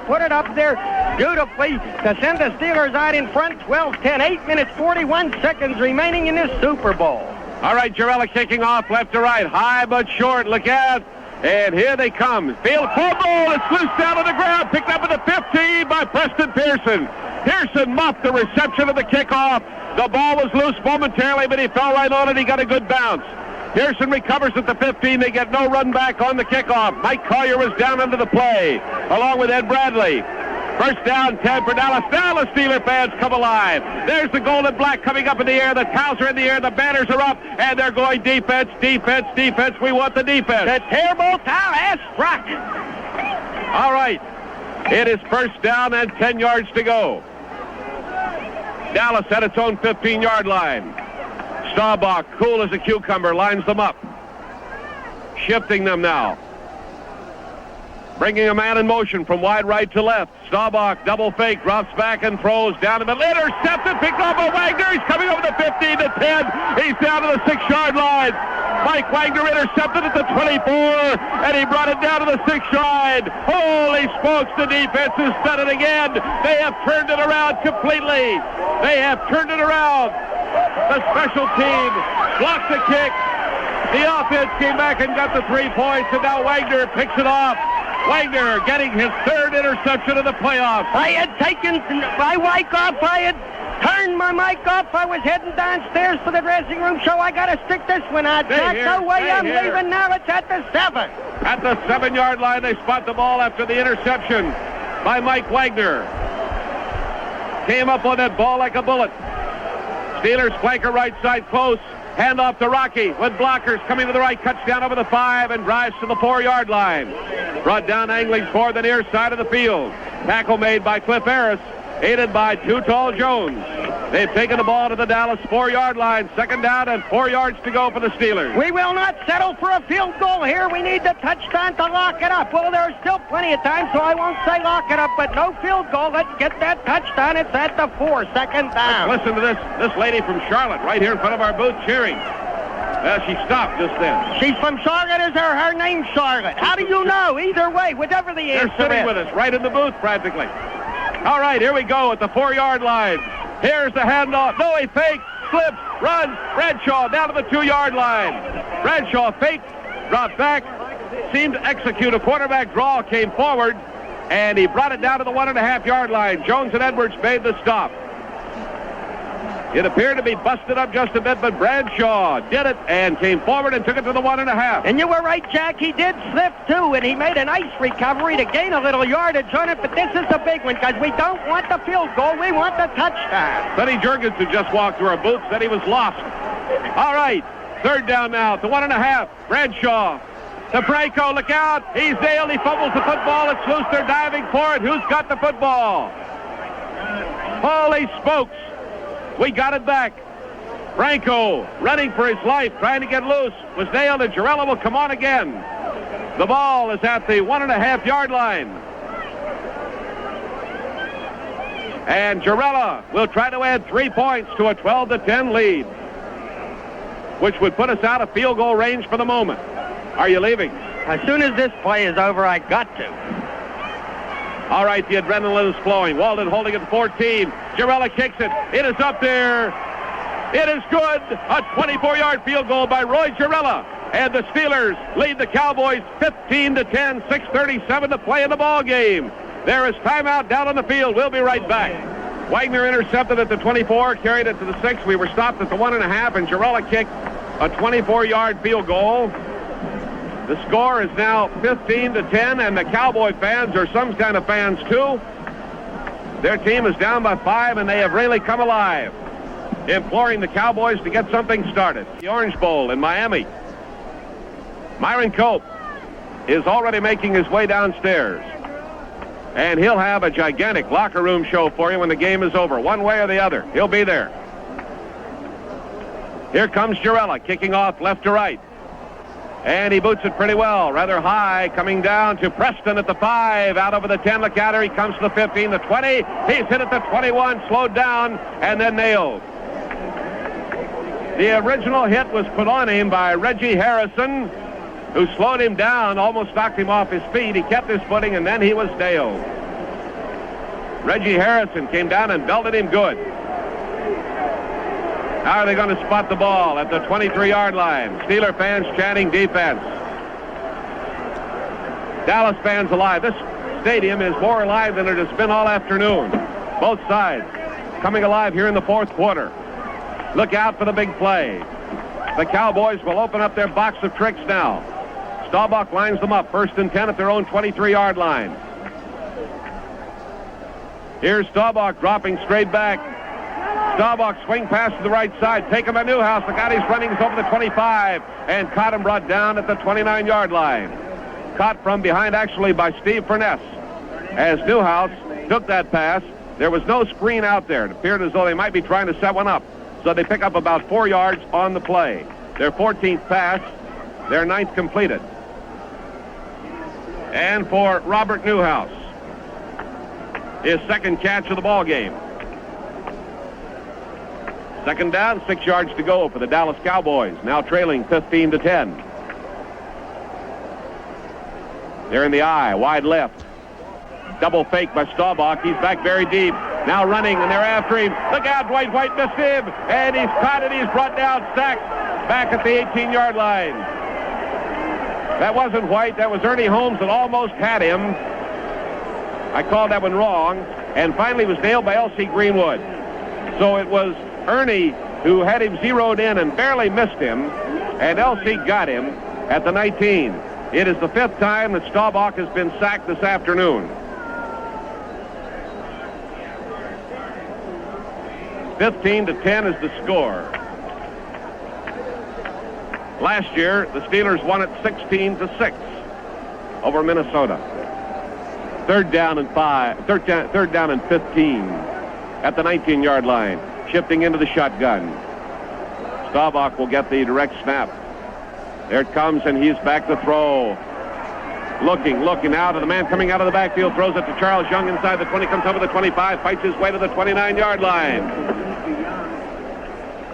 Put it up there beautifully to send the Steelers out in front, 12-10, 8 minutes, 41 seconds remaining in this Super Bowl. All right, Girella kicking off left to right, high but short. Look out. And here they come. Field fumble. It's loose down on the ground. Picked up at the 15 by Preston Pearson. Pearson muffed the reception of the kickoff. The ball was loose momentarily, but he fell right on it. He got a good bounce. Pearson recovers at the 15. They get no run back on the kickoff. Mike Collier was down under the play, along with Ed Bradley. First down, 10 for Dallas. Dallas Steeler fans come alive. There's the gold and black coming up in the air. The towels are in the air. The banners are up, and they're going defense, defense, defense. We want the defense. The terrible towel has struck. All right. It is first down and 10 yards to go. Dallas at its own 15-yard line. Staubach, cool as a cucumber, lines them up. Shifting them now. Bringing a man in motion from wide right to left. Staubach, double fake, drops back and throws down the middle. Intercepted, picked off by Wagner. He's coming over the 15 to 10. He's down to the 6-yard line. Mike Wagner intercepted at the 24, and he brought it down to the 6-yard. Holy smokes, the defense has done it again. They have turned it around completely. They have turned it around. The special team blocked the kick. The offense came back and got the 3 points, and now Wagner picks it off. Wagner getting his 3rd interception of the playoffs. I had taken my mic off. I had turned my mic off. I was heading downstairs for the dressing room, so I got to stick this one out. Jack, no way I'm leaving now. It's at the 7. At the 7-yard line, they spot the ball after the interception by Mike Wagner. Came up on that ball like a bullet. Steelers flanker right side close. Hand off to Rocky with blockers coming to the right. Cuts down over the 5 and drives to the 4-yard line. Brought down angling toward the near side of the field. Tackle made by Cliff Harris, aided by Too Tall Jones. They've taken the ball to the Dallas 4-yard line. 2nd down and 4 yards to go for the Steelers. We will not settle for a field goal here. We need the touchdown to lock it up. Well, there's still plenty of time, so I won't say lock it up, but no field goal. Let's get that touchdown. It's at the 4, 2nd down. Listen to this lady from Charlotte right here in front of our booth cheering. Well, she stopped just then. She's from Charlotte. Is her name Charlotte? How do you know? Either way, whatever the answer is. They're sitting with us right in the booth practically. All right, here we go at the 4-yard line. Here's the handoff. No, he fakes, slips, runs. Bradshaw down to the 2-yard line. Bradshaw faked, dropped back, seemed to execute a quarterback draw, came forward, and he brought it down to the 1.5-yard line. Jones and Edwards made the stop. It appeared to be busted up just a bit, but Bradshaw did it and came forward and took it to the 1.5. And you were right, Jack. He did slip, too, and he made a nice recovery to gain a little yardage on it, but this is the big one because we don't want the field goal. We want the touchdown. Sonny Jurgens, who just walked through our booth, said he was lost. All right, 3rd down now at the 1.5. Bradshaw to Franco. Look out. He's nailed. He fumbles the football. It's loose. They're diving for it. Who's got the football? Holy smokes. We got it back. Franco running for his life, trying to get loose. Was nailed, and Jarrella will come on again. The ball is at the 1.5-yard line. And Jarrella will try to add 3 points to a 12-10 lead, which would put us out of field goal range for the moment. Are you leaving? As soon as this play is over, I got to. All right, the adrenaline is flowing. Walden holding it 14. Jarrella kicks it. It is up there. It is good. A 24-yard field goal by Roy Jarrella. And the Steelers lead the Cowboys 15-10, 6:37 to play in the ball game. There is timeout down on the field. We'll be right back. Wagner intercepted at the 24, carried it to the 6. We were stopped at the 1.5, and Jarrella kicked a 24-yard field goal. The score is now 15-10, and the Cowboy fans are some kind of fans, too. Their team is down by 5, and they have really come alive, imploring the Cowboys to get something started. The Orange Bowl in Miami. Myron Cope is already making his way downstairs, and he'll have a gigantic locker room show for you when the game is over, one way or the other. He'll be there. Here comes Jarrella, kicking off left to right. And he boots it pretty well, rather high, coming down to Preston at the 5, out over the 10. Look out, he comes to the 15, the 20. He's hit at the 21, slowed down, and then nailed. The original hit was put on him by Reggie Harrison, who slowed him down, almost knocked him off his feet. He kept his footing, and then he was nailed. Reggie Harrison came down and belted him good. How are they going to spot the ball at the 23-yard line? Steeler fans chanting defense. Dallas fans alive. This stadium is more alive than it has been all afternoon. Both sides coming alive here in the 4th quarter. Look out for the big play. The Cowboys will open up their box of tricks now. Staubach lines them up, 1st and 10 at their own 23-yard line. Here's Staubach dropping straight back. Staubach swing pass to the right side. Take him to Newhouse. Look out, he's running over the 25. And caught him, brought down at the 29-yard line. Caught from behind, actually, by Steve Furness. As Newhouse took that pass, there was no screen out there. It appeared as though they might be trying to set one up. So they pick up about 4 yards on the play. Their 14th pass, their 9th completed. And for Robert Newhouse, his 2nd catch of the ball game. 2nd down, 6 yards to go for the Dallas Cowboys, now trailing 15-10. They're in the eye, wide left. Double fake by Staubach. He's back very deep. Now running, and they're after him. Look out, Dwight White missed him. And he's caught it. He's brought down, sacked back at the 18-yard line. That wasn't White. That was Ernie Holmes that almost had him. I called that one wrong. And finally was nailed by L.C. Greenwood. So it was Ernie who had him zeroed in and barely missed him. And L.C. got him at the 19. It is the 5th time that Staubach has been sacked this afternoon. 15-10 is the score. Last year, the Steelers won it 16-6 over Minnesota. Third down and 15 at the 19-yard line. Shifting into the shotgun. Staubach will get the direct snap. There it comes, and he's back to throw. Looking out at the man coming out of the backfield, throws it to Charles Young inside the 20, comes over the 25, fights his way to the 29-yard line.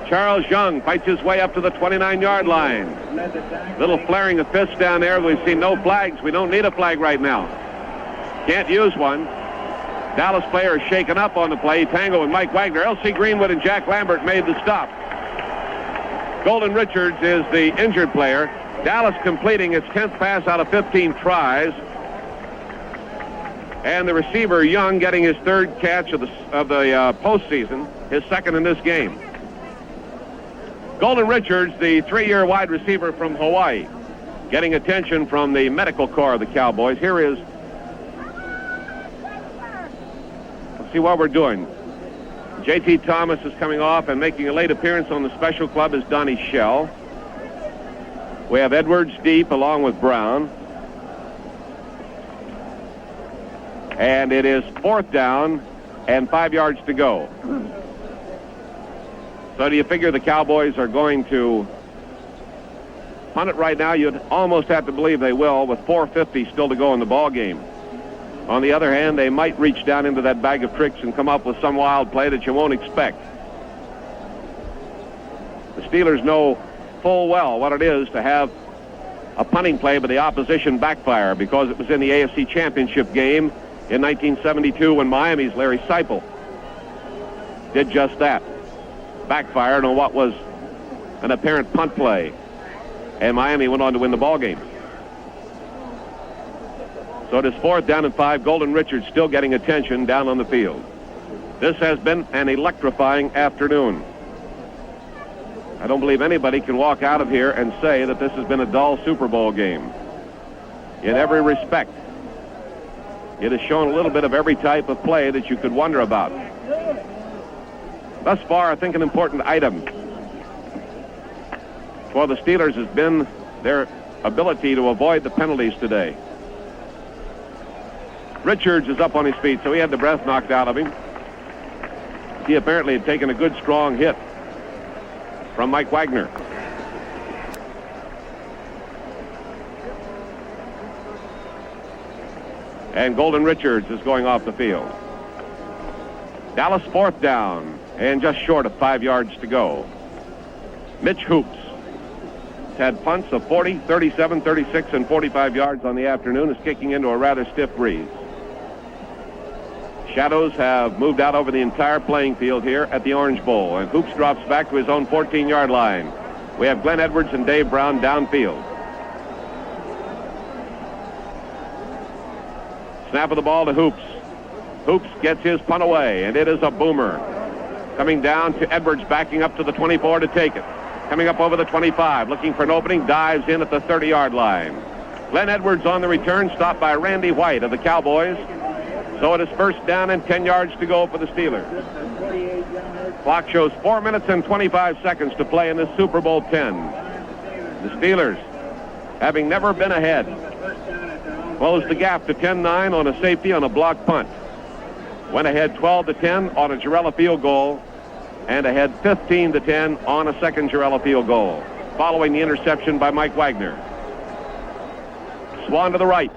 Charles Young fights his way up to the 29-yard line. Little flaring of fists down there. We've seen no flags. We don't need a flag right now. Can't use one. Dallas player is shaken up on the play. Tango and Mike Wagner. L.C. Greenwood and Jack Lambert made the stop. Golden Richards is the injured player. Dallas completing its 10th pass out of 15 tries. And the receiver, Young, getting his third catch of the postseason, his second in this game. Golden Richards, the 3-year wide receiver from Hawaii, getting attention from the medical corps of the Cowboys. Here is, let's see what we're doing. J.T. Thomas is coming off, and making a late appearance on the special club is Donnie Shell. We have Edwards deep along with Brown. And it is 4th down and 5 yards to go. So do you figure the Cowboys are going to punt it right now? You'd almost have to believe they will, with 4:50 still to go in the ball game. On the other hand, they might reach down into that bag of tricks and come up with some wild play that you won't expect. The Steelers know full well what it is to have a punting play by the opposition backfire, because it was in the AFC Championship game in 1972 when Miami's Larry Seipel did just that. Backfired on what was an apparent punt play, and Miami went on to win the ball game. So it is 4th down and 5. Golden Richards still getting attention down on the field. This has been an electrifying afternoon. I don't believe anybody can walk out of here and say that this has been a dull Super Bowl game. In every respect, it has shown a little bit of every type of play that you could wonder about. Thus far, I think an important item for the Steelers has been their ability to avoid the penalties today. Richards is up on his feet, so he had the breath knocked out of him. He apparently had taken a good, strong hit from Mike Wagner. And Golden Richards is going off the field. Dallas 4th down and just short of 5 yards to go. Mitch Hoops has had punts of 40, 37, 36, and 45 yards on the afternoon, is kicking into a rather stiff breeze. Shadows have moved out over the entire playing field here at the Orange Bowl, and Hoops drops back to his own 14-yard line. We have Glenn Edwards and Dave Brown downfield. Snap of the ball to Hoops. Hoops gets his punt away, and it is a boomer. Coming down to Edwards, backing up to the 24 to take it. Coming up over the 25, looking for an opening, dives in at the 30-yard line. Glenn Edwards on the return, stopped by Randy White of the Cowboys. So it is 1st down and 10 yards to go for the Steelers. Clock shows 4 minutes and 25 seconds to play in this Super Bowl 10. The Steelers, having never been ahead, closed the gap to 10-9 on a safety on a block punt. Went ahead 12-10 on a Jarrella field goal, and ahead 15-10 on a second Jarrella field goal, following the interception by Mike Wagner. Swann to the right,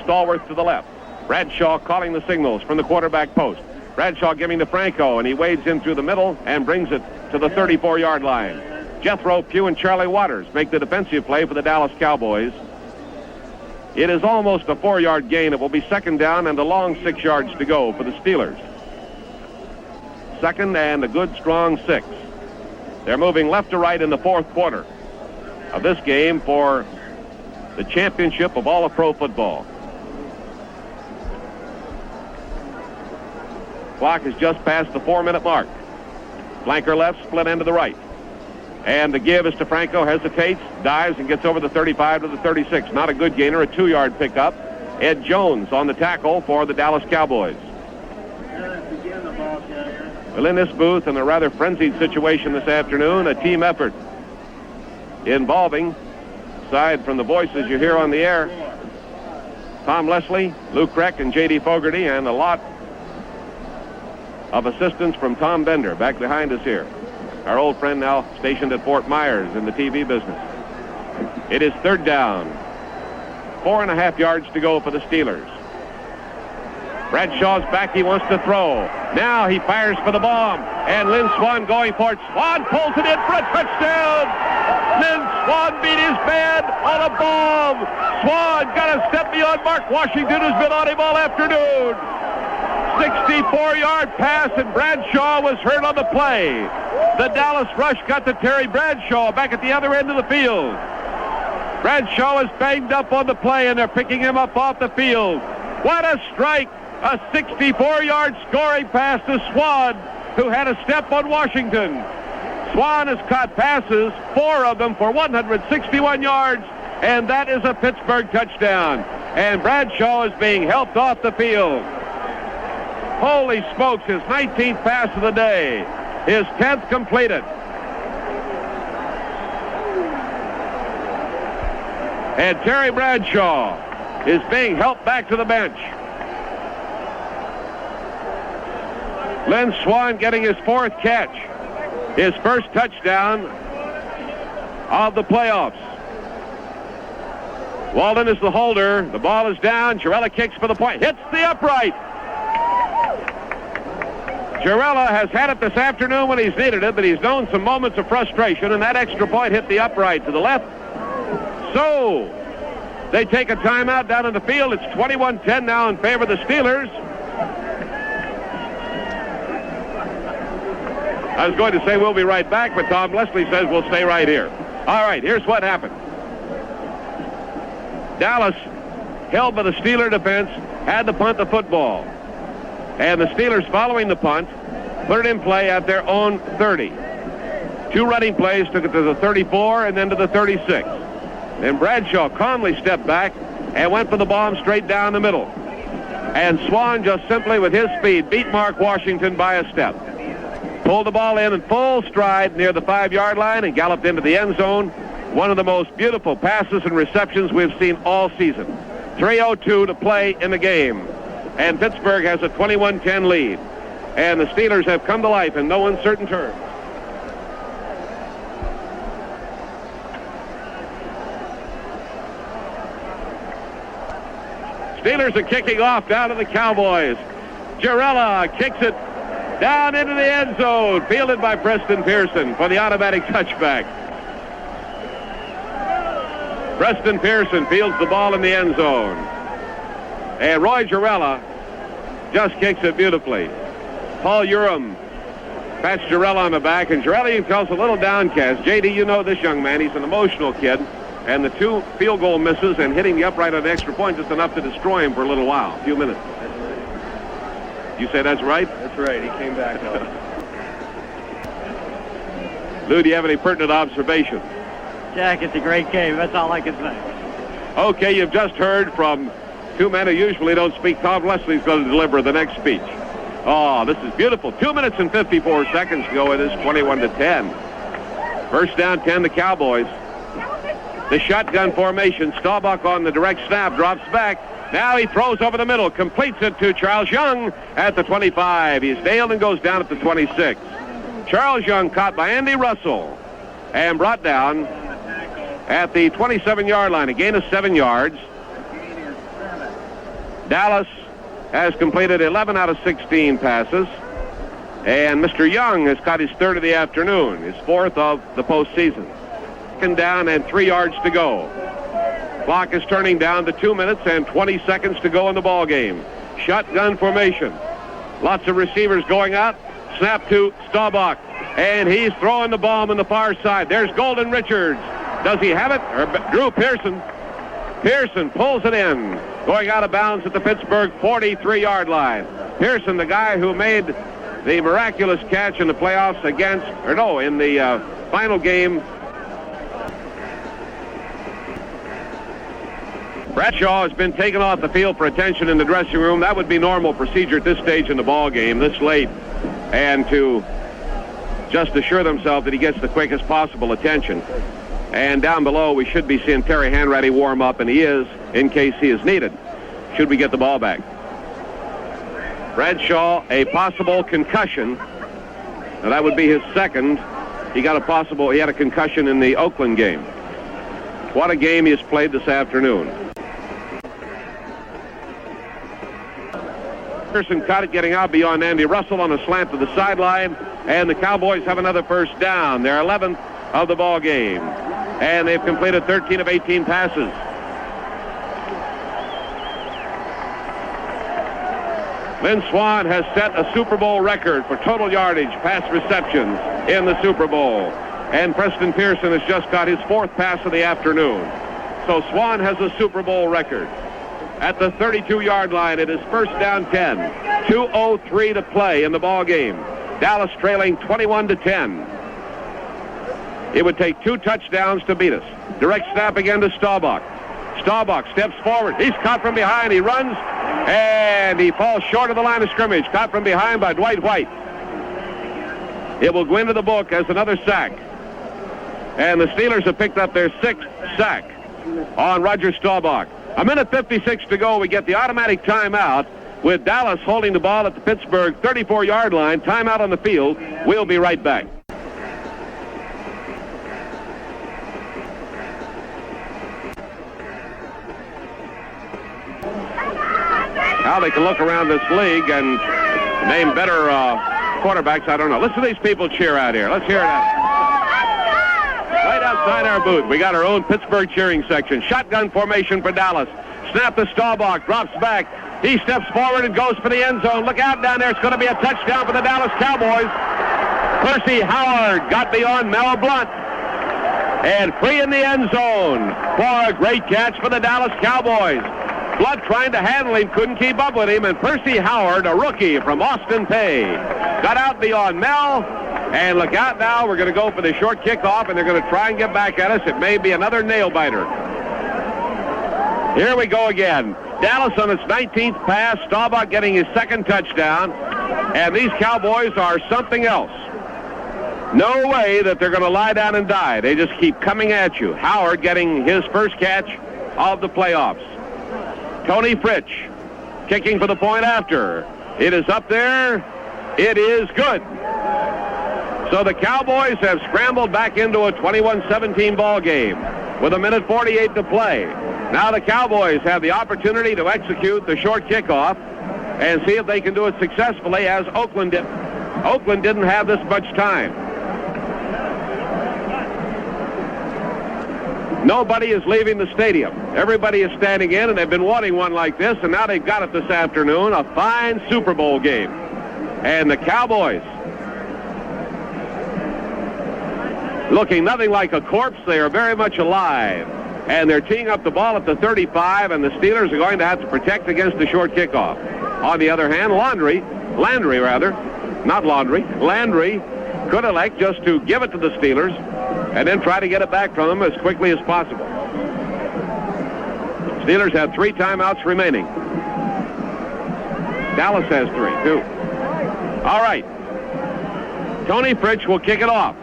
Stallworth to the left. Bradshaw calling the signals from the quarterback post. Bradshaw giving to Franco, and he wades in through the middle and brings it to the 34-yard line. Jethro Pugh and Charlie Waters make the defensive play for the Dallas Cowboys. It is almost a 4-yard gain. It will be 2nd down and a long 6 yards to go for the Steelers. 2nd and a good, strong 6. They're moving left to right in the 4th quarter of this game for the championship of all of pro football. Clock has just passed the 4-minute mark. Flanker left, split end to the right. And the give is to Franco, hesitates, dives, and gets over the 35 to the 36. Not a good gainer, a 2-yard pickup. Ed Jones on the tackle for the Dallas Cowboys. Well, in this booth, in a rather frenzied situation this afternoon, a team effort involving, aside from the voices you hear on the air, Tom Leslie, Lou Kreck, and J.D. Fogarty, and a lot of assistance from Tom Bender back behind us here. Our old friend now stationed at Fort Myers in the TV business. It is third down. 4.5 yards to go for the Steelers. Bradshaw's back. He wants to throw. Now he fires for the bomb. And Lynn Swann going for it. Swann pulls it in for a touchdown. Lynn Swann beat his man on a bomb. Swann got a step beyond Mark Washington, who's been on him all afternoon. 64-yard pass, and Bradshaw was hurt on the play. The Dallas rush got to Terry Bradshaw back at the other end of the field. Bradshaw is banged up on the play, and they're picking him up off the field. What a strike! A 64-yard scoring pass to Swann, who had a step on Washington. Swann has caught passes, 4 of them for 161 yards, and that is a Pittsburgh touchdown. And Bradshaw is being helped off the field. Holy smokes, his 19th pass of the day, his 10th completed. And Terry Bradshaw is being helped back to the bench. Lynn Swann getting his 4th catch, his first touchdown of the playoffs. Walden is the holder. The ball is down. Jarella kicks for the point. Hits the upright. Jarella has had it this afternoon when he's needed it, but he's known some moments of frustration, and that extra point hit the upright to the left. So they take a timeout down in the field. It's 21-10 now in favor of the Steelers. I was going to say we'll be right back, but Tom Leslie says we'll stay right here. All right, here's what happened. Dallas, held by the Steeler defense, had to punt the football. And the Steelers, following the punt, put it in play at their own 30. 2 running plays took it to the 34 and then to the 36. Then Bradshaw calmly stepped back and went for the bomb straight down the middle. And Swann just simply, with his speed, beat Mark Washington by a step. Pulled the ball in full stride near the 5-yard line and galloped into the end zone. One of the most beautiful passes and receptions we've seen all season. 3:02 to play in the game. And Pittsburgh has a 21-10 lead. And the Steelers have come to life in no uncertain terms. Steelers are kicking off down to the Cowboys. Jarella kicks it down into the end zone, fielded by Preston Pearson for the automatic touchback. Preston Pearson fields the ball in the end zone. And Roy Jarella just kicks it beautifully. Paul Urim pats Jarella on the back, and Jarella, he feels a little downcast. J.D., you know this young man. He's an emotional kid. And the 2 field goal misses and hitting the upright on the extra point just enough to destroy him for a little while, a few minutes. You say that's right? That's right. He came back up. Lou, do you have any pertinent observations? Jack, it's a great game. That's all I can say. Okay, you've just heard from 2 men who usually don't speak. Tom Leslie's going to deliver the next speech. Oh, this is beautiful. 2 minutes and 54 seconds to go. It is 21-10. First down, 10, the Cowboys. The shotgun formation. Staubach on the direct snap, drops back. Now he throws over the middle, completes it to Charles Young at the 25. He's nailed and goes down at the 26. Charles Young caught by Andy Russell and brought down at the 27-yard line, a gain of 7 yards. Dallas has completed 11 out of 16 passes, and Mr. Young has caught his 3rd of the afternoon, his 4th of the postseason. Second down and 3 yards to go. Clock is turning down to 2 minutes and 20 seconds to go in the ball game. Shotgun formation. Lots of receivers going out. Snap to Staubach, and he's throwing the bomb on the far side. There's Golden Richards. Does he have it? Or Drew Pearson. Pearson pulls it in, going out of bounds at the Pittsburgh 43-yard line. Pearson, the guy who made the miraculous catch in the playoffs against, or no, in the final game. Bradshaw has been taken off the field for attention in the dressing room. That would be normal procedure at this stage in the ball game, this late, and to just assure themselves that he gets the quickest possible attention. And down below, we should be seeing Terry Hanratty warm up, and he is, in case he is needed, should we get the ball back. Bradshaw, a possible concussion. Now, that would be his second. He had a concussion in the Oakland game. What a game he has played this afternoon. Pearson caught it, getting out beyond Andy Russell on a slant to the sideline, and the Cowboys have another first down. Their 11th of the ball game. And they've completed 13 of 18 passes. Lynn Swann has set a Super Bowl record for total yardage, pass receptions in the Super Bowl. And Preston Pearson has just got his 4th pass of the afternoon. So Swann has a Super Bowl record. At the 32-yard line, it is first down 10. 2:03 to play in the ball game. Dallas trailing 21-10. It would take 2 touchdowns to beat us. Direct snap again to Staubach. Staubach steps forward. He's caught from behind. He runs, and he falls short of the line of scrimmage. Caught from behind by Dwight White. It will go into the book as another sack. And the Steelers have picked up their 6th sack on Roger Staubach. 1:56 to go. We get the automatic timeout with Dallas holding the ball at the Pittsburgh 34-yard line. Timeout on the field. We'll be right back. How they can look around this league and name better quarterbacks, I don't know. Listen to these people cheer out here. Let's hear it out. Right outside our booth, we got our own Pittsburgh cheering section. Shotgun formation for Dallas. Snap to Staubach, drops back. He steps forward and goes for the end zone. Look out down there. It's going to be a touchdown for the Dallas Cowboys. Percy Howard got beyond Mel Blount. And free in the end zone for a great catch for the Dallas Cowboys. Blount trying to handle him, couldn't keep up with him, and Percy Howard, a rookie from Austin Pay, got out beyond Mel. And look out now, we're going to go for the short kickoff, and they're going to try and get back at us. It may be another nail-biter. Here we go again. Dallas on its 19th pass, Staubach getting his 2nd touchdown, and these Cowboys are something else. No way that they're going to lie down and die. They just keep coming at you. Howard getting his first catch of the playoffs. Tony Fritsch kicking for the point after. It is up there. It is good. So the Cowboys have scrambled back into a 21-17 ball game with 1:48 to play. Now the Cowboys have the opportunity to execute the short kickoff and see if they can do it successfully as Oakland did. Oakland didn't have this much time. Nobody is leaving the stadium. Everybody is standing in, and they've been wanting one like this, and now they've got it this afternoon, a fine Super Bowl game. And the Cowboys, looking nothing like a corpse, they are very much alive. And they're teeing up the ball at the 35, and the Steelers are going to have to protect against the short kickoff. On the other hand, Landry could elect just to give it to the Steelers and then try to get it back from them as quickly as possible. Steelers have 3 timeouts remaining. Dallas has 3, too. All right. Tony Fritsch will kick it off.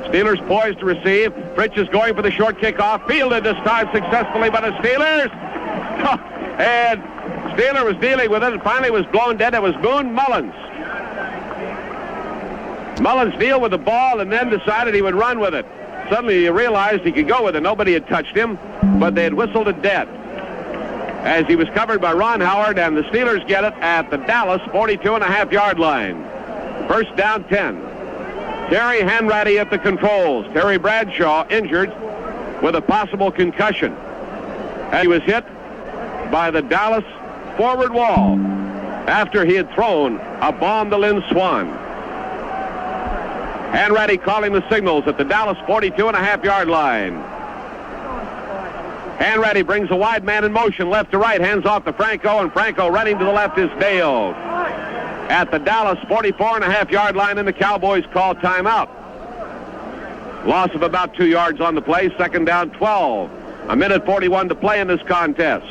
Steelers poised to receive. Fritsch is going for the short kickoff. Fielded this time successfully by the Steelers. And Steeler was dealing with it and finally was blown dead. It was Boone Mullins. Mullins dealt with the ball and then decided he would run with it. Suddenly he realized he could go with it. Nobody had touched him, but they had whistled it dead as he was covered by Ron Howard, and the Steelers get it at the Dallas 42.5-yard line. First down 10. Terry Hanratty at the controls. Terry Bradshaw injured with a possible concussion. And he was hit by the Dallas forward wall after he had thrown a bomb to Lynn Swann. Hanratty calling the signals at the Dallas 42.5-yard line. Hanratty brings a wide man in motion, left to right, hands off to Franco, and Franco running to the left is Dale. At the Dallas 44.5-yard line, and the Cowboys call timeout. Loss of about 2 yards on the play, second down 12. 1:41 to play in this contest.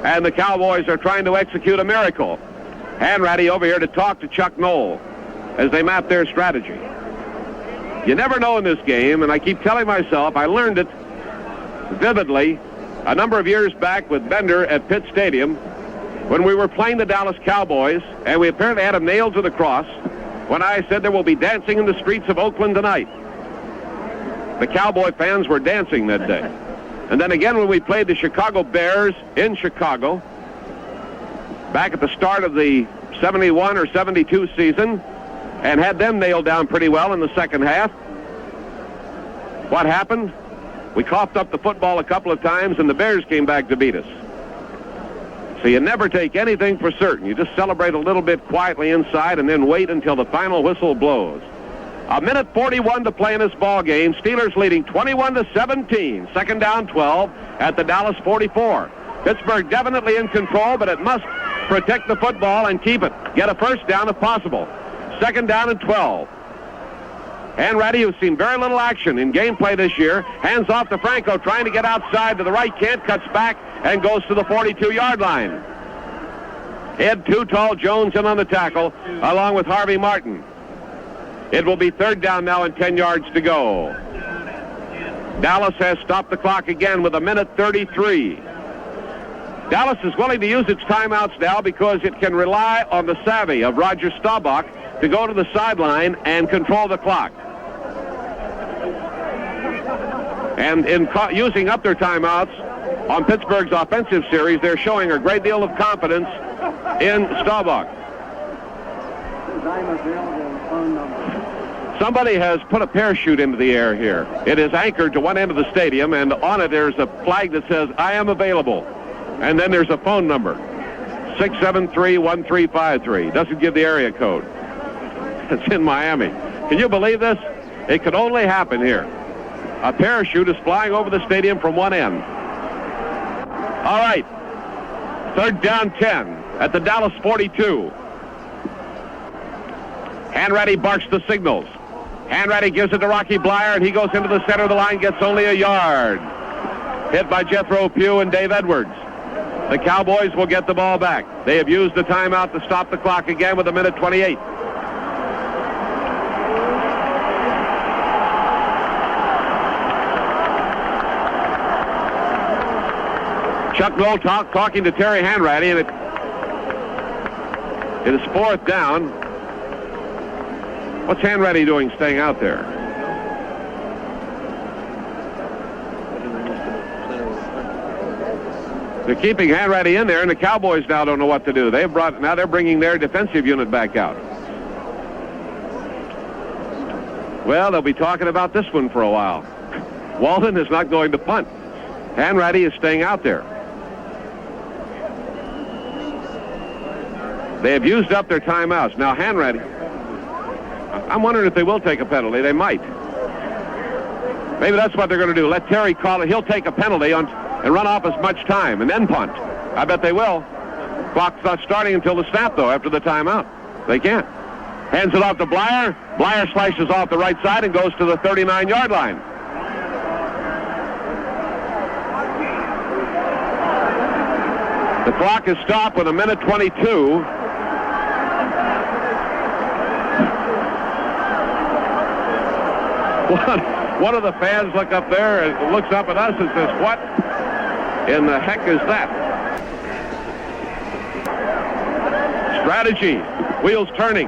And the Cowboys are trying to execute a miracle. Hanratty over here to talk to Chuck Knoll as they map their strategy. You never know in this game, and I keep telling myself, I learned it vividly a number of years back with Bender at Pitt Stadium when we were playing the Dallas Cowboys, and we apparently had them nailed to the cross when I said there will be dancing in the streets of Oakland tonight. The Cowboy fans were dancing that day. And then again when we played the Chicago Bears in Chicago back at the start of the 71 or 72 season and had them nailed down pretty well in the second half. What happened? We coughed up the football a couple of times and the Bears came back to beat us. So you never take anything for certain. You just celebrate a little bit quietly inside and then wait until the final whistle blows. A minute 41 to play in this ball game. Steelers leading 21-17. Second down 12 at the Dallas 44. Pittsburgh definitely in control, but it must protect the football and keep it. Get a first down if possible. Second down and 12. Hanratty, who's seen very little action in gameplay this year, hands off to Franco, trying to get outside to the right, can't, cuts back, and goes to the 42-yard line. Head too tall, Jones in on the tackle, along with Harvey Martin. It will be third down now and 10 yards to go. Dallas has stopped the clock again with a minute 33. Dallas is willing to use its timeouts now because it can rely on the savvy of Roger Staubach to go to the sideline and control the clock. And in using up their timeouts on Pittsburgh's offensive series, they're showing a great deal of confidence in Staubach. Somebody has put a parachute into the air here. It is anchored to one end of the stadium, and on it there's a flag that says, "I am available." And then there's a phone number, 673-1353. Doesn't give the area code. It's in Miami. Can you believe this? It could only happen here. A parachute is flying over the stadium from one end. All right. Third down 10 at the Dallas 42. Hanratty barks the signals. Hanratty gives it to Rocky Blyer, and he goes into the center of the line, gets only a yard. Hit by Jethro Pugh and Dave Edwards. The Cowboys will get the ball back. They have used the timeout to stop the clock again with a minute 28. Chuck Noll talking to Terry Hanratty, and it is fourth down. What's Hanratty doing staying out there? They're keeping Hanratty in there, and the Cowboys now don't know what to do. Now they're bringing their defensive unit back out. Well, they'll be talking about this one for a while. Walden is not going to punt. Hanratty is staying out there. They have used up their timeouts. Now Hanratty, I'm wondering if they will take a penalty. They might. Maybe that's what they're going to do. Let Terry call it. He'll take a penalty and run off as much time and then punt. I bet they will. Clock's not starting until the snap, though, after the timeout. They can't. Hands it off to Blyer. Blyer slices off the right side and goes to the 39-yard line. The clock is stopped with a minute 22. One of the fans looks up at us and says, "What in the heck is that?" Strategy. Wheels turning.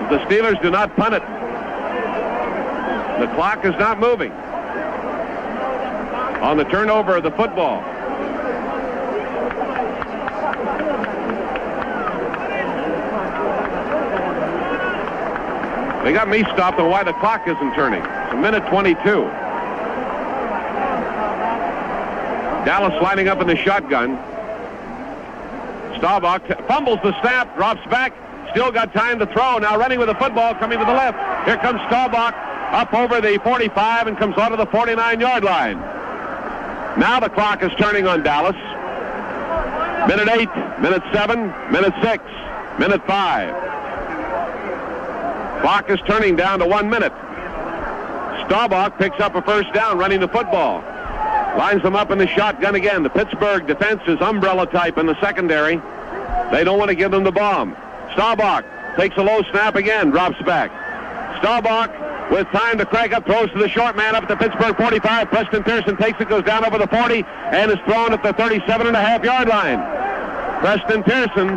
The Steelers do not punt it. The clock is not moving on the turnover of the football. They got me stopped on why the clock isn't turning. It's a minute 22. Dallas lining up in the shotgun. Staubach fumbles the snap, drops back. Still got time to throw. Now running with the football, coming to the left. Here comes Staubach up over the 45 and comes onto the 49-yard line. Now the clock is turning on Dallas. Minute 8, minute 7, minute 6, minute 5. Clock is turning down to 1 minute. Staubach picks up a first down running the football. Lines them up in the shotgun again. The Pittsburgh defense is umbrella type in the secondary. They don't want to give them the bomb. Staubach takes a low snap again, drops back. Staubach with time to crank up, throws to the short man up at the Pittsburgh 45. Preston Pearson takes it, goes down over the 40, and is thrown at the 37.5-yard line. Preston Pearson,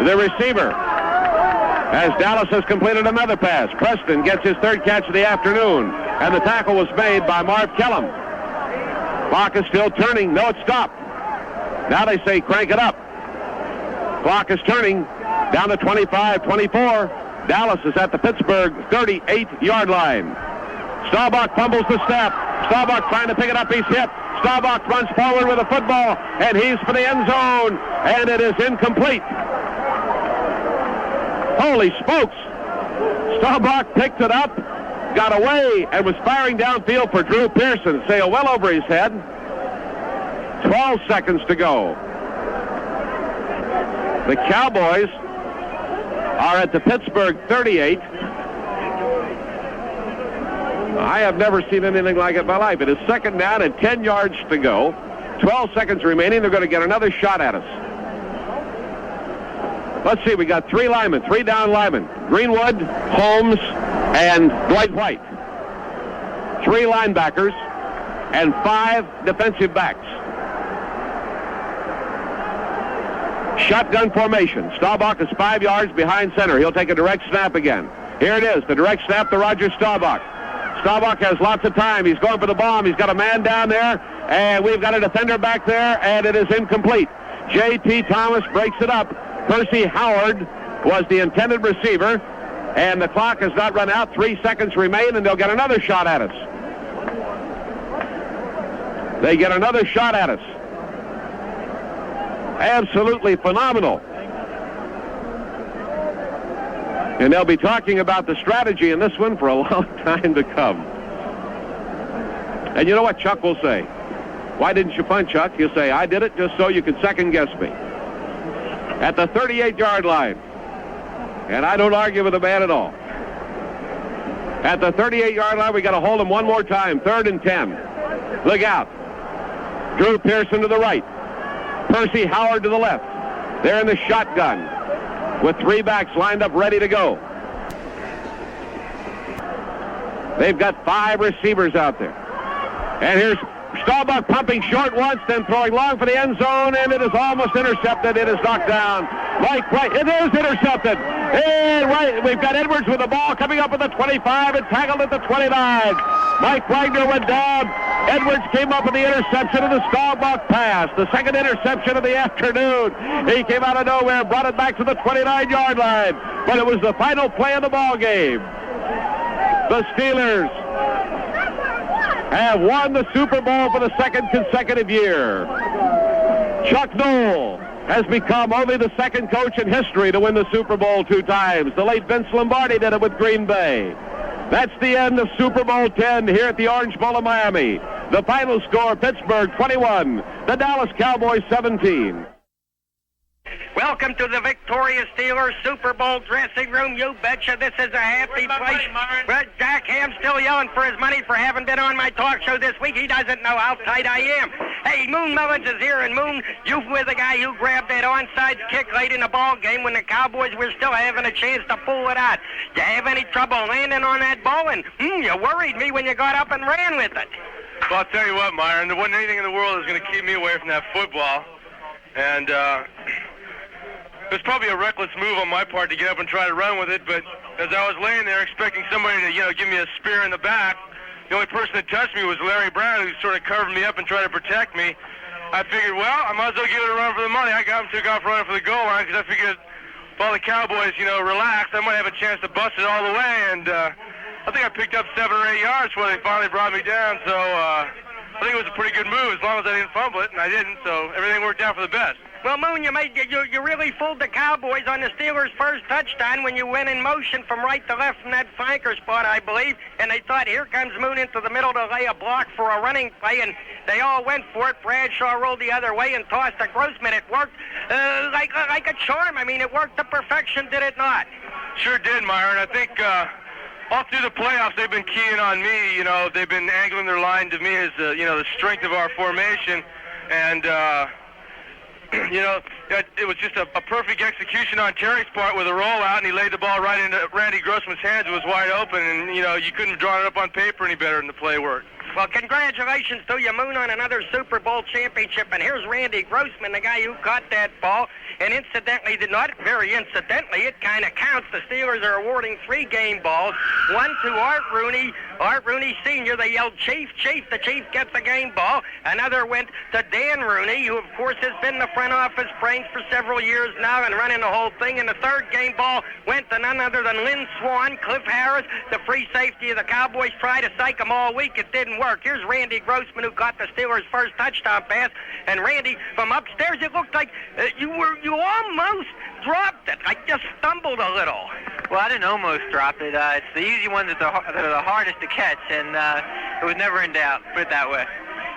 the receiver, as Dallas has completed another pass. Preston gets his third catch of the afternoon, and the tackle was made by Marv Kellum. Clock is still turning. No, it stopped. Now they say crank it up. Clock is turning down to 25-24. Dallas is at the Pittsburgh 38-yard line. Staubach fumbles the snap. Staubach trying to pick it up. He's hit. Staubach runs forward with a football, and he's for the end zone, and it is incomplete. Holy smokes. Staubach picked it up, got away, and was firing downfield for Drew Pearson. Sailed well over his head. 12 seconds to go. The Cowboys are at the Pittsburgh 38. I have never seen anything like it in my life. It is second down and 10 yards to go. 12 seconds remaining. They're going to get another shot at us. Let's see. We got three down linemen. Greenwood, Holmes, and Dwight White. Three linebackers and 5 defensive backs. Shotgun formation. Staubach is 5 yards behind center. He'll take a direct snap again. Here it is, the direct snap to Roger Staubach. Staubach has lots of time. He's going for the bomb. He's got a man down there, and we've got a defender back there, and it is incomplete. J.T. Thomas breaks it up. Percy Howard was the intended receiver, and the clock has not run out. 3 seconds remain, and they'll get another shot at us. They get another shot at us. Absolutely phenomenal. And they'll be talking about the strategy in this one for a long time to come. And you know what Chuck will say? Why didn't you punt, Chuck? He'll say, I did it just so you could second guess me. At the 38-yard line. And I don't argue with the man at all. At the 38-yard line, we got to hold him one more time. 3rd and 10. Look out. Drew Pearson to the right. Percy Howard to the left. They're in the shotgun with 3 backs lined up ready to go. They've got 5 receivers out there. And here's Staubach pumping short once, then throwing long for the end zone, and it is almost intercepted. It is knocked down. Mike White, it is intercepted. And right, we've got Edwards with the ball coming up at the 25 and tackled at the 29. Mike Wagner went down. Edwards came up with the interception of the Staubach pass, the second interception of the afternoon. He came out of nowhere, brought it back to the 29-yard line, but it was the final play of the ball game. The Steelers have won the Super Bowl for the 2nd consecutive year. Chuck Noll has become only the 2nd coach in history to win the Super Bowl 2 times. The late Vince Lombardi did it with Green Bay. That's the end of Super Bowl 10 here at the Orange Bowl of Miami. The final score, Pittsburgh 21, the Dallas Cowboys 17. Welcome to the victorious Steelers Super Bowl dressing room. You betcha this is a happy place. But Jack Ham's still yelling for his money for having been on my talk show this week. He doesn't know how tight I am. Hey, Moon Mullins is here, and Moon, you were the guy who grabbed that onside kick late in the ball game when the Cowboys were still having a chance to pull it out. Did you have any trouble landing on that ball? And you worried me when you got up and ran with it. Well, I'll tell you what, Myron, there wasn't anything in the world that was going to keep me away from that football. And it was probably a reckless move on my part to get up and try to run with it, but as I was laying there expecting somebody to, give me a spear in the back, the only person that touched me was Larry Brown, who sort of covered me up and tried to protect me. I figured, well, I might as well give it a run for the money. I got him, took off running for the goal line because I figured if all the Cowboys, relaxed, I might have a chance to bust it all the way, and I think I picked up 7 or 8 yards before they finally brought me down, so I think it was a pretty good move as long as I didn't fumble it, and I didn't, so everything worked out for the best. Well, Moon, you really fooled the Cowboys on the Steelers' first touchdown when you went in motion from right to left from that flanker spot, I believe, and they thought, here comes Moon into the middle to lay a block for a running play, and they all went for it. Bradshaw rolled the other way and tossed to Grossman. It worked like a charm. I mean, it worked to perfection, did it not? Sure did, Myron. I think all through the playoffs, they've been keying on me. They've been angling their line to me as, the strength of our formation, and it was just a perfect execution on Terry's part with a rollout, and he laid the ball right into Randy Grossman's hands. It was wide open, and, you couldn't have drawn it up on paper any better than the play worked. Well, congratulations to you, Moon, on another Super Bowl championship. And here's Randy Grossman, the guy who caught that ball. And incidentally, not very incidentally, it kind of counts. The Steelers are awarding 3 game balls. One to Art Rooney Sr. They yelled, "Chief, Chief." The Chief gets a game ball. Another went to Dan Rooney, who, of course, has been the front office brains for several years now and running the whole thing. And the 3rd game ball went to none other than Lynn Swann. Cliff Harris, the free safety of the Cowboys, tried to psych him all week. It didn't work. Here's Randy Grossman, who caught the Steelers' first touchdown pass. And Randy, from upstairs, it looked like you almost dropped it. I just stumbled a little. Well, I didn't almost drop it. It's the easy ones that are the hardest to catch, and it was never in doubt, put it that way.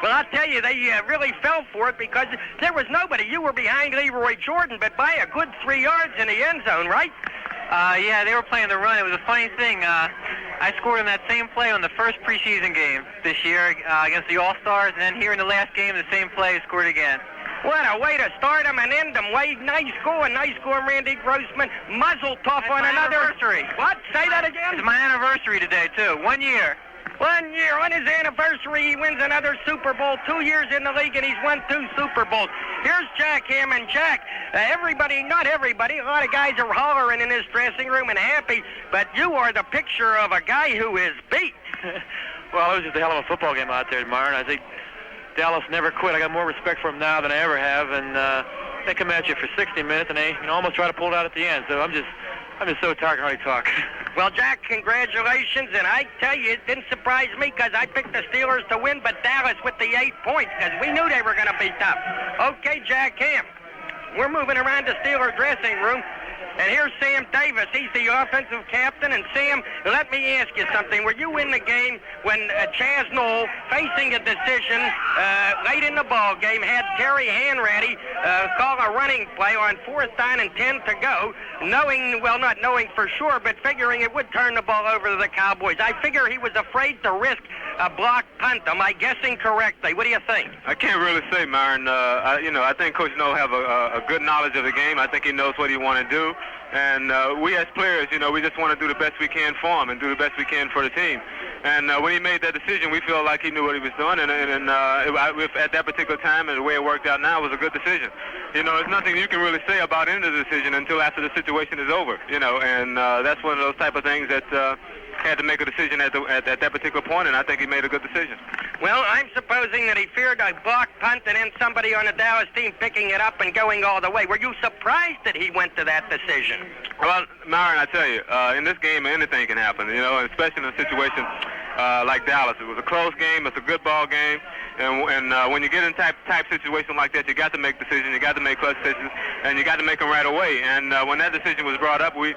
Well, I'll tell you, they really fell for it because there was nobody. You were behind Leroy Jordan, but by a good 3 yards in the end zone, right? Yeah, they were playing the run. It was a funny thing. I scored on that same play on the first preseason game this year against the All-Stars, and then here in the last game, the same play, scored again. What a way to start them and end them. Wade, nice score, Randy Grossman. Muzzle tough on another anniversary. What? Say that again? It's my anniversary today, too. 1 year. 1 year. On his anniversary, he wins another Super Bowl. 2 years in the league, and he's won 2 Super Bowls. Here's Jack Hammond. Jack, everybody, not everybody, a lot of guys are hollering in this dressing room and happy, but you are the picture of a guy who is beat. Well, it was just a hell of a football game out there, Myron. I think Dallas never quit. I got more respect for them now than I ever have, and they come at you for 60 minutes, and they almost try to pull it out at the end. So I'm just so tired of talk. Well, Jack, congratulations, and I tell you, it didn't surprise me because I picked the Steelers to win, but Dallas with the 8 points because we knew they were going to be tough. Okay, Jack Ham, we're moving around the Steeler dressing room. And here's Sam Davis. He's the offensive captain. And, Sam, let me ask you something. Were you in the game when Chaz Knoll, facing a decision late in the ball game, had Terry Hanratty call a running play on 4th down and 10 to go, not knowing for sure, but figuring it would turn the ball over to the Cowboys? I figure he was afraid to risk a block punt. Am I guessing correctly? What do you think? I can't really say, Myron. I think Coach Knoll have a good knowledge of the game. I think he knows what he want to do. And we as players, we just want to do the best we can for him and do the best we can for the team. And when he made that decision, we feel like he knew what he was doing. And at that particular time and the way it worked out now, it was a good decision. There's nothing you can really say about any of the decision until after the situation is over. And that's one of those type of things that had to make a decision at that particular point, and I think he made a good decision. Well, I'm supposing that he feared a block punt and then somebody on the Dallas team picking it up and going all the way. Were you surprised that he went to that decision? Well, Myron, I tell you, in this game, anything can happen, especially in a situation like Dallas. It was a close game. It's a good ball game. And when you get in type situation like that, you got to make decisions. You got to make clutch decisions, and you got to make them right away. And when that decision was brought up, we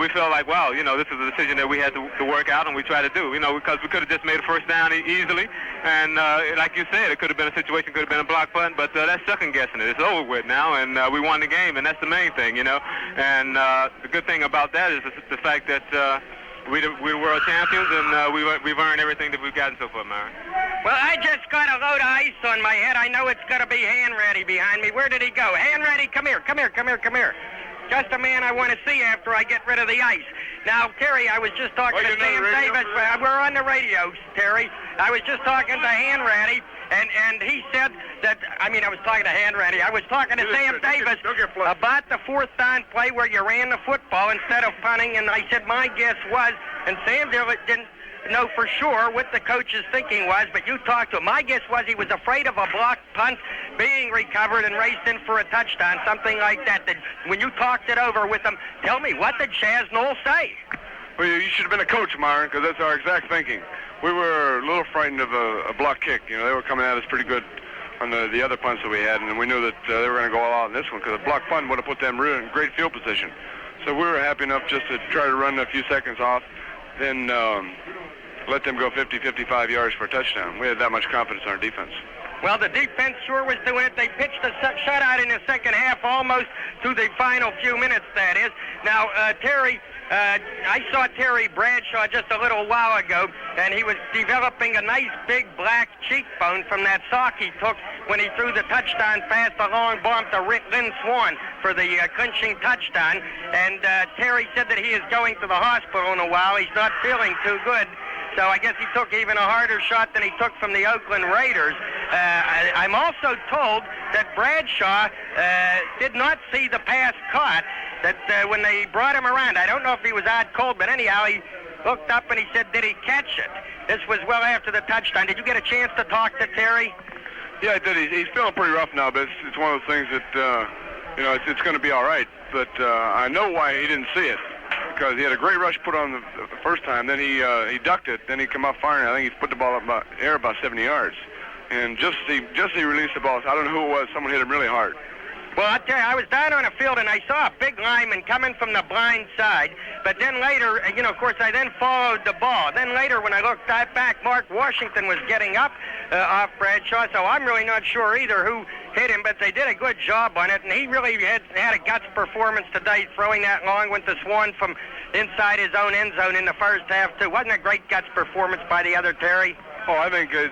felt like, wow, this is a decision that we had to work out, and we tried to do, because we could have just made a first down easily. And like you said, it could have been a situation, could have been a block punt, but that's second guessing it. It's over with now, and we won the game, and that's the main thing, And the good thing about that is the fact that we were champions, and we've earned everything that we've gotten so far, Myron. Well, I just got a load of ice on my head. I know it's going to be Hanratty behind me. Where did he go? Hanratty, come here. Just a man I want to see after I get rid of the ice. Now, Terry, I was just talking to Sam Davis. We're on the radio, Terry. I was just talking to Hanratty, and he said that, I was talking to Hanratty. I was talking to Sam Davis about the 4th down play where you ran the football instead of punting, and I said my guess was, and Sam didn't know for sure what the coach's thinking was, but you talked to him. My guess was he was afraid of a blocked punt being recovered and raced in for a touchdown, something like that. When you talked it over with him, tell me, what did Chaz Knoll say? Well, you should have been a coach, Myron, because that's our exact thinking. We were a little frightened of a block kick. They were coming at us pretty good on the other punts that we had, and we knew that they were going to go all out in this one, because a block punt would have put them in great field position. So we were happy enough just to try to run a few seconds off, then let them go 50, 55 yards for a touchdown. We had that much confidence in our defense. Well, the defense sure was doing it. They pitched a shutout in the second half almost to the final few minutes, that is. Now, Terry, I saw Terry Bradshaw just a little while ago, and he was developing a nice big black cheekbone from that sock he took when he threw the touchdown pass, the long bomb to Lynn Swann for the clinching touchdown. And Terry said that he is going to the hospital in a while. He's not feeling too good. So I guess he took even a harder shot than he took from the Oakland Raiders. I'm also told that Bradshaw did not see the pass caught, that when they brought him around, I don't know if he was out cold, but anyhow, he looked up and he said, did he catch it? This was well after the touchdown. Did you get a chance to talk to Terry? Yeah, I did. He's feeling pretty rough now, but it's one of those things that, it's going to be all right. But I know why he didn't see it. Because he had a great rush put on the first time, then he ducked it, then he came up firing. I think he put the ball up about 70 yards. And just as he released the ball, I don't know who it was, someone hit him really hard. Well, I'll tell you, I was down on the field, and I saw a big lineman coming from the blind side. But then later, of course, I then followed the ball. Then later, when I looked back, Mark Washington was getting up off Bradshaw, so I'm really not sure either who hit him, but they did a good job on it, and he really had a guts performance today, throwing that long one to Swann from inside his own end zone in the first half, too. Wasn't a great guts performance by the other Terry? Oh, I think it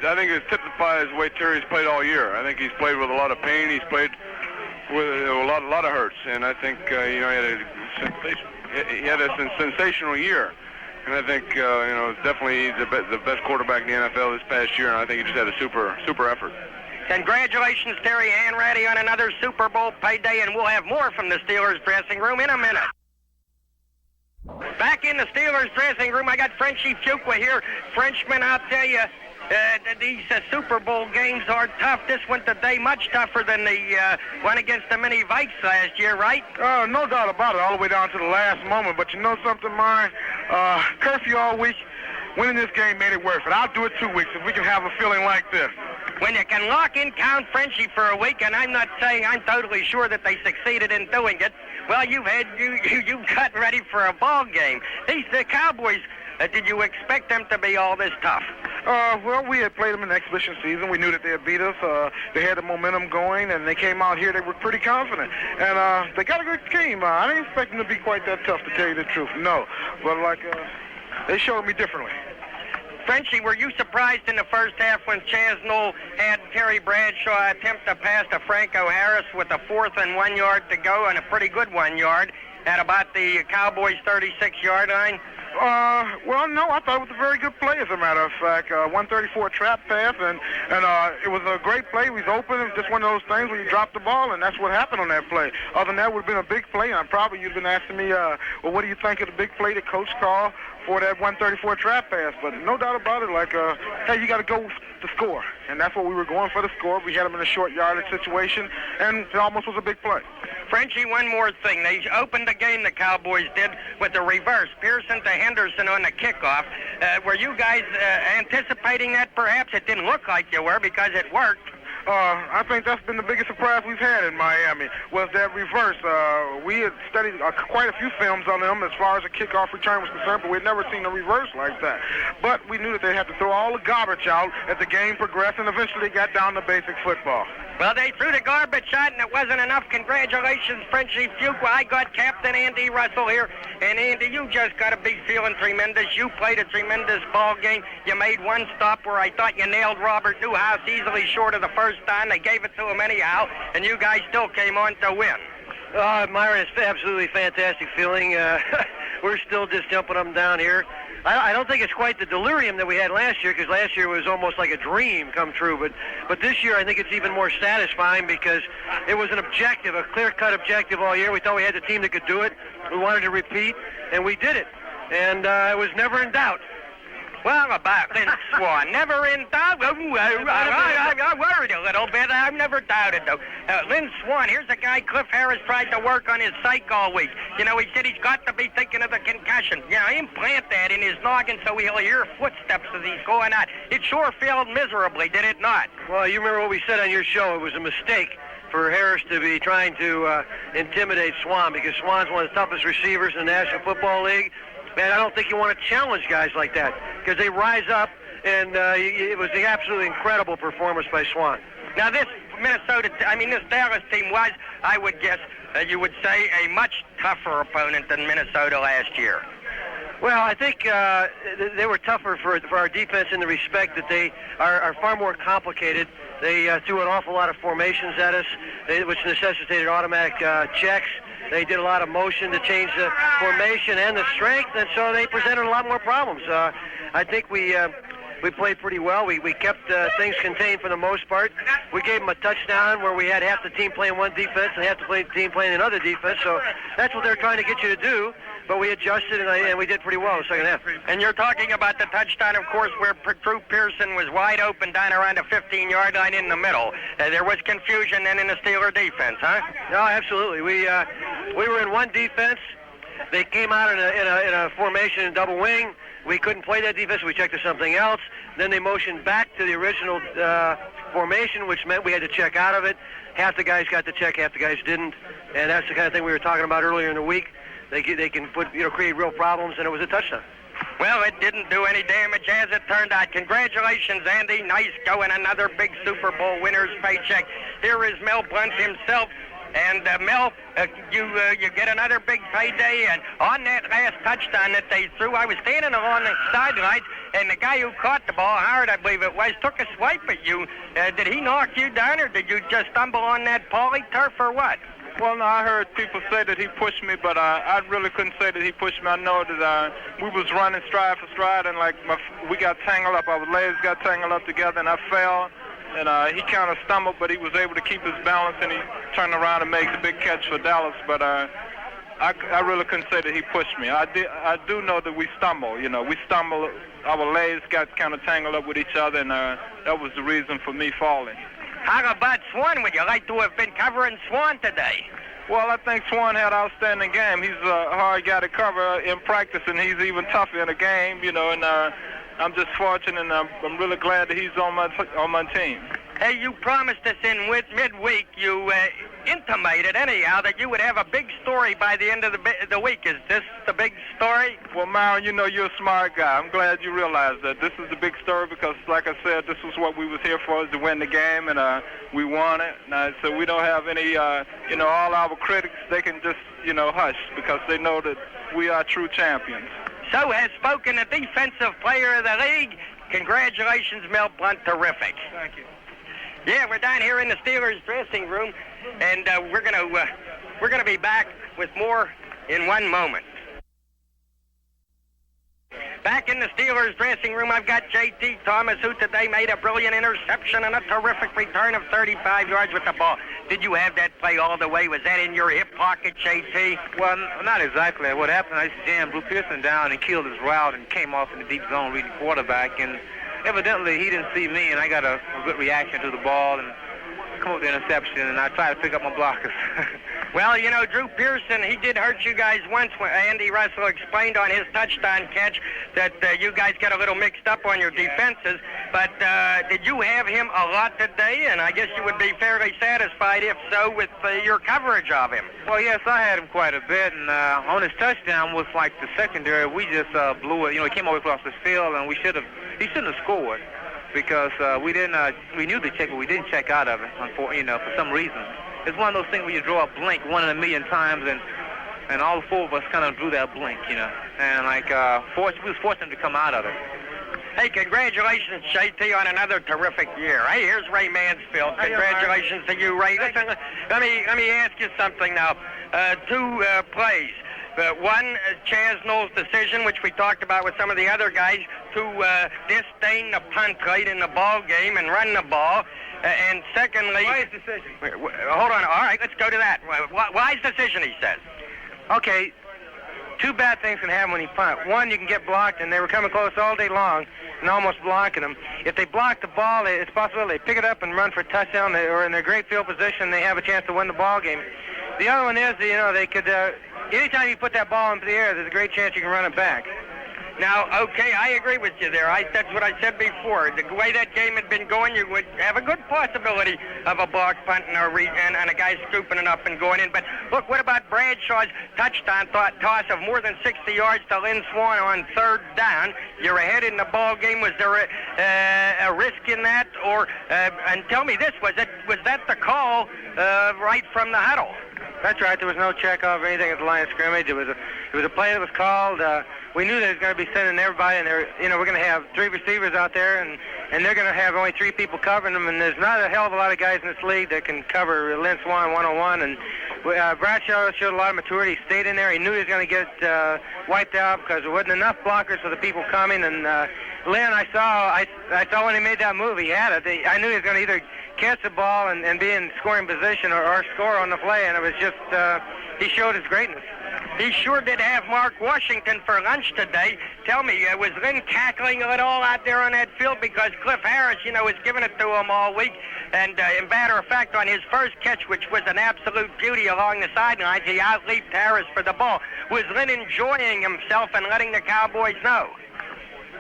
typifies the way Terry's played all year. I think he's played with a lot of pain. He's played with a lot of hurts, and I think he had a sensational year. And I think definitely he's the best quarterback in the NFL this past year, and I think he just had a super effort. Congratulations, Terry Hanratty, on another Super Bowl payday, and we'll have more from the Steelers dressing room in a minute. Back in the Steelers dressing room, I got Frenchie Fuqua here. Frenchman, I'll tell you, these Super Bowl games are tough. This one today much tougher than the one against the Mini Vikes last year, right? No doubt about it, all the way down to the last moment. But you know something, Myron? Curfew all week. Winning this game made it worth it. I'll do it 2 weeks if we can have a feeling like this. When you can lock in Count Frenchie for a week, and I'm not saying I'm totally sure that they succeeded in doing it, well, you've gotten ready for a ball game. The Cowboys, did you expect them to be all this tough? Well, we had played them in the exhibition season. We knew that they had beat us. They had the momentum going, and they came out here. They were pretty confident. And they got a good team. I didn't expect them to be quite that tough, to tell you the truth. No. But, they showed me differently. Frenchie, were you surprised in the first half when Chaz Knoll had Terry Bradshaw attempt to pass to Franco Harris with a 4th and 1 yard to go, and a pretty good 1 yard at about the Cowboys' 36-yard line? Well, no, I thought it was a very good play, as a matter of fact. 134 trap pass, and it was a great play. He was open. It was just one of those things where you drop the ball, and that's what happened on that play. Other than that, it would have been a big play, and probably you'd been asking me, well, what do you think of the big play that Coach called for that 134 trap pass? But no doubt about it, hey, you got to go with the score, and that's what we were going for, the score. We had them in a short yardage situation, and it almost was a big play. Frenchie, one more thing. They opened the game, the Cowboys did, with the reverse. Pearson to Henderson on the kickoff. Were you guys anticipating that perhaps? It didn't look like you were because it worked. I think that's been the biggest surprise we've had in Miami, was that reverse. We had studied quite a few films on them as far as a kickoff return was concerned, but we'd never seen a reverse like that. But we knew that they had to throw all the garbage out as the game progressed, and eventually they got down to basic football. Well, they threw the garbage out, and it wasn't enough. Congratulations, Frenchie Fuqua. I got Captain Andy Russell here. And, Andy, you just got to be feeling tremendous. You played a tremendous ball game. You made one stop where I thought you nailed Robert Newhouse easily short of the first time. They gave it to him anyhow, and you guys still came on to win. Myron, it's absolutely fantastic feeling. We're still just jumping up and down here. I don't think it's quite the delirium that we had last year, because last year was almost like a dream come true. But this year I think it's even more satisfying because it was an objective, a clear-cut objective all year. We thought we had the team that could do it. We wanted to repeat, and we did it. And it was never in doubt. Well, about Lynn Swann, never in doubt. I worried a little bit. I've never doubted, though. Lynn Swann, here's a guy Cliff Harris tried to work on his psych all week. He said he's got to be thinking of the concussion. Implant that in his noggin so he'll hear footsteps as he's going out. It sure failed miserably, did it not? Well, you remember what we said on your show. It was a mistake for Harris to be trying to intimidate Swann, because Swann's one of the toughest receivers in the National Football League. Man, I don't think you want to challenge guys like that because they rise up, and it was an absolutely incredible performance by Swann. Now, this Dallas team was, I would guess, you would say, a much tougher opponent than Minnesota last year. Well, I think they were tougher for our defense in the respect that they are far more complicated. They threw an awful lot of formations at us, which necessitated automatic checks. They did a lot of motion to change the formation and the strength, and so they presented a lot more problems. I think we played pretty well. We kept things contained for the most part. We gave them a touchdown where we had half the team playing one defense and half the team playing another defense. So that's what they're trying to get you to do. But we adjusted, and we did pretty well in the second half. And you're talking about the touchdown, of course, where Drew Pearson was wide open down around the 15-yard line in the middle. There was confusion then in the Steeler defense, huh? No, absolutely. We were in one defense. They came out in a formation in double wing. We couldn't play that defense. We checked to something else. Then they motioned back to the original formation, which meant we had to check out of it. Half the guys got to check, half the guys didn't. And that's the kind of thing we were talking about earlier in the week. They can create real problems, and it was a touchdown. Well, it didn't do any damage as it turned out. Congratulations, Andy. Nice going. Another big Super Bowl winner's paycheck. Here is Mel Blount himself. And Mel, you get another big payday. And on that last touchdown that they threw, I was standing along the sidelines, and the guy who caught the ball, Howard, I believe it was, took a swipe at you. Did he knock you down, or did you just stumble on that poly turf, or what? Well, no, I heard people say that he pushed me, but I really couldn't say that he pushed me. I know that we was running stride for stride, and we got tangled up. Our legs got tangled up together, and I fell. And he kind of stumbled, but he was able to keep his balance, and he turned around and made the big catch for Dallas. But I really couldn't say that he pushed me. I do know that we stumbled. We stumbled. Our legs got kind of tangled up with each other, and that was the reason for me falling. How about Swann? Would you like to have been covering Swann today? Well, I think Swann had an outstanding game. He's a hard guy to cover in practice, and he's even tougher in a game, and I'm just fortunate, and I'm really glad that he's on my team. Hey, you promised us in midweek, you intimated anyhow that you would have a big story by the end of the week. Is this the big story? Well, Myron, you're a smart guy. I'm glad you realize that. This is the big story because, like I said, this was what we was here for, is to win the game, and we won it. So we don't have any, all our critics, they can just, hush because they know that we are true champions. So has spoken the defensive player of the league. Congratulations, Mel Blount. Terrific. Thank you. Yeah, we're down here in the Steelers dressing room, and we're gonna be back with more in one moment. Back in the Steelers dressing room, I've got J.T. Thomas, who today made a brilliant interception and a terrific return of 35 yards with the ball. Did you have that play all the way? Was that in your hip pocket, J.T.? Well, not exactly. What happened, I jammed Drew Pearson down and killed his route and came off in the deep zone reading quarterback. And evidently, he didn't see me, and I got a good reaction to the ball and come up with the interception, and I tried to pick up my blockers. Well, Drew Pearson, he did hurt you guys once when Andy Russell explained on his touchdown catch that you guys got a little mixed up on your defenses. But did you have him a lot today? And I guess you would be fairly satisfied, if so, with your coverage of him. Well, yes, I had him quite a bit. And on his touchdown was like the secondary. We just blew it. He came over across the field, and he shouldn't have scored because we knew the check, but we didn't check out of it, for some reason. It's one of those things where you draw a blank 1 in a million times, and all four of us kind of drew that blank, And we was fortunate to come out of it. Hey, congratulations, JT, on another terrific year. Hey, here's Ray Mansfield. Congratulations to you, Ray. Listen, let me ask you something now. Two plays. One, Chasnell's decision, which we talked about with some of the other guys, to disdain the punt late in the ball game and run the ball. And secondly... Wise decision. Hold on. All right, let's go to that. Wise decision, he says. Okay, two bad things can happen when you punt. One, you can get blocked, and they were coming close all day long and almost blocking them. If they block the ball, it's possible they pick it up and run for a touchdown, or in their great field position, they have a chance to win the ball game. The other one is, they could... anytime you put that ball into the air, there's a great chance you can run it back. Now, okay, I agree with you there. That's what I said before. The way that game had been going, you would have a good possibility of a block punt and a guy scooping it up and going in. But look, what about Bradshaw's touchdown toss of more than 60 yards to Lynn Swann on third down? You're ahead in the ball game. Was there a risk in that? Or and tell me this: was that the call right from the huddle? That's right. There was no checkoff or anything at the line of scrimmage. It was a play that was called. we knew they was going to be sending everybody, and we're going to have 3 receivers out there, and they're going to have only 3 people covering them, and there's not a hell of a lot of guys in this league that can cover Lynn Swann one-on-one, and Bradshaw showed a lot of maturity. He stayed in there. He knew he was going to get wiped out because there wasn't enough blockers for the people coming, and Lynn, I saw when he made that move, he had it. I knew he was going to either catch the ball and be in scoring position or score on the play, and it was just, he showed his greatness. He sure did have Mark Washington for lunch today. Tell me, was Lynn cackling it all out there on that field? Because Cliff Harris, was giving it to him all week. And in matter of fact, on his first catch, which was an absolute beauty along the sidelines, he out-leaped Harris for the ball. Was Lynn enjoying himself and letting the Cowboys know?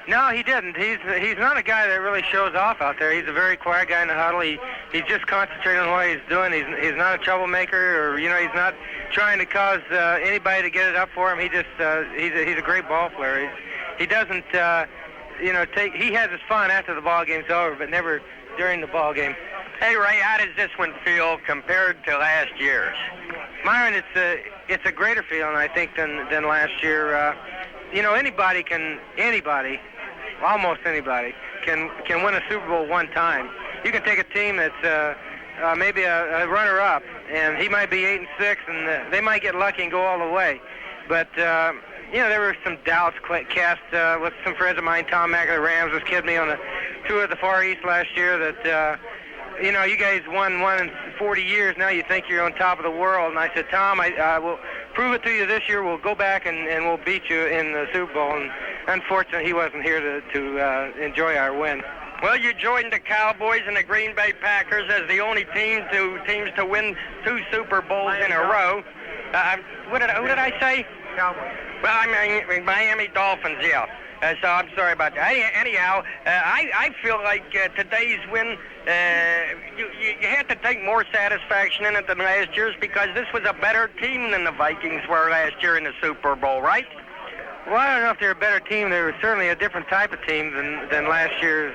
No, he didn't. He's not a guy that really shows off out there. He's a very quiet guy in the huddle. He's just concentrating on what he's doing. He's not a troublemaker, or he's not trying to cause anybody to get it up for him. He's a great ball player. He doesn't he has his fun after the ball game's over, but never during the ball game. Hey Ray, how does this one feel compared to last year's? Myron, it's a greater feeling, I think, than last year. Almost anybody can win a Super Bowl one time. You can take a team that's maybe a runner-up, and he might be 8-6, and they might get lucky and go all the way. But there were some doubts cast with some friends of mine. Tom Mack of the Rams was kidding me on a tour of the Far East last year that you guys won one in 40 years. Now you think you're on top of the world. And I said, Tom, I will prove it to you this year. We'll go back and we'll beat you in the Super Bowl. And unfortunately, he wasn't here to enjoy our win. Well, you joined the Cowboys and the Green Bay Packers as the only teams to win 2 Super Bowls in a row. Who did I say? Cowboys. Well, I mean Miami Dolphins, yeah. So I'm sorry about that. Anyhow, I feel like today's win, you had to take more satisfaction in it than last year's because this was a better team than the Vikings were last year in the Super Bowl, right? Well, I don't know if they're a better team. They were certainly a different type of team than last year's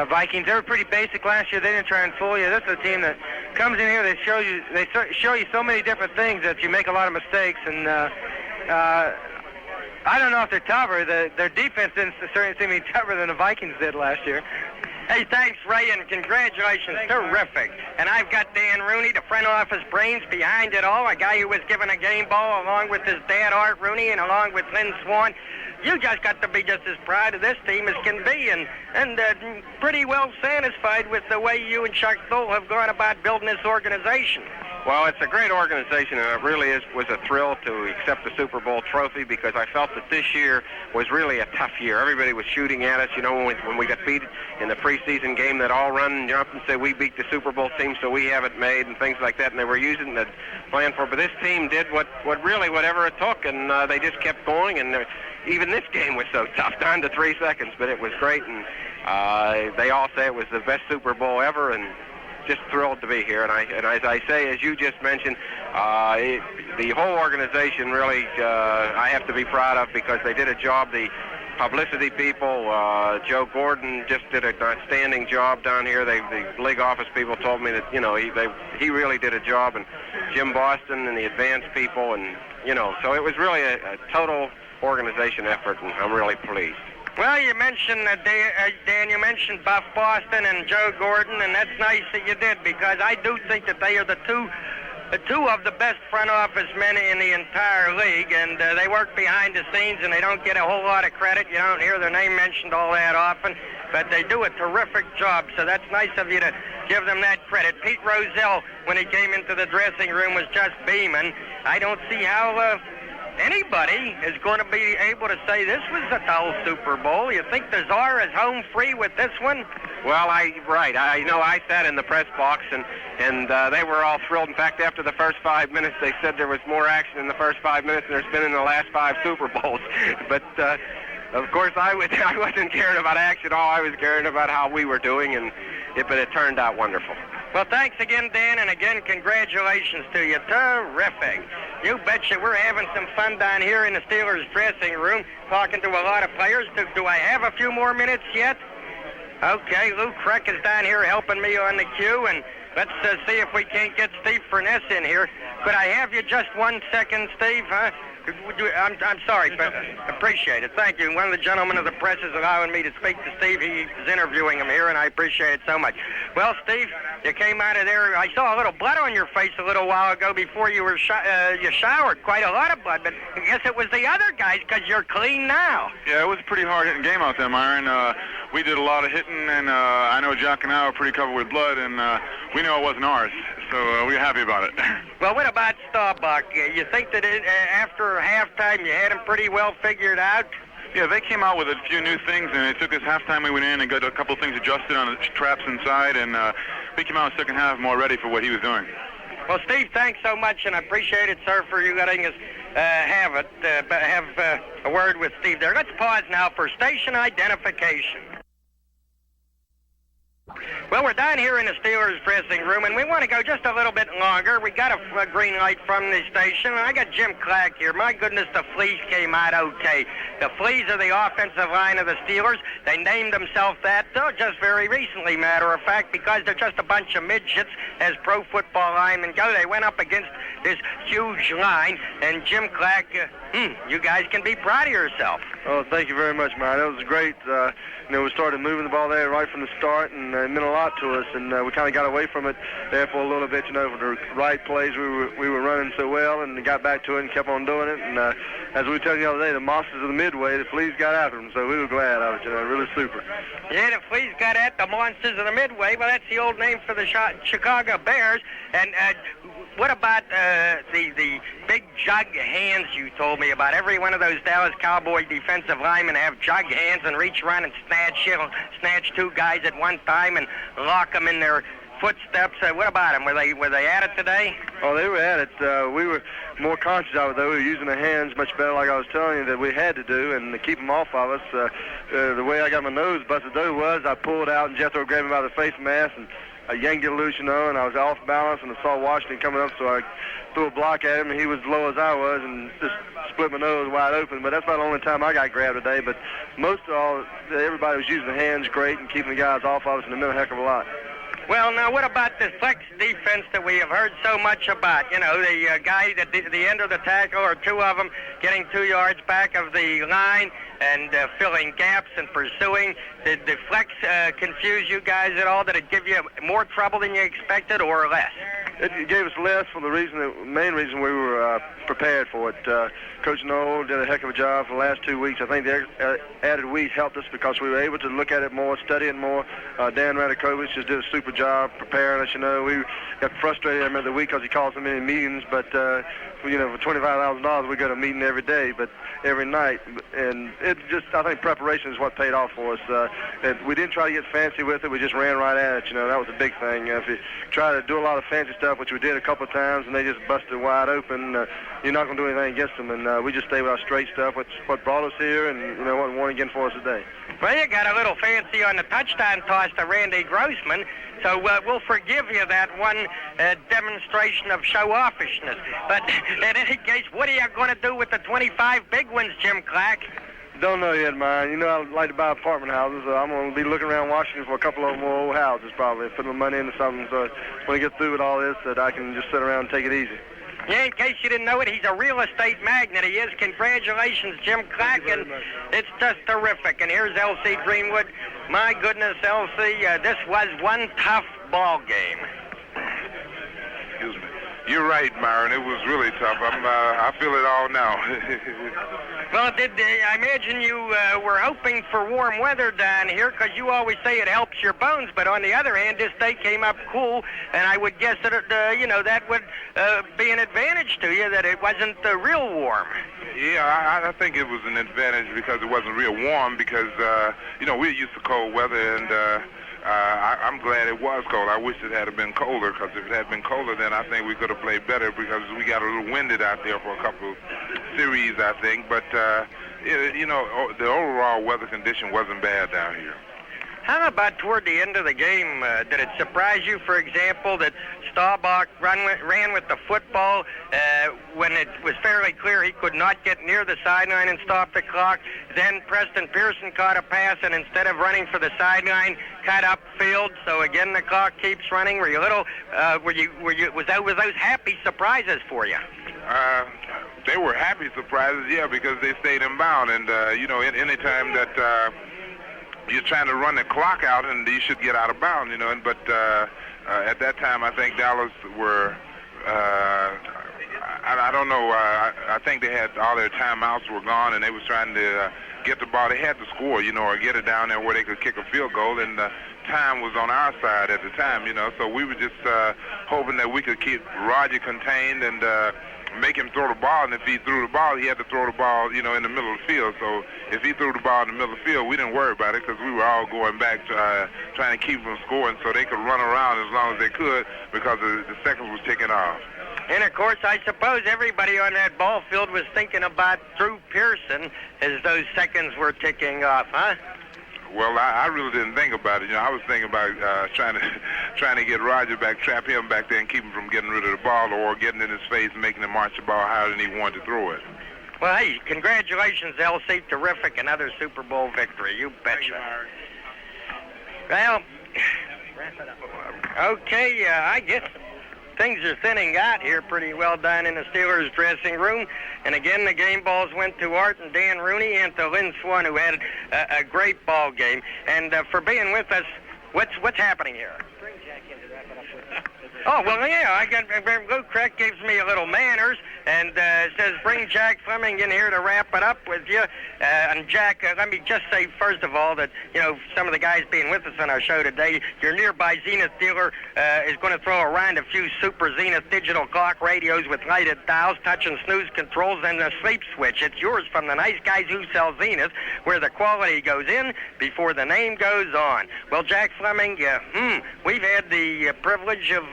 Vikings. They were pretty basic last year. They didn't try and fool you. This is a team that comes in here. They show you so many different things that you make a lot of mistakes. And I don't know if they're tougher. Their defense didn't certainly seem to be tougher than the Vikings did last year. Hey, thanks, Ray, and congratulations. Terrific. And I've got Dan Rooney, the front office brains behind it all, a guy who was given a game ball along with his dad, Art Rooney, and along with Lynn Swann. You just got to be just as proud of this team as can be, and pretty well satisfied with the way you and Chuck Thole have gone about building this organization. Well, it's a great organization, and it really was a thrill to accept the Super Bowl trophy because I felt that this year was really a tough year. Everybody was shooting at us, when we got beat in the preseason game, that all run and jump and say we beat the Super Bowl team, so we have it made and things like that, and they were using the plan for it. But this team did whatever it took, and they just kept going, and even this game was so tough, down to 3 seconds, but it was great, and they all say it was the best Super Bowl ever, and just thrilled to be here. And as I say, as you just mentioned, the whole organization really I have to be proud of because they did a job. The publicity people, Joe Gordon just did an outstanding job down here. The league office people told me that he really did a job, and Jim Boston and the advance people, and so it was really a total organization effort, and I'm really pleased. Well, you mentioned, Dan, you mentioned Buff Boston and Joe Gordon, and that's nice that you did because I do think that they are the two of the best front office men in the entire league, and they work behind the scenes, and they don't get a whole lot of credit. You don't hear their name mentioned all that often, but they do a terrific job, so that's nice of you to give them that credit. Pete Rozelle, when he came into the dressing room, was just beaming. I don't see how anybody is going to be able to say this was a dull Super Bowl. You think the Czar is home free with this one? Well, I sat in the press box, and they were all thrilled. In fact, after the first 5 minutes, they said there was more action in the first 5 minutes than there's been in the last 5 Super Bowls. But of course, I wasn't caring about action. All I was caring about how we were doing, but it turned out wonderful. Well, thanks again, Dan, and again, congratulations to you. Terrific. You betcha. We're having some fun down here in the Steelers dressing room, talking to a lot of players. Do I have a few more minutes yet? Okay, Lou Kreck is down here helping me on the queue, and let's see if we can't get Steve Furness in here. Could I have you just 1 second, Steve, huh? I'm sorry, but appreciate it. Thank you. One of the gentlemen of the press is allowing me to speak to Steve. He is interviewing him here, and I appreciate it so much. Well, Steve, you came out of there. I saw a little blood on your face a little while ago before you were you showered. Quite a lot of blood, but I guess it was the other guys because you're clean now. Yeah, it was a pretty hard-hitting game out there, Myron. We did a lot of hitting, and I know Jack and I were pretty covered with blood, and we know it wasn't ours, so we were happy about it. Well, what about Staubach? You think that after halftime you had him pretty well figured out? Yeah, they came out with a few new things, and it took us halftime. We went in and got a couple of things adjusted on the traps inside, and we came out in the second half more ready for what he was doing. Well, Steve, thanks so much, and I appreciate it, sir, for you letting us have a word with Steve there. Let's pause now for station identification. Well, we're down here in the Steelers dressing room, and we want to go just a little bit longer. We got a green light from the station, and I got Jim Clack here. My goodness, the Fleas came out okay. The Fleas are the offensive line of the Steelers. They named themselves that just very recently, matter of fact, because they're just a bunch of midgets as pro football linemen go. They went up against this huge line, and Jim Clack, you guys can be proud of yourself. Oh, thank you very much, man. That was great. We started moving the ball there right from the start, and it meant a lot to us, and we kind of got away from it there for a little bit, for the right plays. We were running so well, and got back to it and kept on doing it, and as we were telling you the other day, the monsters of the Midway, the Fleas got after them, so we were glad of it, really super. Yeah, the Fleas got at the monsters of the Midway. Well, that's the old name for the Chicago Bears, and what about the big jug hands you told me about? Every one of those Dallas Cowboy defensive linemen have jug hands and reach around and snatch two guys at one time and lock them in their footsteps. What about them? Were they at it today? Oh, they were at it. We were more conscious of it, though. We were using the hands much better, like I was telling you, that we had to do, and to keep them off of us. The way I got my nose busted, though, was I pulled out, and Jethro grabbed me by the face mask, and I yanked it loose, and I was off balance, and I saw Washington coming up, so I threw a block at him, and he was as low as I was, and just split my nose wide open. But that's not the only time I got grabbed today. But most of all, everybody was using the hands great and keeping the guys off of us, and it meant a heck of a lot. Well, now, what about the flex defense that we have heard so much about? The guy at the end of the tackle, or two of them, getting 2 yards back of the line and filling gaps and pursuing. Did the flex confuse you guys at all? Did it give you more trouble than you expected, or less? It gave us less for the main reason we were prepared for it. Coach Noel did a heck of a job for the last 2 weeks. I think the added week helped us because we were able to look at it more, study it more. Dan Radakovich just did a super job preparing us. We got frustrated every other week because he called so many meetings, but for $25,000 we go to a meeting every day, but every night, and it just, I think preparation is what paid off for us. We didn't try to get fancy with it. We just ran right at it. That was a big thing. If you try to do a lot of fancy stuff, which we did a couple of times, and they just busted wide open, you're not going to do anything against them. And we just stayed with our straight stuff, which is what brought us here, and what won again for us today. Well, you got a little fancy on the touchdown toss to Randy Grossman, so we'll forgive you that one demonstration of show-offishness. But in any case, what are you going to do with the 25 big ones, Jim Clack? Don't know yet, man. I like to buy apartment houses. I'm going to be looking around Washington for a couple of more old houses, probably, put my money into something. So when I get through with all this, that I can just sit around and take it easy. Yeah, in case you didn't know it, he's a real estate magnate. He is. Congratulations, Jim Clack, and it's just terrific. And here's L.C. Greenwood. My goodness, L.C., this was one tough ball game. Excuse me. You're right, Myron. It was really tough. I feel it all now. Well, I imagine you were hoping for warm weather down here, because you always say it helps your bones. But on the other hand, this day came up cool, and I would guess that that would be an advantage to you, that it wasn't real warm. Yeah, I think it was an advantage because it wasn't real warm. Because we're used to cold weather, and I'm glad it was cold. I wish it had been colder, because if it had been colder, then I think we could have played better, because we got a little winded out there for a couple of series, I think. But, the overall weather condition wasn't bad down here. How about toward the end of the game? Did it surprise you, for example, that Staubach ran with the football when it was fairly clear he could not get near the sideline and stop the clock? Then Preston Pearson caught a pass, and instead of running for the sideline, cut upfield. So again, the clock keeps running. Were you a little? Was those happy surprises for you? They were happy surprises, yeah, because they stayed in bound. And, any time that you're trying to run the clock out, and you should get out of bounds, But at that time, I think Dallas were, I don't know, I think they had all their timeouts were gone, and they was trying to get the ball. They had to score, or get it down there where they could kick a field goal, and time was on our side at the time, So we were just hoping that we could keep Roger contained and make him throw the ball, and if he threw the ball, he had to throw the ball, in the middle of the field. So if he threw the ball in the middle of the field, we didn't worry about it because we were all going back trying to keep them from scoring so they could run around as long as they could because the seconds was ticking off. And, of course, I suppose everybody on that ball field was thinking about Drew Pearson as those seconds were ticking off, huh? Well, I really didn't think about it. I was thinking about trying to get Roger back, trap him back there, and keep him from getting rid of the ball or getting in his face and making him march the ball higher than he wanted to throw it. Well, hey, congratulations, LC. Terrific. Another Super Bowl victory. You betcha. Well, okay, I guess things are thinning out here pretty well down in the Steelers dressing room. And again, the game balls went to Art and Dan Rooney and to Lynn Swann, who had a great ball game. And for being with us, what's happening here? Oh, well, yeah, Luke Craig gives me a little manners and says, bring Jack Fleming in here to wrap it up with you. And Jack, let me just say, first of all, that, some of the guys being with us on our show today, your nearby Zenith dealer is going to throw around a few Super Zenith digital clock radios with lighted dials, touch and snooze controls, and a sleep switch. It's yours from the nice guys who sell Zenith, where the quality goes in before the name goes on. Well, Jack Fleming, we've had the privilege of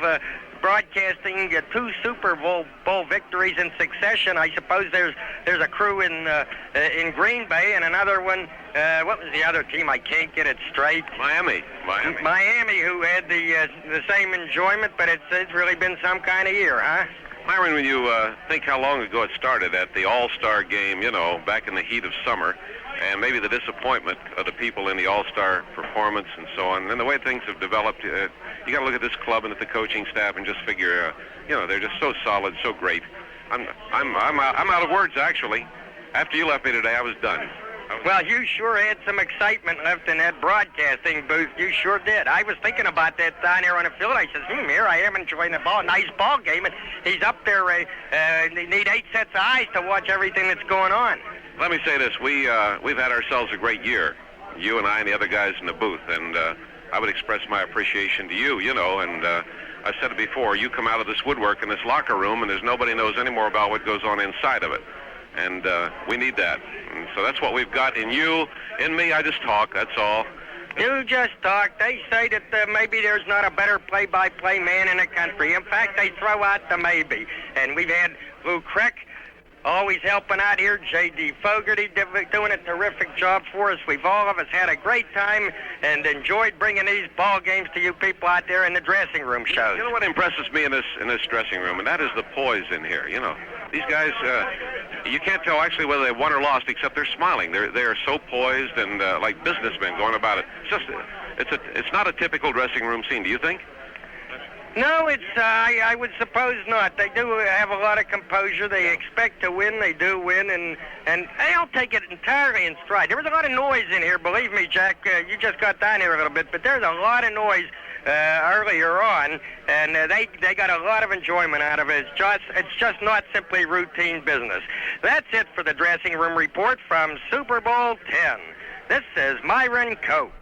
broadcasting 2 Super Bowl victories in succession. I suppose there's a crew in Green Bay and another one. What was the other team? I can't get it straight. Miami, who had the same enjoyment, but it's really been some kind of year, huh? Myron, when you think how long ago it started at the All-Star game, back in the heat of summer, and maybe the disappointment of the people in the All-Star performance and so on, and the way things have developed, you got to look at this club and at the coaching staff and just figure, they're just so solid, so great. I'm out of words, actually. After you left me today, I was done. Well, you sure had some excitement left in that broadcasting booth. You sure did. I was thinking about that down here on the field. I says, here I am enjoying the ball. Nice ball game. And he's up there. Need 8 sets of eyes to watch everything that's going on. Let me say this. We've had ourselves a great year, you and I and the other guys in the booth. And I would express my appreciation to you, and I've said it before. You come out of this woodwork in this locker room, and there's nobody knows any more about what goes on inside of it. And we need that. And so that's what we've got in you. In me, I just talk, that's all. You just talk. They say that maybe there's not a better play-by-play man in the country. In fact, they throw out the maybe. And we've had Lou Kreck always helping out here. J.D. Fogarty doing a terrific job for us. We've all of us had a great time and enjoyed bringing these ball games to you people out there in the dressing room shows. You know what impresses me in this dressing room, and that is the poise in here. These guys, you can't tell actually whether they won or lost, except they're smiling. They are so poised and like businessmen going about it. It's not a typical dressing room scene. Do you think? No, I would suppose not. They do have a lot of composure. They expect to win. They do win, and they'll take it entirely in stride. There was a lot of noise in here. Believe me, Jack, you just got down here a little bit, but there's a lot of noise earlier on, and they got a lot of enjoyment out of it. It's just not simply routine business. That's it for the dressing room report from Super Bowl 10. This is Myron Cope.